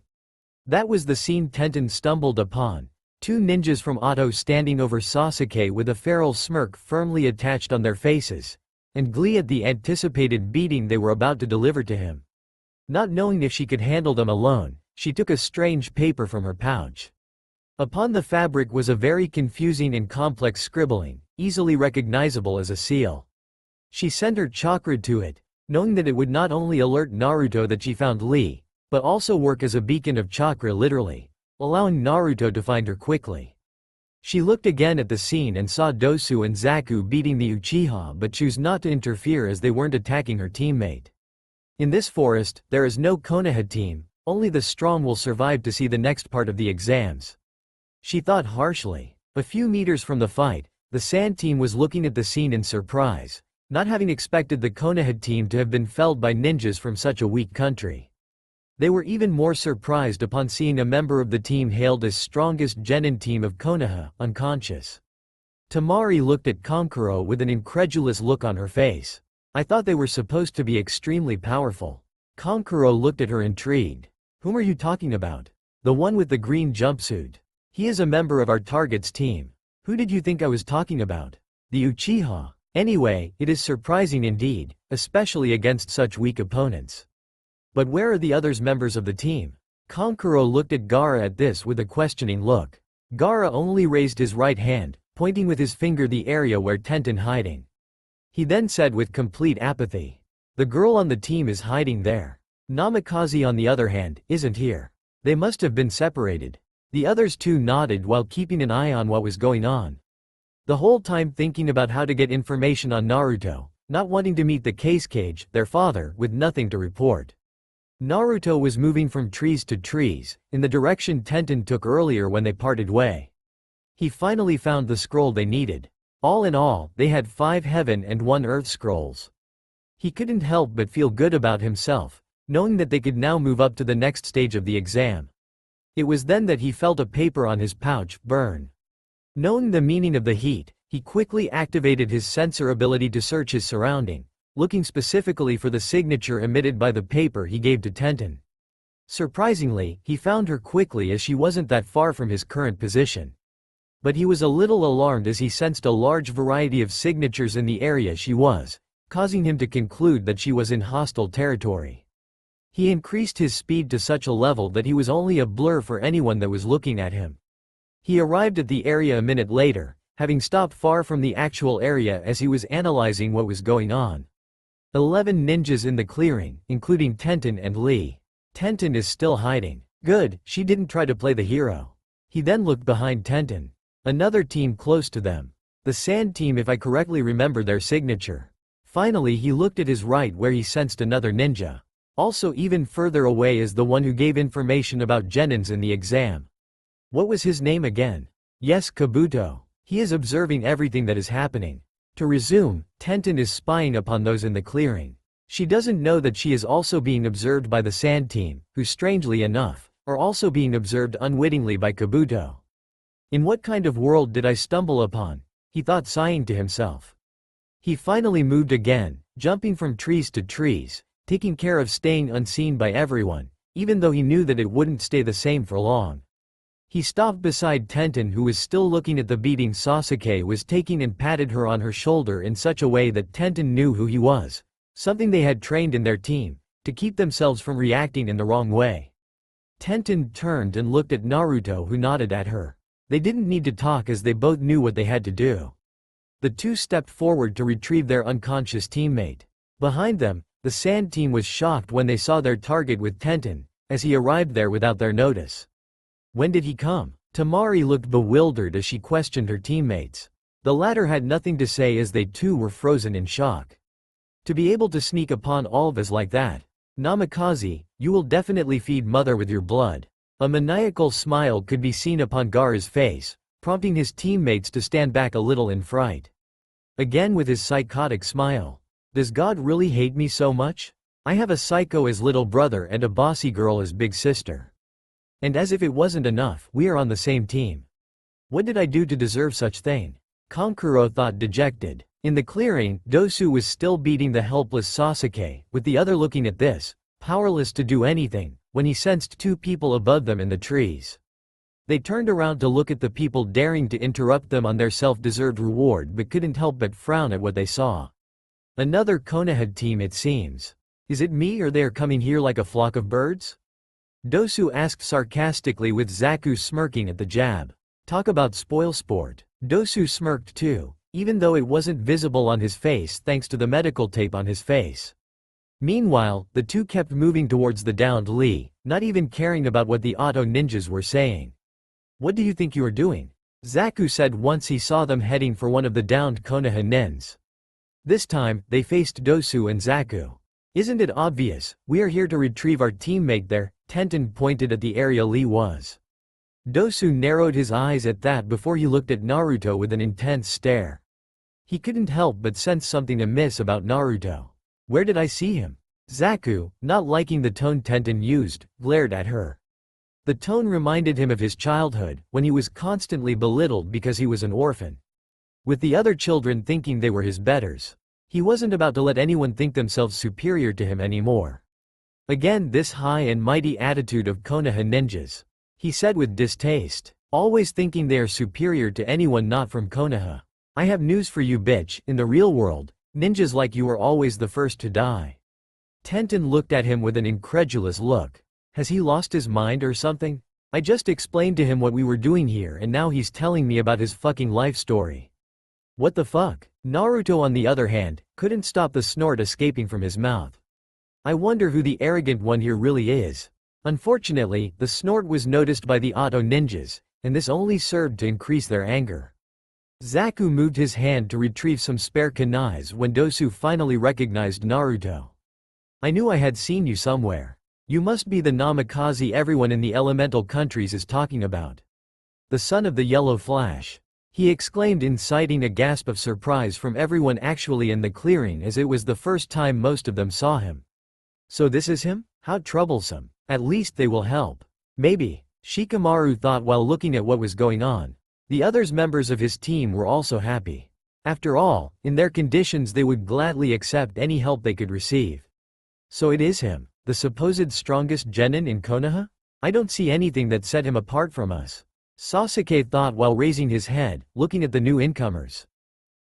That was the scene Tenten stumbled upon. 2 ninjas from Otto standing over Sasuke with a feral smirk firmly attached on their faces, and glee at the anticipated beating they were about to deliver to him. Not knowing if she could handle them alone, she took a strange paper from her pouch. Upon the fabric was a very confusing and complex scribbling, easily recognizable as a seal. She sent her chakra to it, knowing that it would not only alert Naruto that she found Lee, but also work as a beacon of chakra, literally, allowing Naruto to find her quickly. She looked again at the scene and saw Dosu and Zaku beating the Uchiha, but chose not to interfere as they weren't attacking her teammate. In this forest, there is no Konoha team, only the strong will survive to see the next part of the exams. She thought harshly. A few meters from the fight, the Sand team was looking at the scene in surprise, not having expected the Konoha team to have been felled by ninjas from such a weak country. They were even more surprised upon seeing a member of the team hailed as strongest genin team of Konoha, unconscious. Temari looked at Kankuro with an incredulous look on her face. I thought they were supposed to be extremely powerful. Kankuro looked at her intrigued. Whom are you talking about? The one with the green jumpsuit. He is a member of our target's team. Who did you think I was talking about? The Uchiha. Anyway, it is surprising indeed, especially against such weak opponents. But where are the other members of the team? Kankuro looked at Gaara at this with a questioning look. Gaara only raised his right hand, pointing with his finger the area where Tenten hiding. He then said with complete apathy, the girl on the team is hiding there. Namikaze on the other hand, isn't here. They must have been separated. The others too nodded while keeping an eye on what was going on. The whole time thinking about how to get information on Naruto, not wanting to meet the Cage, their father, with nothing to report. Naruto was moving from trees to trees, in the direction Tenten took earlier when they parted way. He finally found the scroll they needed. All in all, they had 5 heaven and 1 earth scrolls. He couldn't help but feel good about himself, knowing that they could now move up to the next stage of the exam. It was then that he felt a paper on his pouch burn. Knowing the meaning of the heat, he quickly activated his sensor ability to search his surrounding, looking specifically for the signature emitted by the paper he gave to Tenten. Surprisingly, he found her quickly as she wasn't that far from his current position. But he was a little alarmed as he sensed a large variety of signatures in the area she was, causing him to conclude that she was in hostile territory. He increased his speed to such a level that he was only a blur for anyone that was looking at him. He arrived at the area a minute later, having stopped far from the actual area as he was analyzing what was going on. 11 ninjas in the clearing, including Tenten and Lee. Tenten is still hiding. Good, she didn't try to play the hero. He then looked behind Tenten. Another team close to them. The Sand team, if I correctly remember their signature. Finally he looked at his right where he sensed another ninja. Also even further away is the one who gave information about genins in the exam. What was his name again? Yes, Kabuto. He is observing everything that is happening. To resume, Tenten is spying upon those in the clearing. She doesn't know that she is also being observed by the Sand team, who strangely enough, are also being observed unwittingly by Kabuto. In what kind of world did I stumble upon? He thought, sighing to himself. He finally moved again, jumping from trees to trees, taking care of staying unseen by everyone, even though he knew that it wouldn't stay the same for long. He stopped beside Tenten, who was still looking at the beating Sasuke was taking, and patted her on her shoulder in such a way that Tenten knew who he was, something they had trained in their team, to keep themselves from reacting in the wrong way. Tenten turned and looked at Naruto, who nodded at her. They didn't need to talk as they both knew what they had to do. The two stepped forward to retrieve their unconscious teammate. Behind them, the Sand team was shocked when they saw their target with Tenten, as he arrived there without their notice. When did he come? Temari looked bewildered as she questioned her teammates. The latter had nothing to say as they too were frozen in shock. To be able to sneak upon all of us like that. Namikaze, you will definitely feed mother with your blood. A maniacal smile could be seen upon Gaara's face, prompting his teammates to stand back a little in fright. Again with his psychotic smile. Does God really hate me so much? I have a psycho as little brother and a bossy girl as big sister. And as if it wasn't enough, we are on the same team. What did I do to deserve such thing? Kankuro thought, dejected. In the clearing, Dosu was still beating the helpless Sasuke, with the other looking at this, powerless to do anything, when he sensed two people above them in the trees. They turned around to look at the people daring to interrupt them on their self-deserved reward, but couldn't help but frown at what they saw. Another Konoha team, it seems. Is it me, or they are coming here like a flock of birds? Dosu asked sarcastically, with Zaku smirking at the jab. Talk about spoil sport. Dosu smirked too, even though it wasn't visible on his face thanks to the medical tape on his face. Meanwhile, the two kept moving towards the downed Lee, not even caring about what the auto ninjas were saying. What do you think you are doing? Zaku said once he saw them heading for one of the downed Konoha nins. This time, they faced Dosu and Zaku. Isn't it obvious? We are here to retrieve our teammate there. Tenten pointed at the area Lee was. Dosu narrowed his eyes at that before he looked at Naruto with an intense stare. He couldn't help but sense something amiss about Naruto. Where did I see him? Zaku, not liking the tone Tenten used, glared at her. The tone reminded him of his childhood, when he was constantly belittled because he was an orphan. With the other children thinking they were his betters. He wasn't about to let anyone think themselves superior to him anymore. Again this high and mighty attitude of Konoha ninjas. He said with distaste, always thinking they are superior to anyone not from Konoha. I have news for you, bitch. In the real world, ninjas like you are always the first to die. Tenten looked at him with an incredulous look. Has he lost his mind or something? I just explained to him what we were doing here and now he's telling me about his fucking life story. What the fuck? Naruto, on the other hand, couldn't stop the snort escaping from his mouth. I wonder who the arrogant one here really is. Unfortunately, the snort was noticed by the auto ninjas, and this only served to increase their anger. Zaku moved his hand to retrieve some spare kunais when Dosu finally recognized Naruto. I knew I had seen you somewhere. You must be the Namikaze everyone in the elemental countries is talking about. The son of the Yellow Flash. He exclaimed, inciting a gasp of surprise from everyone actually in the clearing, as it was the first time most of them saw him. So this is him? How troublesome. At least they will help. Maybe, Shikamaru thought while looking at what was going on. The other members of his team were also happy. After all, in their conditions they would gladly accept any help they could receive. So it is him, the supposed strongest genin in Konoha? I don't see anything that set him apart from us. Sasuke thought while raising his head, looking at the new incomers.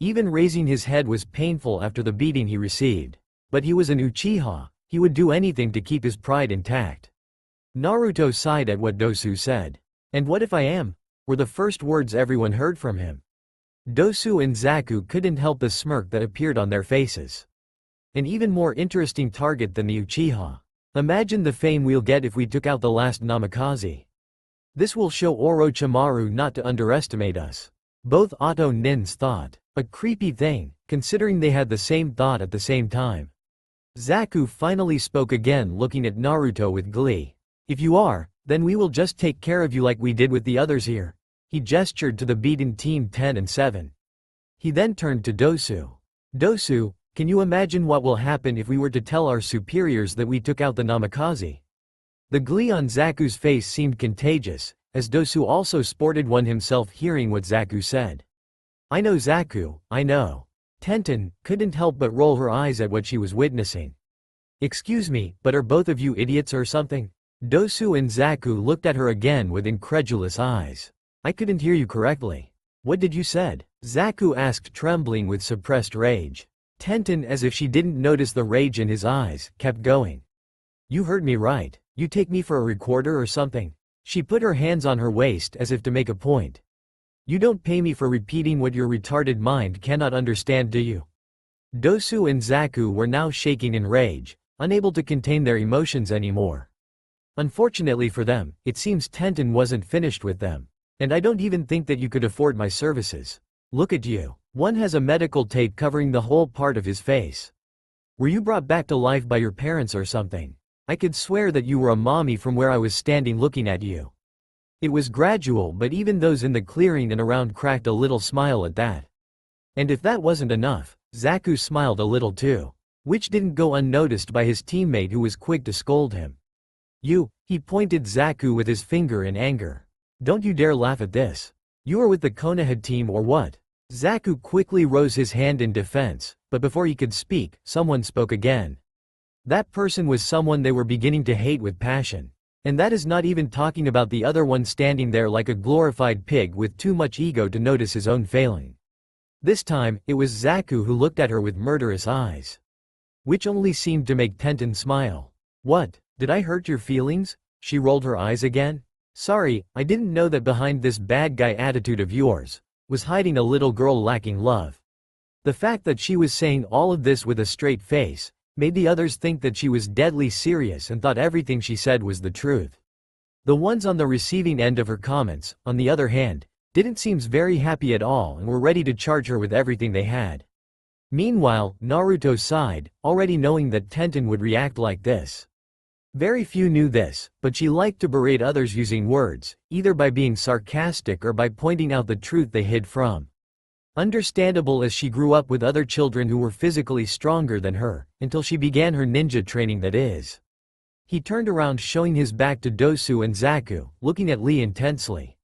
Even raising his head was painful after the beating he received. But he was an Uchiha. He would do anything to keep his pride intact. Naruto sighed at what Dosu said. And what if I am? Were the first words everyone heard from him. Dosu and Zaku couldn't help the smirk that appeared on their faces. An even more interesting target than the Uchiha. Imagine the fame we'll get if we took out the last Namikaze. This will show Orochimaru not to underestimate us. Both auto nins thought. A creepy thing, considering they had the same thought at the same time. Zaku finally spoke again, looking at Naruto with glee. If you are, then we will just take care of you like we did with the others here. He gestured to the beaten team 10 and 7. He then turned to Dosu. Dosu, can you imagine what will happen if we were to tell our superiors that we took out the Namikaze? The glee on Zaku's face seemed contagious, as Dosu also sported one himself, hearing what Zaku said. I know, Zaku, I know. Tenten couldn't help but roll her eyes at what she was witnessing. Excuse me, but are both of you idiots or something? Dosu and Zaku looked at her again with incredulous eyes. I couldn't hear you correctly. What did you said? Zaku asked, trembling with suppressed rage. Tenten, as if she didn't notice the rage in his eyes, kept going. You heard me right. You take me for a recorder or something? She put her hands on her waist as if to make a point. You don't pay me for repeating what your retarded mind cannot understand, do you? Dosu and Zaku were now shaking in rage, unable to contain their emotions anymore. Unfortunately for them, it seems Tenten wasn't finished with them. And I don't even think that you could afford my services. Look at you. One has a medical tape covering the whole part of his face. Were you brought back to life by your parents or something? I could swear that you were a mommy from where I was standing looking at you. It was gradual, but even those in the clearing and around cracked a little smile at that. And if that wasn't enough, Zaku smiled a little too, which didn't go unnoticed by his teammate, who was quick to scold him. He pointed Zaku with his finger in anger. Don't you dare laugh at this. You are with the Konoha team or what? Zaku quickly rose his hand in defense, but before he could speak, someone spoke again. That person was someone they were beginning to hate with passion. And that is not even talking about the other one standing there like a glorified pig with too much ego to notice his own failing. This time, it was Zaku who looked at her with murderous eyes, which only seemed to make Tenten smile. What, did I hurt your feelings? She rolled her eyes again. Sorry, I didn't know that behind this bad guy attitude of yours was hiding a little girl lacking love. The fact that she was saying all of this with a straight face made the others think that she was deadly serious and thought everything she said was the truth. The ones on the receiving end of her comments, on the other hand, didn't seem very happy at all and were ready to charge her with everything they had. Meanwhile, Naruto sighed, already knowing that Tenten would react like this. Very few knew this, but she liked to berate others using words, either by being sarcastic or by pointing out the truth they hid from. Understandable, as she grew up with other children who were physically stronger than her, until she began her ninja training, that is. He turned around, showing his back to Dosu and Zaku, looking at Lee intensely.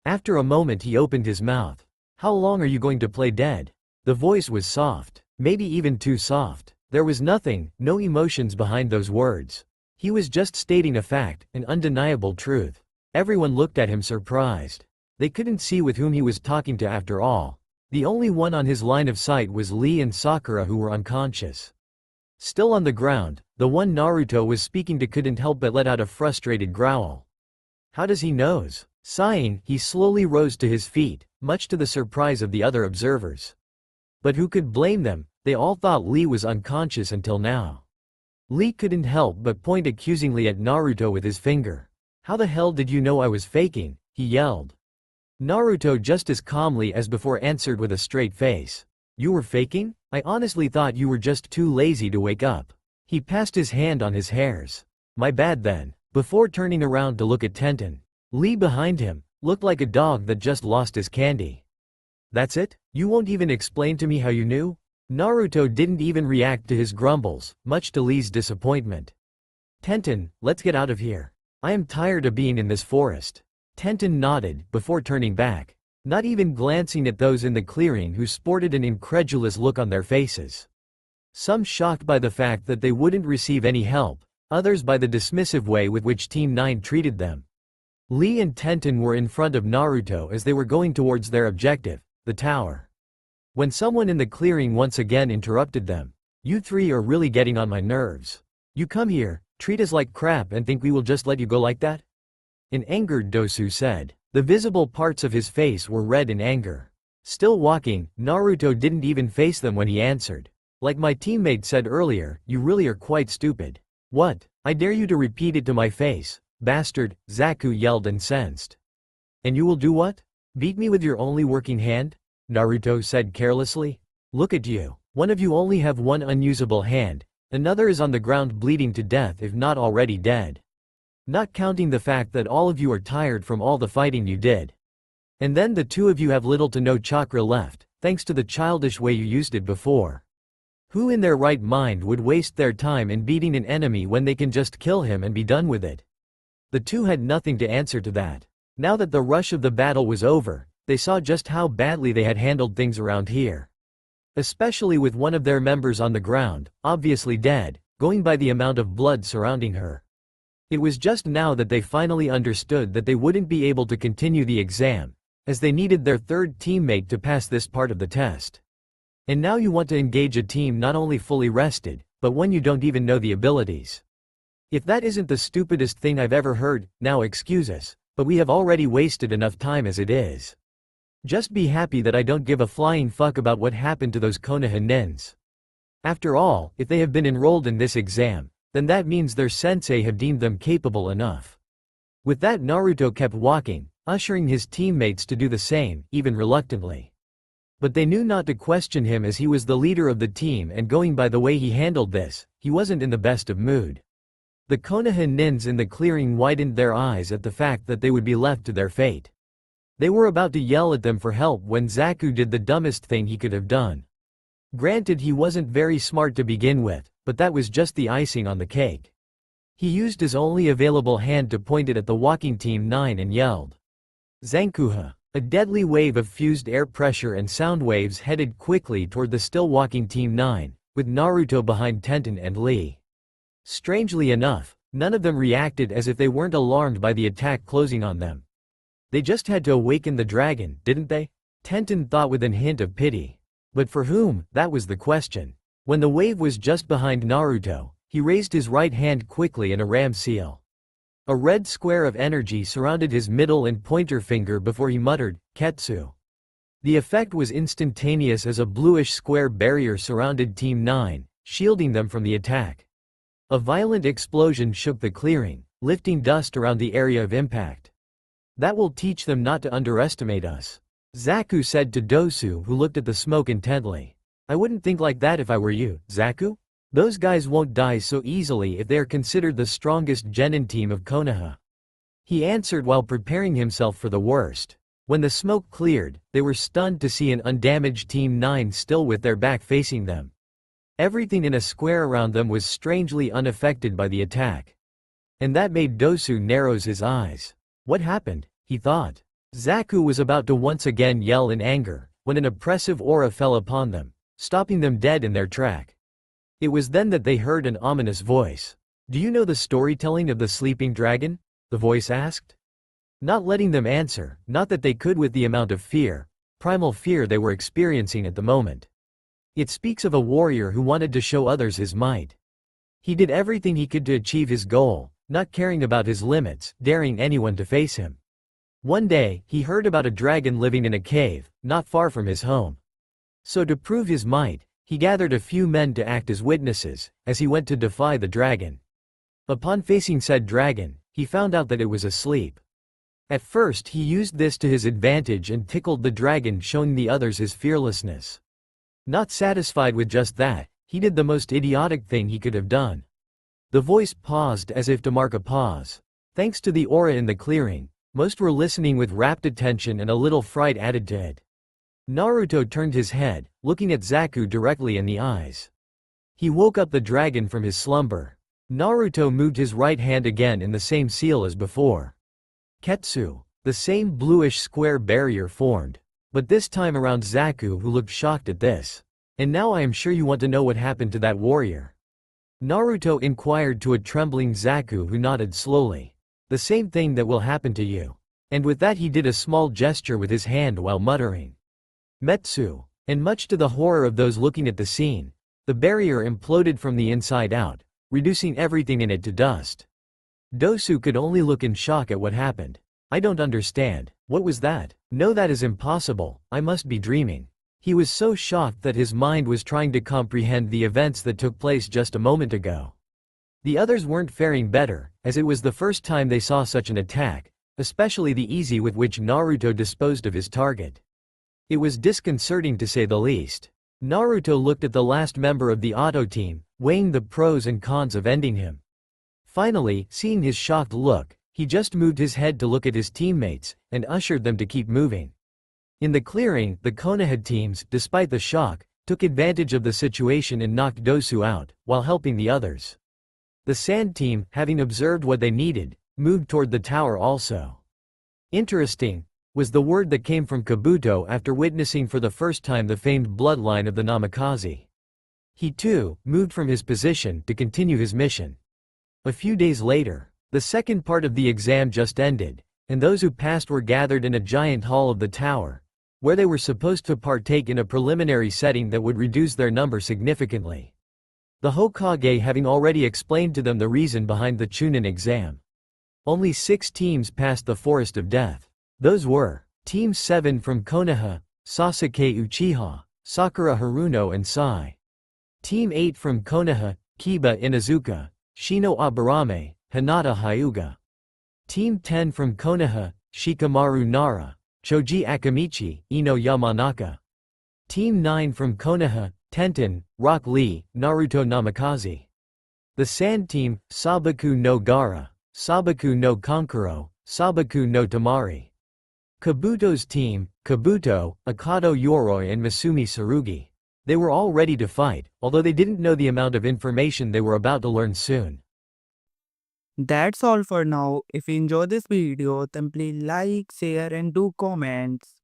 After a moment he opened his mouth. How long are you going to play dead? The voice was soft, maybe even too soft. There was nothing, no emotions behind those words. He was just stating a fact, an undeniable truth. Everyone looked at him surprised. They couldn't see with whom he was talking to after all. The only one on his line of sight was Lee and Sakura, who were unconscious. Still on the ground, the one Naruto was speaking to couldn't help but let out a frustrated growl. How does he knows? Sighing, he slowly rose to his feet, much to the surprise of the other observers. But who could blame them? They all thought Lee was unconscious until now. Lee couldn't help but point accusingly at Naruto with his finger. How the hell did you know I was faking? He yelled. Naruto, just as calmly as before, answered with a straight face. You were faking? I honestly thought you were just too lazy to wake up. He passed his hand on his hairs. My bad then. Before turning around to look at Tenten, Lee behind him looked like a dog that just lost his candy. That's it? You won't even explain to me how you knew? Naruto didn't even react to his grumbles, much to Lee's disappointment. Tenten, let's get out of here. I am tired of being in this forest. Tenten nodded, before turning back, not even glancing at those in the clearing who sported an incredulous look on their faces. Some shocked by the fact that they wouldn't receive any help, others by the dismissive way with which Team 9 treated them. Lee and Tenten were in front of Naruto as they were going towards their objective, the tower. When someone in the clearing once again interrupted them. You three are really getting on my nerves. You come here, treat us like crap, and think we will just let you go like that? An angered Dosu said. The visible parts of his face were red in anger. Still walking, Naruto didn't even face them when he answered. Like my teammate said earlier, you really are quite stupid. What? I dare you to repeat it to my face, bastard, Zaku yelled, incensed. And you will do what? Beat me with your only working hand? Naruto said carelessly. Look at you. One of you only have one unusable hand, another is on the ground bleeding to death, if not already dead. Not counting the fact that all of you are tired from all the fighting you did. And then the two of you have little to no chakra left, thanks to the childish way you used it before. Who in their right mind would waste their time in beating an enemy when they can just kill him and be done with it? The two had nothing to answer to that. Now that the rush of the battle was over, they saw just how badly they had handled things around here. Especially with one of their members on the ground, obviously dead, going by the amount of blood surrounding her. It was just now that they finally understood that they wouldn't be able to continue the exam, as they needed their third teammate to pass this part of the test. And now you want to engage a team not only fully rested, but one you don't even know the abilities. If that isn't the stupidest thing I've ever heard, now excuse us, but we have already wasted enough time as it is. Just be happy that I don't give a flying fuck about what happened to those Konoha nins. After all, if they have been enrolled in this exam, then that means their sensei have deemed them capable enough. With that, Naruto kept walking, ushering his teammates to do the same, even reluctantly. But they knew not to question him as he was the leader of the team, and going by the way he handled this, he wasn't in the best of mood. The Konoha nins in the clearing widened their eyes at the fact that they would be left to their fate. They were about to yell at them for help when Zaku did the dumbest thing he could have done. Granted, he wasn't very smart to begin with, but that was just the icing on the cake. He used his only available hand to point it at the walking Team 9 and yelled, "Zankuha!" A deadly wave of fused air pressure and sound waves headed quickly toward the still walking Team 9, with Naruto behind Tenten and Lee. Strangely enough, none of them reacted as if they weren't alarmed by the attack closing on them. They just had to awaken the dragon, didn't they? Tenten thought with a hint of pity. But for whom, that was the question. When the wave was just behind Naruto, he raised his right hand quickly in a ram seal. A red square of energy surrounded his middle and pointer finger before he muttered, "Ketsu." The effect was instantaneous as a bluish square barrier surrounded Team 9, shielding them from the attack. A violent explosion shook the clearing, lifting dust around the area of impact. "That will teach them not to underestimate us," Zaku said to Dosu, who looked at the smoke intently. "I wouldn't think like that if I were you, Zaku. Those guys won't die so easily if they are considered the strongest genin team of Konoha." He answered while preparing himself for the worst. When the smoke cleared, they were stunned to see an undamaged Team 9 still with their back facing them. Everything in a square around them was strangely unaffected by the attack. And that made Dosu narrows his eyes. What happened, he thought. Zaku was about to once again yell in anger, when an oppressive aura fell upon them, stopping them dead in their track. It was then that they heard an ominous voice. "Do you know the storytelling of the sleeping dragon?" the voice asked. Not letting them answer, not that they could with the amount of fear, primal fear they were experiencing at the moment. It speaks of a warrior who wanted to show others his might. He did everything he could to achieve his goal, not caring about his limits, daring anyone to face him. One day, he heard about a dragon living in a cave, not far from his home. So to prove his might, he gathered a few men to act as witnesses, as he went to defy the dragon. Upon facing said dragon, he found out that it was asleep. At first he used this to his advantage and tickled the dragon, showing the others his fearlessness. Not satisfied with just that, he did the most idiotic thing he could have done. The voice paused as if to mark a pause. Thanks to the aura in the clearing, most were listening with rapt attention, and a little fright added to it. Naruto turned his head, looking at Zaku directly in the eyes. He woke up the dragon from his slumber. Naruto moved his right hand again in the same seal as before. Ketsu. The same bluish square barrier formed. But this time around Zaku, who looked shocked at this. "And now I am sure you want to know what happened to that warrior?" Naruto inquired to a trembling Zaku, who nodded slowly. "The same thing that will happen to you." And with that he did a small gesture with his hand while muttering, "Metsu." And much to the horror of those looking at the scene, the barrier imploded from the inside out, reducing everything in it to dust. Dosu could only look in shock at what happened. "I don't understand. What was that? No, that is impossible. I must be dreaming." He was so shocked that his mind was trying to comprehend the events that took place just a moment ago. The others weren't faring better, as it was the first time they saw such an attack, especially the ease with which Naruto disposed of his target. It was disconcerting to say the least. Naruto looked at the last member of the Auto team, weighing the pros and cons of ending him. Finally, seeing his shocked look, he just moved his head to look at his teammates, and ushered them to keep moving. In the clearing, the Konoha teams, despite the shock, took advantage of the situation and knocked Dosu out, while helping the others. The Sand team, having observed what they needed, moved toward the tower also. "Interesting," was the word that came from Kabuto after witnessing for the first time the famed bloodline of the Namikaze. He too moved from his position to continue his mission. A few days later, the second part of the exam just ended, and those who passed were gathered in a giant hall of the tower, where they were supposed to partake in a preliminary setting that would reduce their number significantly. The Hokage having already explained to them the reason behind the Chunin exam. Only 6 teams passed the Forest of Death. Those were Team 7 from Konoha, Sasuke Uchiha, Sakura Haruno and Sai. Team 8 from Konoha, Kiba Inuzuka, Shino Aburame, Hinata Hyuga. Team 10 from Konoha, Shikamaru Nara, Choji Akamichi, Ino Yamanaka. Team 9 from Konoha, Tenten, Rock Lee, Naruto Namikaze. The Sand Team, Sabaku no Gara, Sabaku no Kankuro, Sabaku no Temari. Kabuto's team, Kabuto, Akado Yoroi and Masumi Tsurugi. They were all ready to fight, although they didn't know the amount of information they were about to learn soon. That's all for now. If you enjoyed this video, then please like, share and do comments.